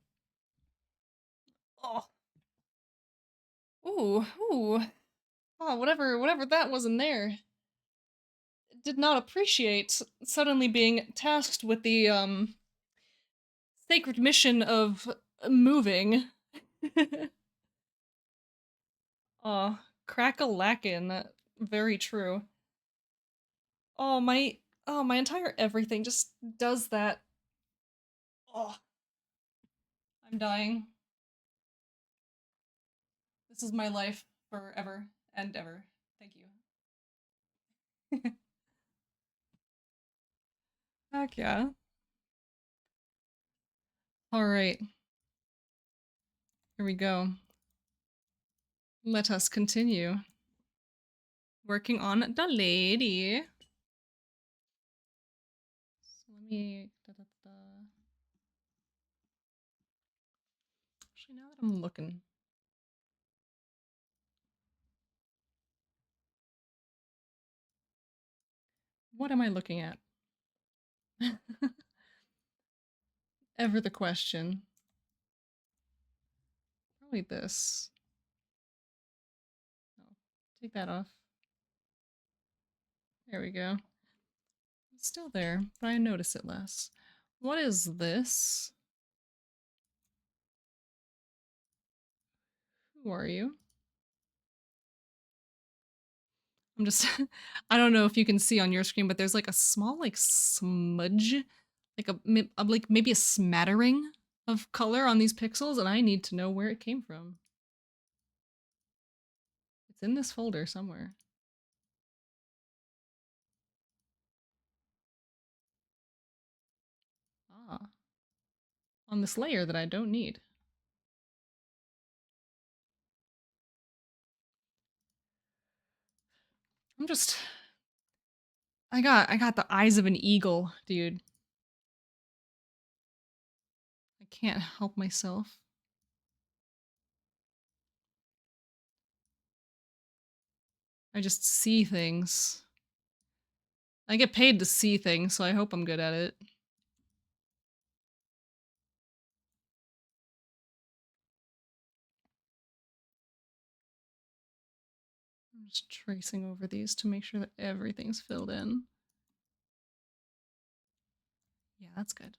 Oh. Ooh. Oh, whatever that was in there. Did not appreciate suddenly being tasked with the sacred mission of moving. Oh, crack-a-lackin'. Very true. Oh, my entire everything just does that. Oh, I'm dying. This is my life forever and ever. Thank you. Heck yeah. Alright. Here we go. Let us continue. Working on the lady. So let me... Actually, now that I'm looking... What am I looking at? Ever the question. Probably this. Oh, take that off. There we go. It's still there, but I notice it less. What is this? Who are you? I'm just... I don't know if you can see on your screen, but there's like a small like smudge, like maybe a smattering of color on these pixels, and I need to know where it came from. It's in this folder somewhere. Ah. On this layer that I don't need. I'm just... I got the eyes of an eagle, dude. I can't help myself. I just see things. I get paid to see things, so I hope I'm good at it. I'm just tracing over these to make sure that everything's filled in. Yeah, that's good.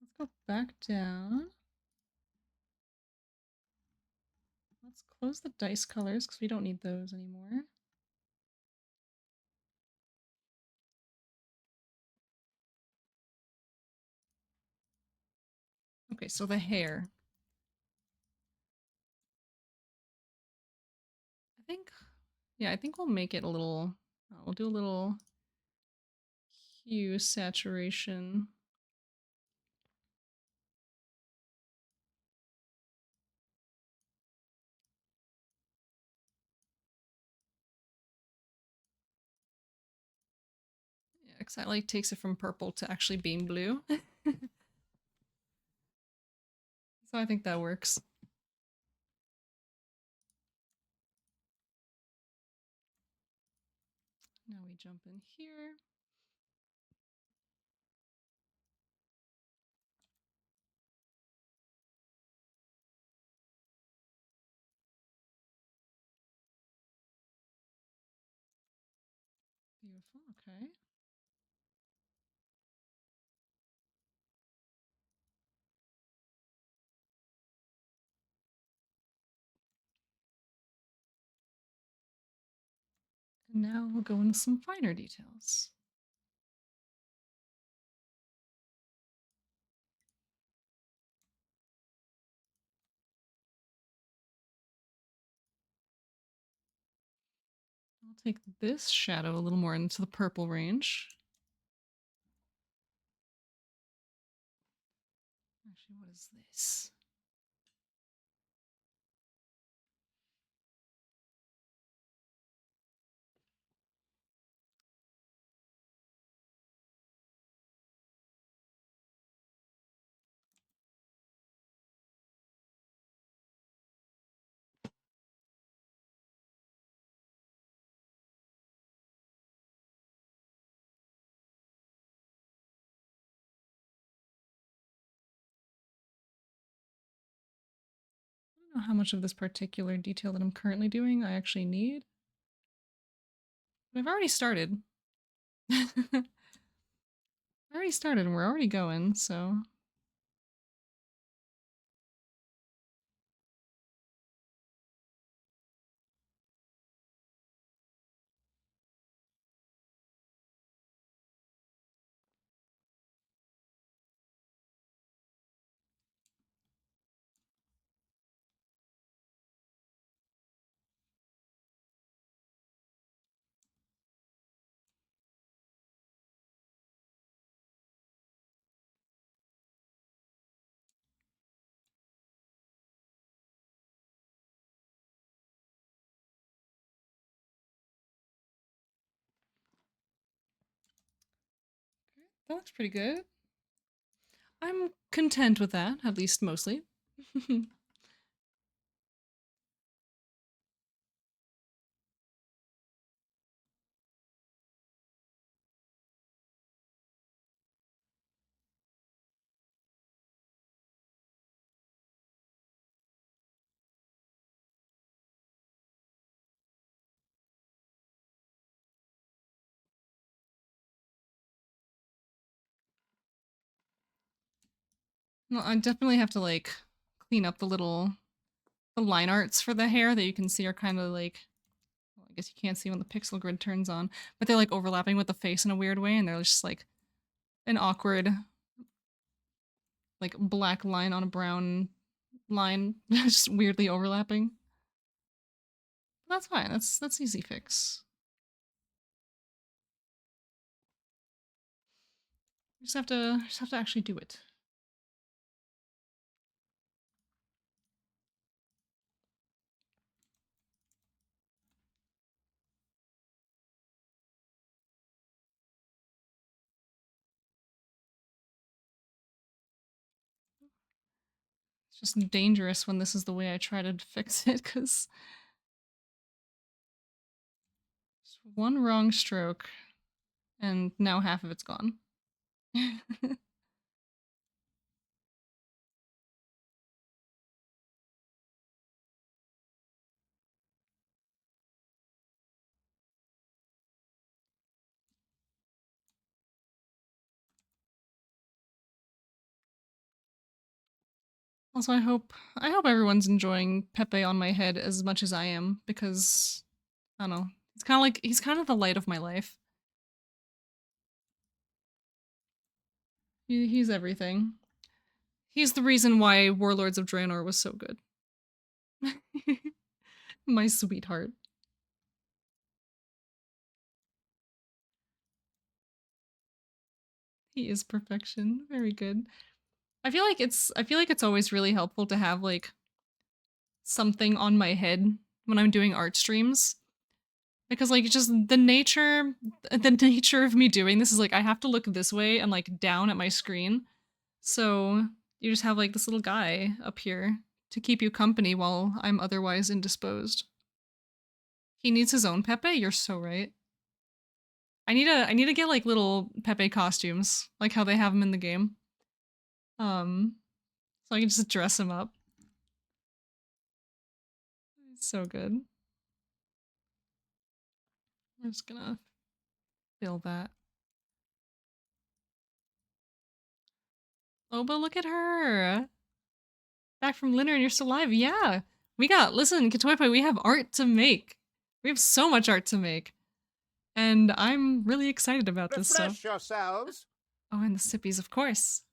Let's go back down. Let's close the dice colors because we don't need those anymore. Okay, so the hair. I think we'll make it a little, we'll do a little hue saturation. Yeah, because that like takes it from purple to actually being blue. So I think that works. Now we jump in here. Beautiful, okay. And now we'll go into some finer details. I'll take this shadow a little more into the purple range. Actually, what is this? I don't know how much of this particular detail that I'm currently doing I actually need. But I've already started. I already started and we're already going, so... That looks pretty good. I'm content with that, at least mostly. Well, I definitely have to, like, clean up the line arts for the hair that you can see are kind of like, well, I guess you can't see when the pixel grid turns on, but they're like overlapping with the face in a weird way, and they're just like an awkward, like, black line on a brown line, just weirdly overlapping. But that's fine. That's easy fix. Just have to actually do it. It's just dangerous when this is the way I try to fix it, because just one wrong stroke, and now half of it's gone. Also, I hope everyone's enjoying Pepe on my head as much as I am, because I don't know. He's kind of the light of my life. He's everything. He's the reason why Warlords of Draenor was so good. My sweetheart. He is perfection. Very good. I feel like it's always really helpful to have like something on my head when I'm doing art streams. Because like just the nature of me doing this is like I have to look this way and like down at my screen. So you just have like this little guy up here to keep you company while I'm otherwise indisposed. He needs his own Pepe? You're so right. I need to get like little Pepe costumes, like how they have them in the game. So I can just dress him up. It's so good. I'm just gonna fill that. Oh, but look at her! Back from Linner and you're still alive. Yeah, listen, Katoipai, we have art to make. We have so much art to make. And I'm really excited about this stuff. Refresh yourselves. Oh, and the sippies, of course.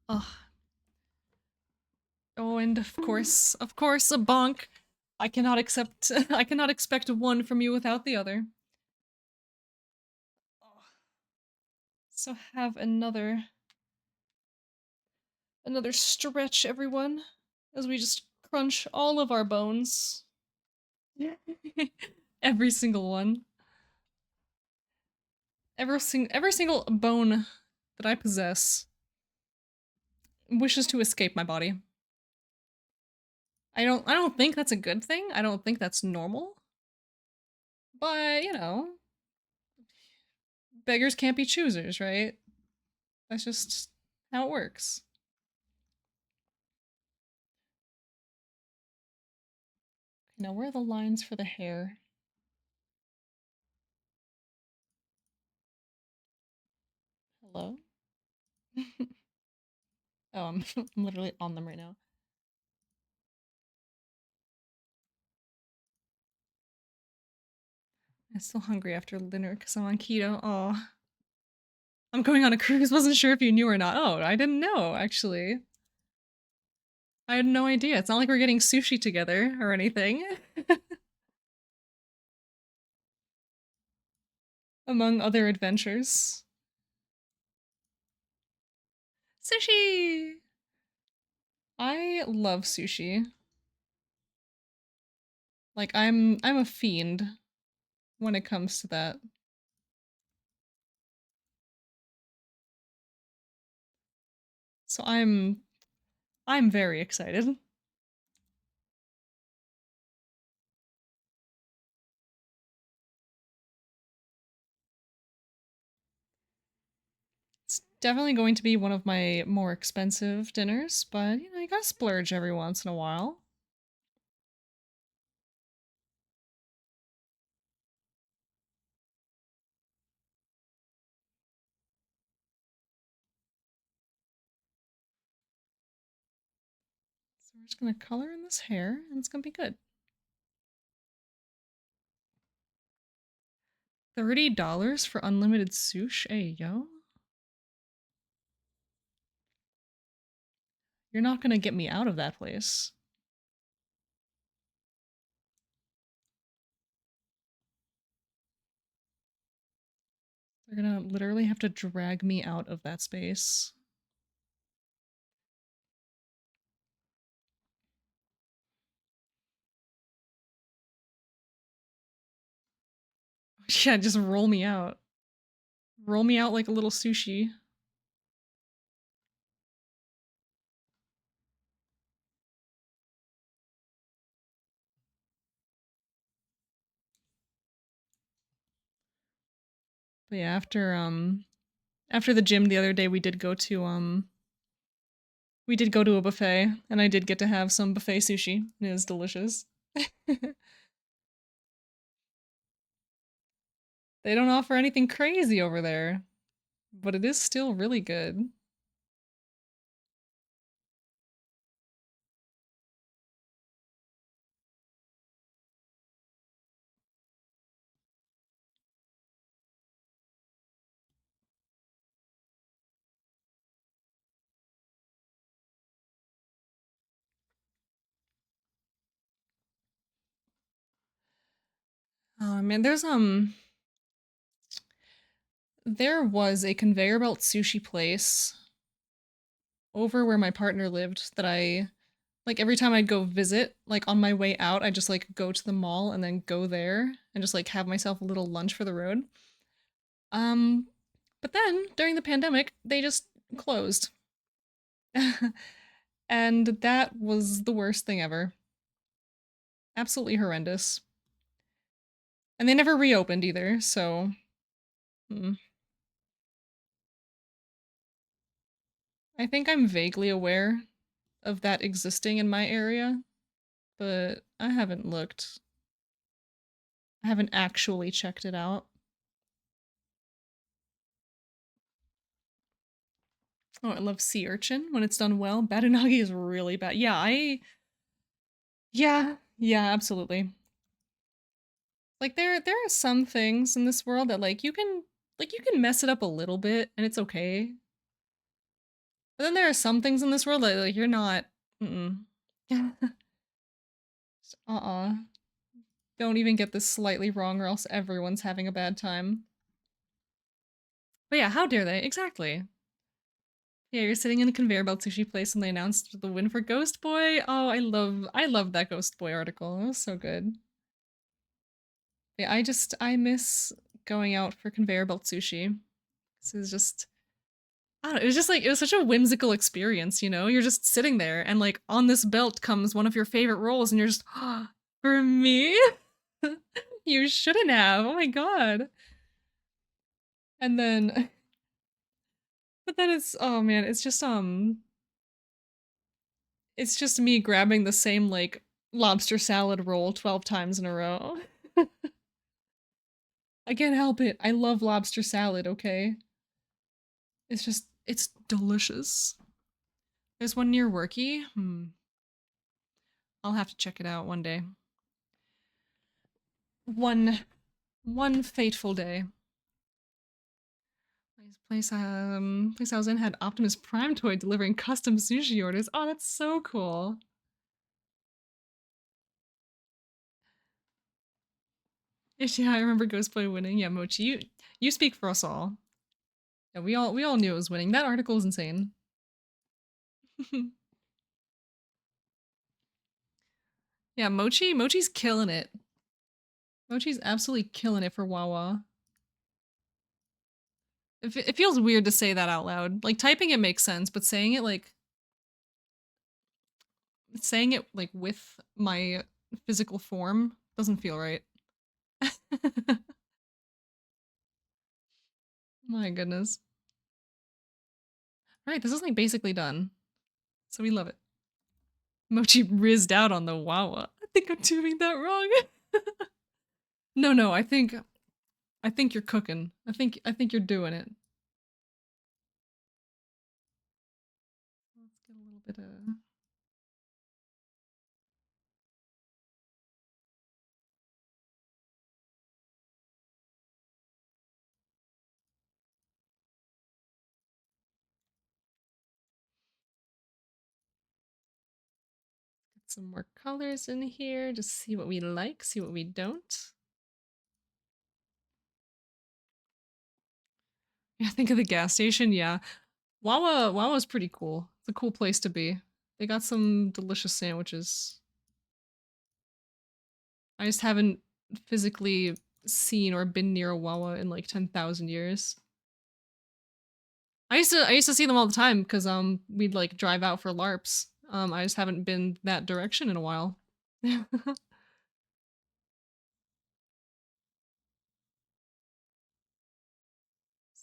Oh. Oh, and of course, a bonk. I cannot expect one from you without the other. Oh. So have another stretch, everyone, as we just crunch all of our bones. Every single one. Every single bone that I possess wishes to escape my body. I don't think that's a good thing. I don't think that's normal. But, you know, beggars can't be choosers, right? That's just how it works. Now, where are the lines for the hair? Hello? Oh, I'm literally on them right now. I'm still hungry after dinner because I'm on keto. Oh. I'm going on a cruise. Wasn't sure if you knew or not. Oh, I didn't know, actually. I had no idea. It's not like we're getting sushi together or anything. Among other adventures. Sushi! I love sushi. Like, I'm a fiend when it comes to that. So I'm very excited. It's definitely going to be one of my more expensive dinners, but you know, you gotta splurge every once in a while. So we're just gonna color in this hair, and it's gonna be good. $30 for unlimited sushi? Hey, yo. You're not gonna get me out of that place. They're gonna literally have to drag me out of that space. Yeah, just roll me out. Roll me out like a little sushi. But yeah, after the gym the other day we did go to a buffet, and I did get to have some buffet sushi. It was delicious. They don't offer anything crazy over there, but it is still really good. Oh man, there was a conveyor belt sushi place over where my partner lived that I, like, every time I'd go visit, like on my way out, I'd just like go to the mall and then go there and just like have myself a little lunch for the road. But then during the pandemic, they just closed. And that was the worst thing ever. Absolutely horrendous. And they never reopened either, so... I think I'm vaguely aware of that existing in my area, but I haven't looked. I haven't actually checked it out. Oh, I love sea urchin when it's done well. Badanagi is really bad. Yeah, absolutely. Like there are some things in this world that you can mess it up a little bit and it's okay. But then there are some things in this world that you're not Don't even get this slightly wrong or else everyone's having a bad time. But yeah, how dare they? Exactly. Yeah, you're sitting in a conveyor belt sushi place and they announced the win for Ghost Boy. Oh, I love that Ghost Boy article. It was so good. Yeah, I miss going out for conveyor belt sushi. This is just, I don't know, it was such a whimsical experience, you know? You're just sitting there and on this belt comes one of your favorite rolls and you're just, oh, for me? You shouldn't have. Oh my god. And then, but then oh man, it's just me grabbing the same lobster salad roll 12 times in a row. I can't help it. I love lobster salad, okay? It's delicious. There's one near Worky. I'll have to check it out one day. One fateful day. Place I was in had Optimus Prime toy delivering custom sushi orders. Oh, that's so cool. Yeah, I remember Ghostboy winning. Yeah, Mochi, you speak for us all. Yeah, we all knew it was winning. That article was insane. Yeah, Mochi's killing it. Mochi's absolutely killing it for Wawa. It feels weird to say that out loud. Typing it makes sense, but saying it with my physical form doesn't feel right. My goodness. Right, this is basically done. So we love it. Mochi rizzed out on the Wawa. I think I'm doing that wrong. No, I think you're cooking. I think you're doing it. Let's get a little bit of some more colors in here, just see what we like, see what we don't. Yeah, think of the gas station, yeah. Wawa's pretty cool. It's a cool place to be. They got some delicious sandwiches. I just haven't physically seen or been near a Wawa in 10,000 years. I used to see them all the time because we'd drive out for LARPs. I just haven't been that direction in a while.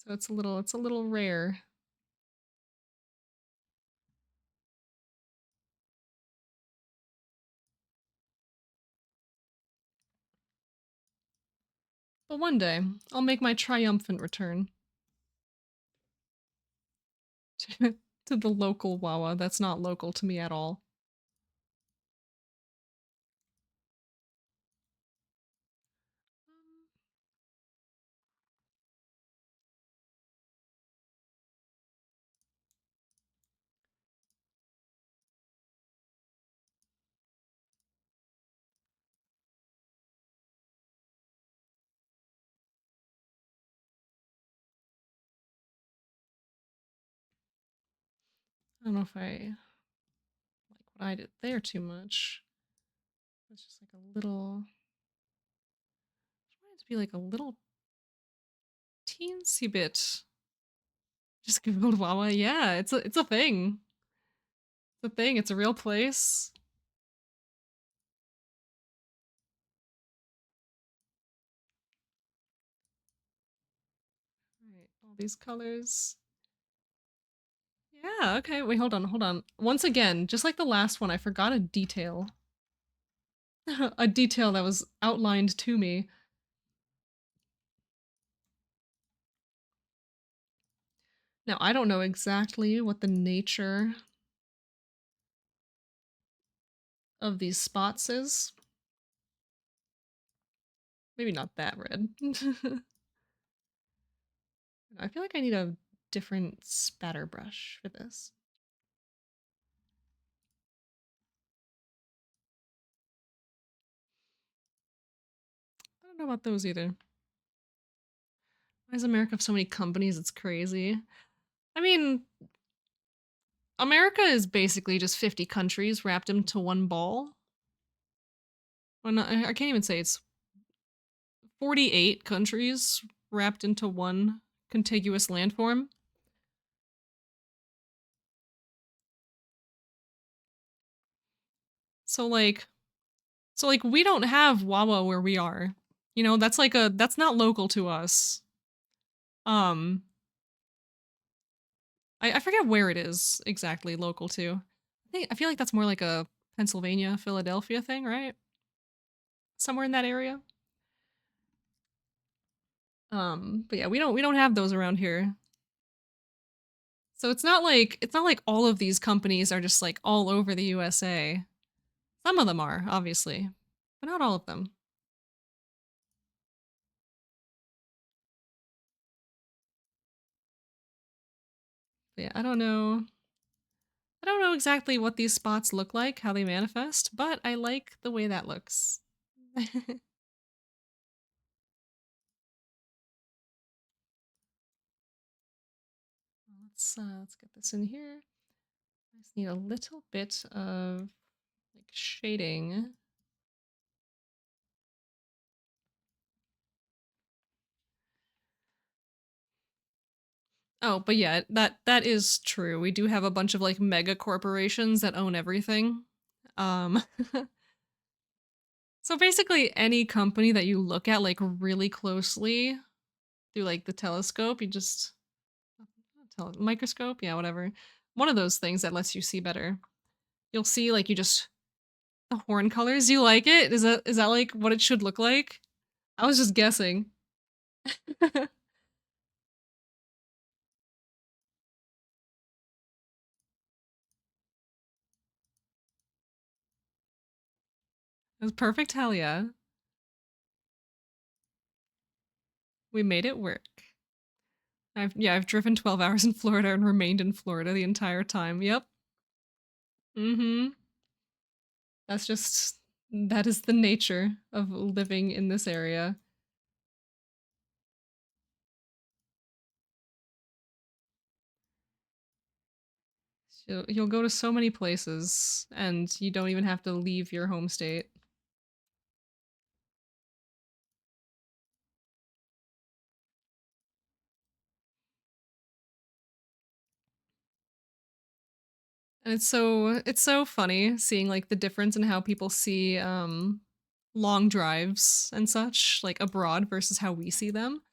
So it's a little rare. But one day, I'll make my triumphant return to the local Wawa that's not local to me at all. I don't know if I like what I did there too much. It's just a little... I want it to be a little teensy bit. Just Googled Wawa. Yeah, it's a thing. It's a thing. It's a real place. these colors. Yeah, okay, wait, hold on. Once again, just like the last one, I forgot a detail. A detail that was outlined to me. Now, I don't know exactly what the nature of these spots is. Maybe not that red. I feel like I need a different spatter brush for this. I don't know about those either. Why does America have so many companies? It's crazy. I mean, America is basically just 50 countries wrapped into one ball. Well, no, I can't even say it's 48 countries wrapped into one contiguous landform. So like we don't have Wawa where we are. You know, that's not local to us. I forget where it is exactly local to. I feel like that's more like a Pennsylvania, Philadelphia thing, right? Somewhere in that area. But yeah, we don't have those around here. So it's not like all of these companies are just like all over the USA. Some of them are, obviously, but not all of them. But yeah, I don't know. I don't know exactly what these spots look like, how they manifest, but I like the way that looks. Let's get this in here. I just need a little bit of like shading. Oh, but yeah, that is true. We do have a bunch of like mega corporations that own everything. Um So basically any company that you look at like really closely through like the telescope, you just microscope, yeah, whatever. One of those things that lets you see better. You'll see like the horn colors. You like it? Is that like what it should look like? I was just guessing. It was perfect, hell yeah. We made it work. I've driven 12 hours in Florida and remained in Florida the entire time. Yep. Mm-hmm. That is the nature of living in this area. You'll go to so many places and you don't even have to leave your home state. And it's so funny seeing like the difference in how people see long drives and such like abroad versus how we see them.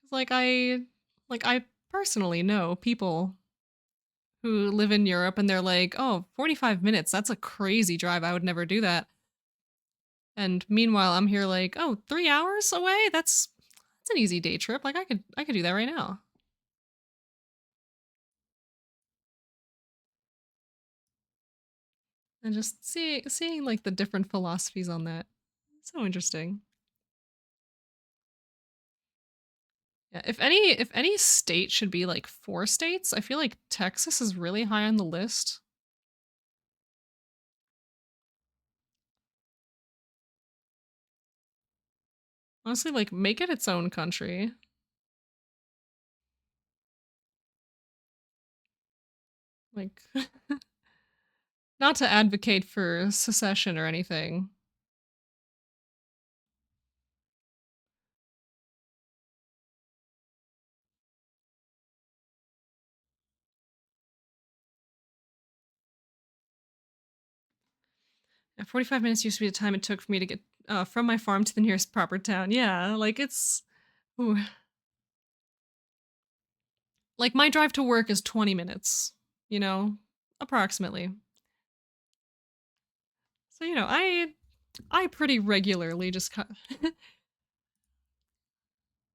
'Cause I personally know people who live in Europe and they're like, "Oh, 45 minutes, that's a crazy drive. I would never do that." And meanwhile, I'm here like, "Oh, 3 hours away? That's an easy day trip. Like I could do that right now." And just seeing like the different philosophies on that. So interesting. Yeah, if any state should be like 4 states, I feel like Texas is really high on the list. Honestly, like make it its own country. Like not to advocate for secession or anything. Yeah, 45 minutes used to be the time it took for me to get from my farm to the nearest proper town. Yeah, like it's ooh. Like, my drive to work is 20 minutes, you know, approximately. So, you know, I pretty regularly just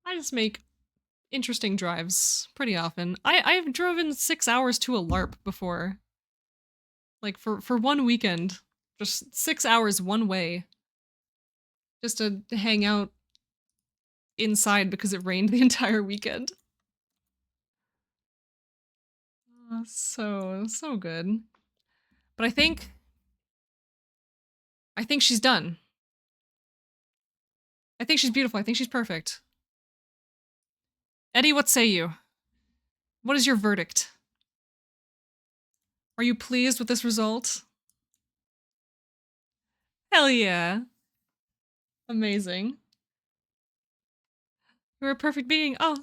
I just make interesting drives pretty often. I've driven 6 hours to a LARP before. Like, for one weekend. Just 6 hours one way. Just to hang out inside because it rained the entire weekend. So good. But I think she's done. I think she's beautiful. I think she's perfect. Eddie, what say you? What is your verdict? Are you pleased with this result? Hell yeah. Amazing. You're a perfect being. Oh.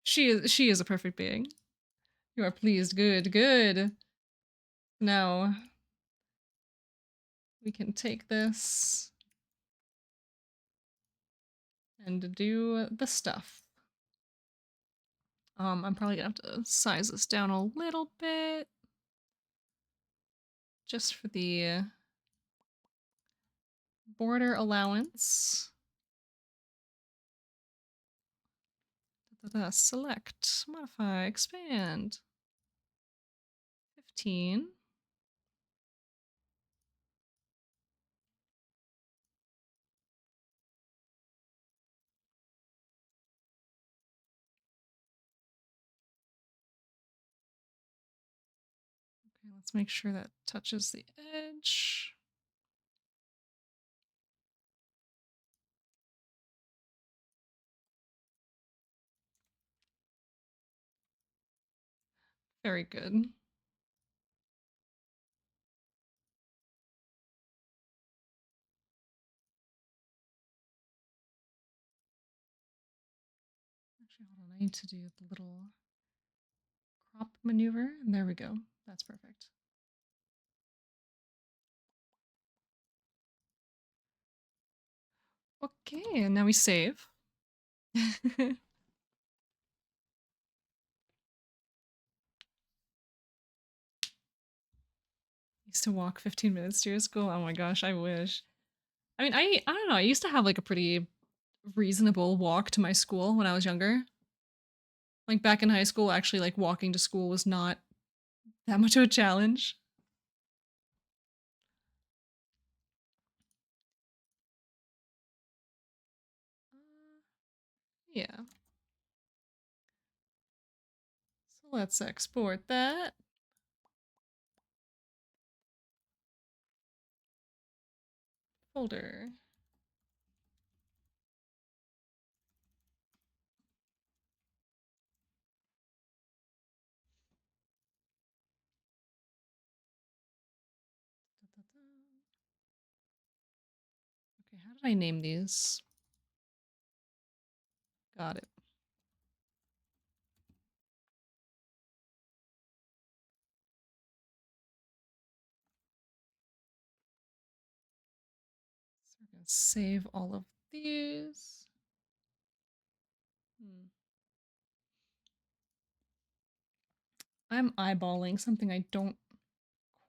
She is a perfect being. You are pleased. Good, good. Now we can take this and do the stuff. I'm probably gonna have to size this down a little bit. Just for the border allowance. Select, modify, expand. 15. Okay, let's make sure that touches the edge. Very good. Actually, hold on. I need to do the little crop maneuver. And there we go. That's perfect. Okay, and now we save. Used to walk 15 minutes to your school. Oh my gosh, I wish. I mean, I don't know. I used to have like a pretty reasonable walk to my school when I was younger. Like back in high school, actually like walking to school was not that much of a challenge. Yeah. So let's export that. Folder. Okay, how did I name these? Got it. So we're gonna save all of these. I'm eyeballing something I don't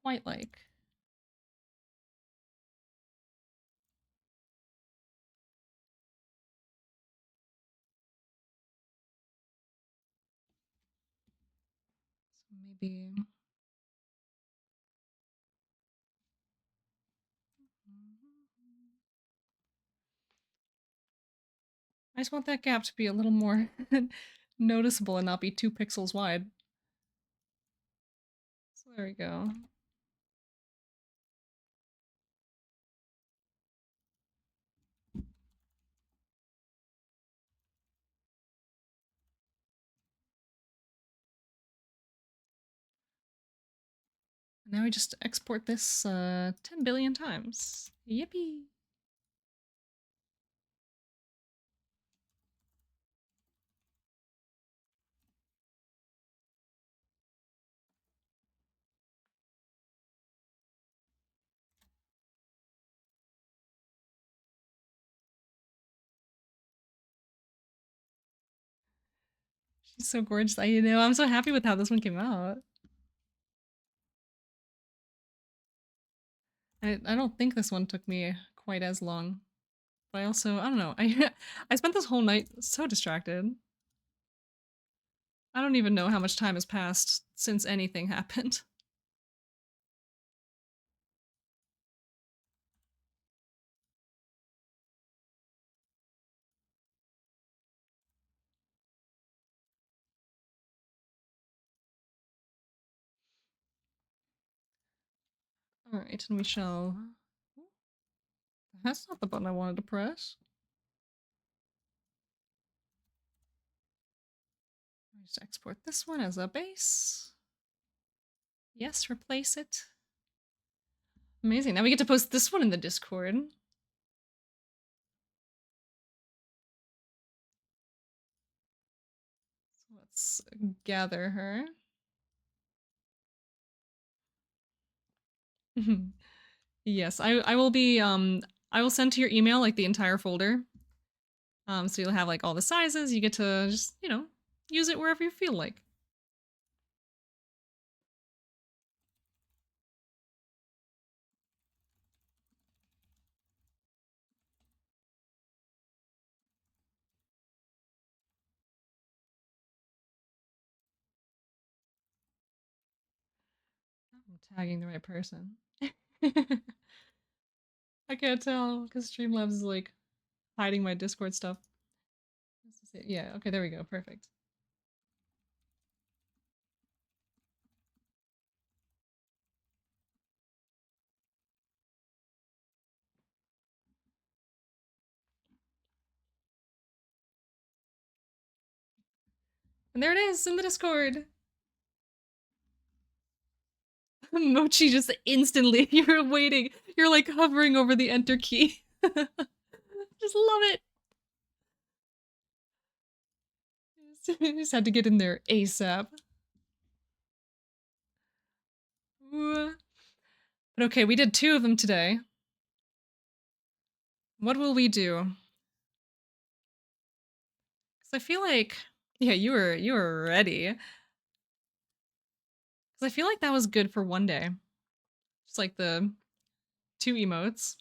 quite like. So maybe. I just want that gap to be a little more noticeable and not be 2 pixels wide. So there we go. Now we just export this 10 billion times. Yippee! She's so gorgeous. I know. I'm so happy with how this one came out. I don't think this one took me quite as long. But I also, I don't know. I spent this whole night so distracted. I don't even know how much time has passed since anything happened. Alright, and we shall... That's not the button I wanted to press. Just export this one as a base. Yes, replace it. Amazing. Now we get to post this one in the Discord. So let's gather her. Yes, I will be I will send to your email like the entire folder. So you'll have like all the sizes. You get to just, you know, use it wherever you feel like. I'm tagging the right person. I can't tell because Streamlabs is like hiding my Discord stuff. Yeah, okay, there we go. Perfect. And there it is in the Discord. Mochi just instantly, you're waiting. You're like hovering over the enter key. Just love it. Just had to get in there ASAP. But okay, we did 2 of them today. What will we do? Because I feel like, yeah, you were ready. Because I feel like that was good for one day. Just like the 2 emotes.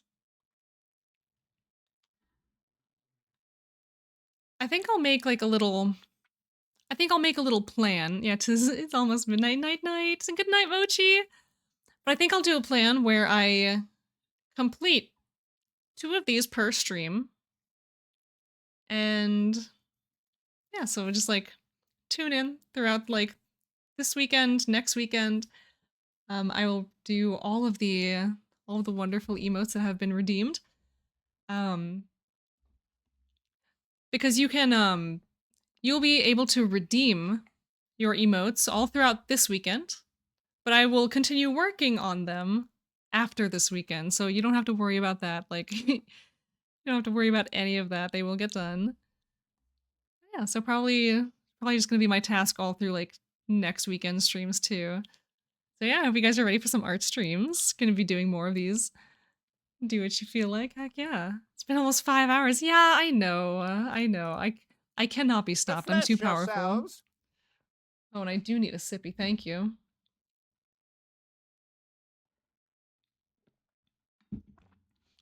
I think I'll make like a little. I think I'll make a little plan. Yeah, it's almost midnight, night, and good night, Mochi. But I think I'll do a plan where I complete 2 of these per stream. And yeah, so just like tune in throughout like this weekend, next weekend. I will do all of the wonderful emotes that have been redeemed. Because you can you'll be able to redeem your emotes all throughout this weekend, but I will continue working on them after this weekend, so you don't have to worry about that. Like, you don't have to worry about any of that. They will get done. Yeah, so probably just gonna be my task all through like next weekend streams too. So yeah, I hope you guys are ready for some art streams. Gonna be doing more of these. Do what you feel like. Heck yeah. It's been almost 5 hours. Yeah, I know. I cannot be stopped. I'm too powerful. Yourselves. Oh, and I do need a sippy. Thank you.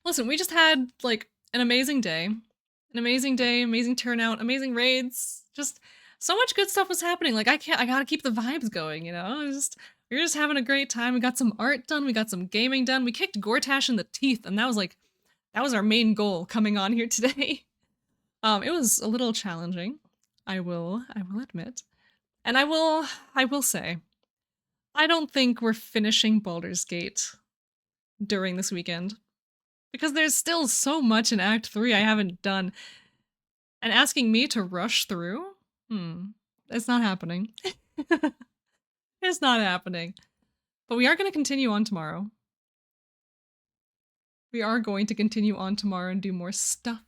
Listen, we just had like an amazing day. An amazing day, amazing turnout, amazing raids. Just so much good stuff was happening. Like I gotta keep the vibes going, you know? We were just having a great time. We got some art done, we got some gaming done. We kicked Gortash in the teeth, and that was our main goal coming on here today. It was a little challenging, I will admit. And I will say, I don't think we're finishing Baldur's Gate during this weekend. Because there's still so much in Act 3 I haven't done. And asking me to rush through? It's not happening. It's not happening. But we are going to continue on tomorrow. We are going to continue on tomorrow and do more stuff.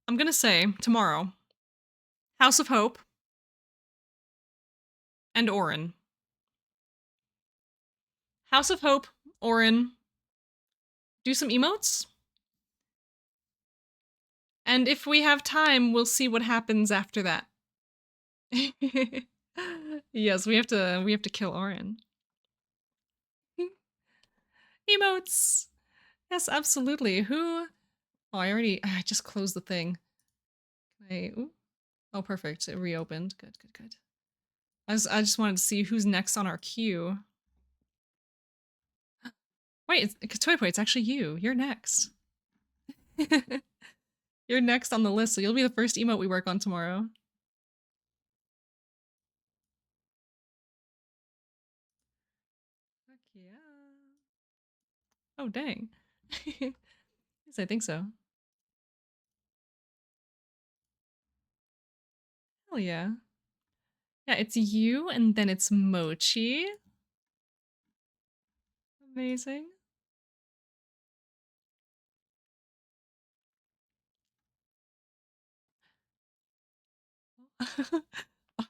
I'm going to say, tomorrow, House of Hope and Orin. House of Hope, Orin, do some emotes. And if we have time, we'll see what happens after that. Yes, we have to kill Orin. Emotes. Yes, absolutely. Who? Oh, I just closed the thing. Ooh. Oh, perfect. It reopened. Good, good, good. I just wanted to see who's next on our queue. Wait, it's Toy Boy, it's actually you. You're next. You're next on the list, so you'll be the first emote we work on tomorrow. Heck yeah. Oh, dang. Yes, I think so. Hell yeah. Yeah, it's you, and then it's Mochi. Amazing.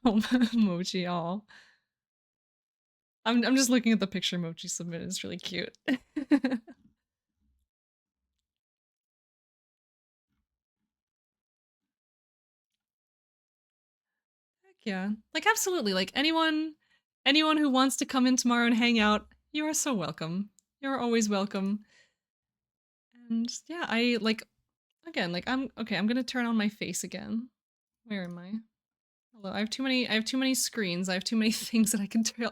Oh, Mochi, all. I'm just looking at the picture Mochi submitted. It's really cute. Heck yeah. Like absolutely. Like anyone who wants to come in tomorrow and hang out, you are so welcome. You're always welcome. And yeah, I like again, like I'm gonna turn on my face again. Where am I? Hello. I have too many screens. I have too many things that I can too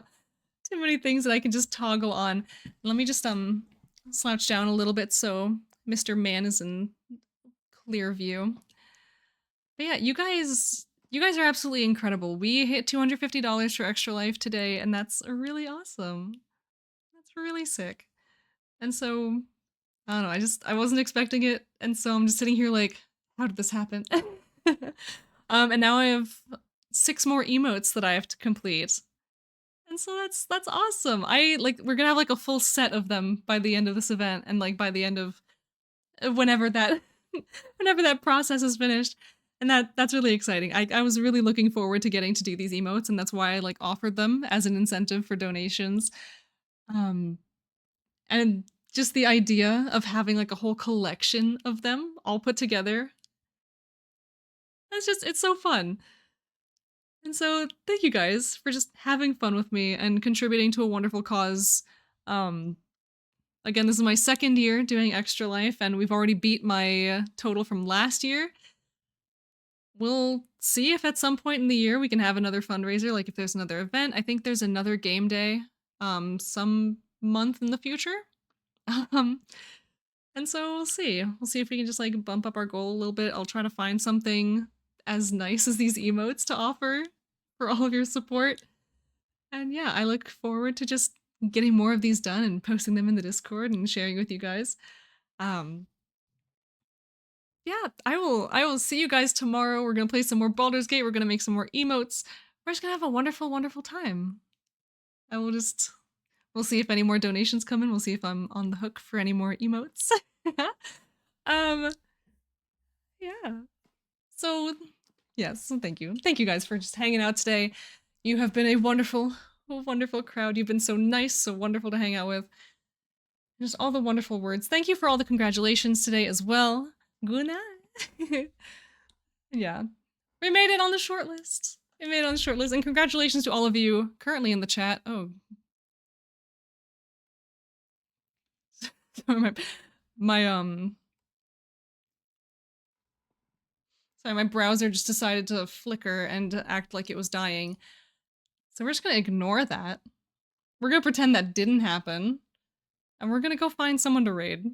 many things that I can just toggle on. Let me just slouch down a little bit so Mr. Man is in clear view. But yeah, you guys are absolutely incredible. We hit $250 for Extra Life today, and that's really awesome. That's really sick. And so I don't know, I wasn't expecting it, and so I'm just sitting here like, how did this happen? And now I have 6 more emotes that I have to complete. And so that's awesome. We're gonna have like a full set of them by the end of this event, and like by the end of whenever that whenever that process is finished. And that's really exciting. I was really looking forward to getting to do these emotes, and that's why I like offered them as an incentive for donations. And just the idea of having like a whole collection of them all put together. It's so fun. And so thank you guys for just having fun with me and contributing to a wonderful cause. Again, this is my 2nd year doing Extra Life, and we've already beat my total from last year. We'll see if at some point in the year we can have another fundraiser, like if there's another event. I think there's another game day some month in the future. And so we'll see. We'll see if we can just like bump up our goal a little bit. I'll try to find something as nice as these emotes to offer for all of your support. And yeah, I look forward to just getting more of these done and posting them in the Discord and sharing with you guys. Yeah, I will see you guys tomorrow. We're gonna play some more Baldur's Gate. We're gonna make some more emotes. We're just gonna have a wonderful, wonderful time. We'll see if any more donations come in. We'll see if I'm on the hook for any more emotes. Yeah. So, yes, thank you. Thank you guys for just hanging out today. You have been a wonderful, wonderful crowd. You've been so nice, so wonderful to hang out with. Just all the wonderful words. Thank you for all the congratulations today as well. Good night. Yeah. We made it on the short list. We made it on the short list. And congratulations to all of you currently in the chat. Oh. Sorry, my browser just decided to flicker and act like it was dying. So we're just gonna ignore that. We're gonna pretend that didn't happen. And we're gonna go find someone to raid.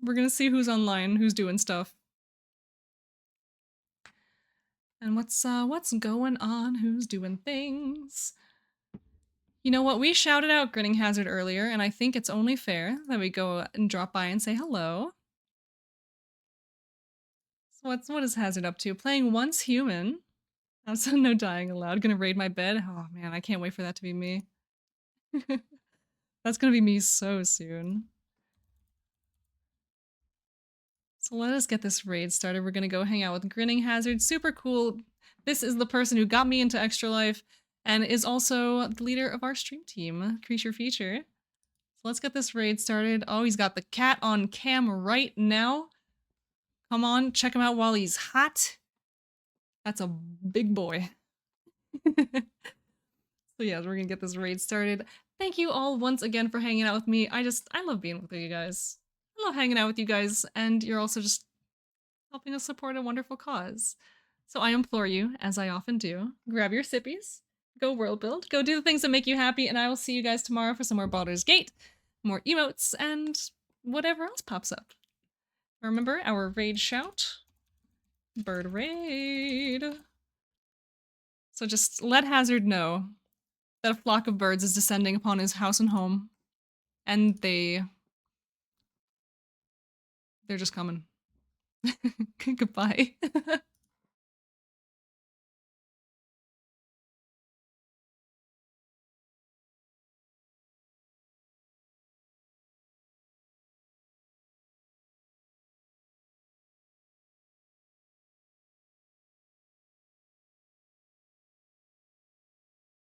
We're gonna see who's online, who's doing stuff. And what's going on, who's doing things. You know what, we shouted out Grinning Hazard earlier, and I think it's only fair that we go and drop by and say hello. So what is Hazard up to? Playing Once Human. Also no dying allowed. Gonna raid my bed. Oh man, I can't wait for that to be me. That's gonna be me so soon. So let us get this raid started. We're gonna go hang out with Grinning Hazard. Super cool. This is the person who got me into Extra Life and is also the leader of our stream team, Creature Feature. So let's get this raid started. Oh, he's got the cat on cam right now. Come on, check him out while he's hot. That's a big boy. So yeah, we're gonna get this raid started. Thank you all once again for hanging out with me. I love being with you guys. I love hanging out with you guys, and you're also just helping us support a wonderful cause. So I implore you, as I often do, grab your sippies, go world build, go do the things that make you happy, and I will see you guys tomorrow for some more Baldur's Gate, more emotes, and whatever else pops up. Remember our raid shout? Bird raid. So just let Hazard know that a flock of birds is descending upon his house and home, and they're just coming. Goodbye.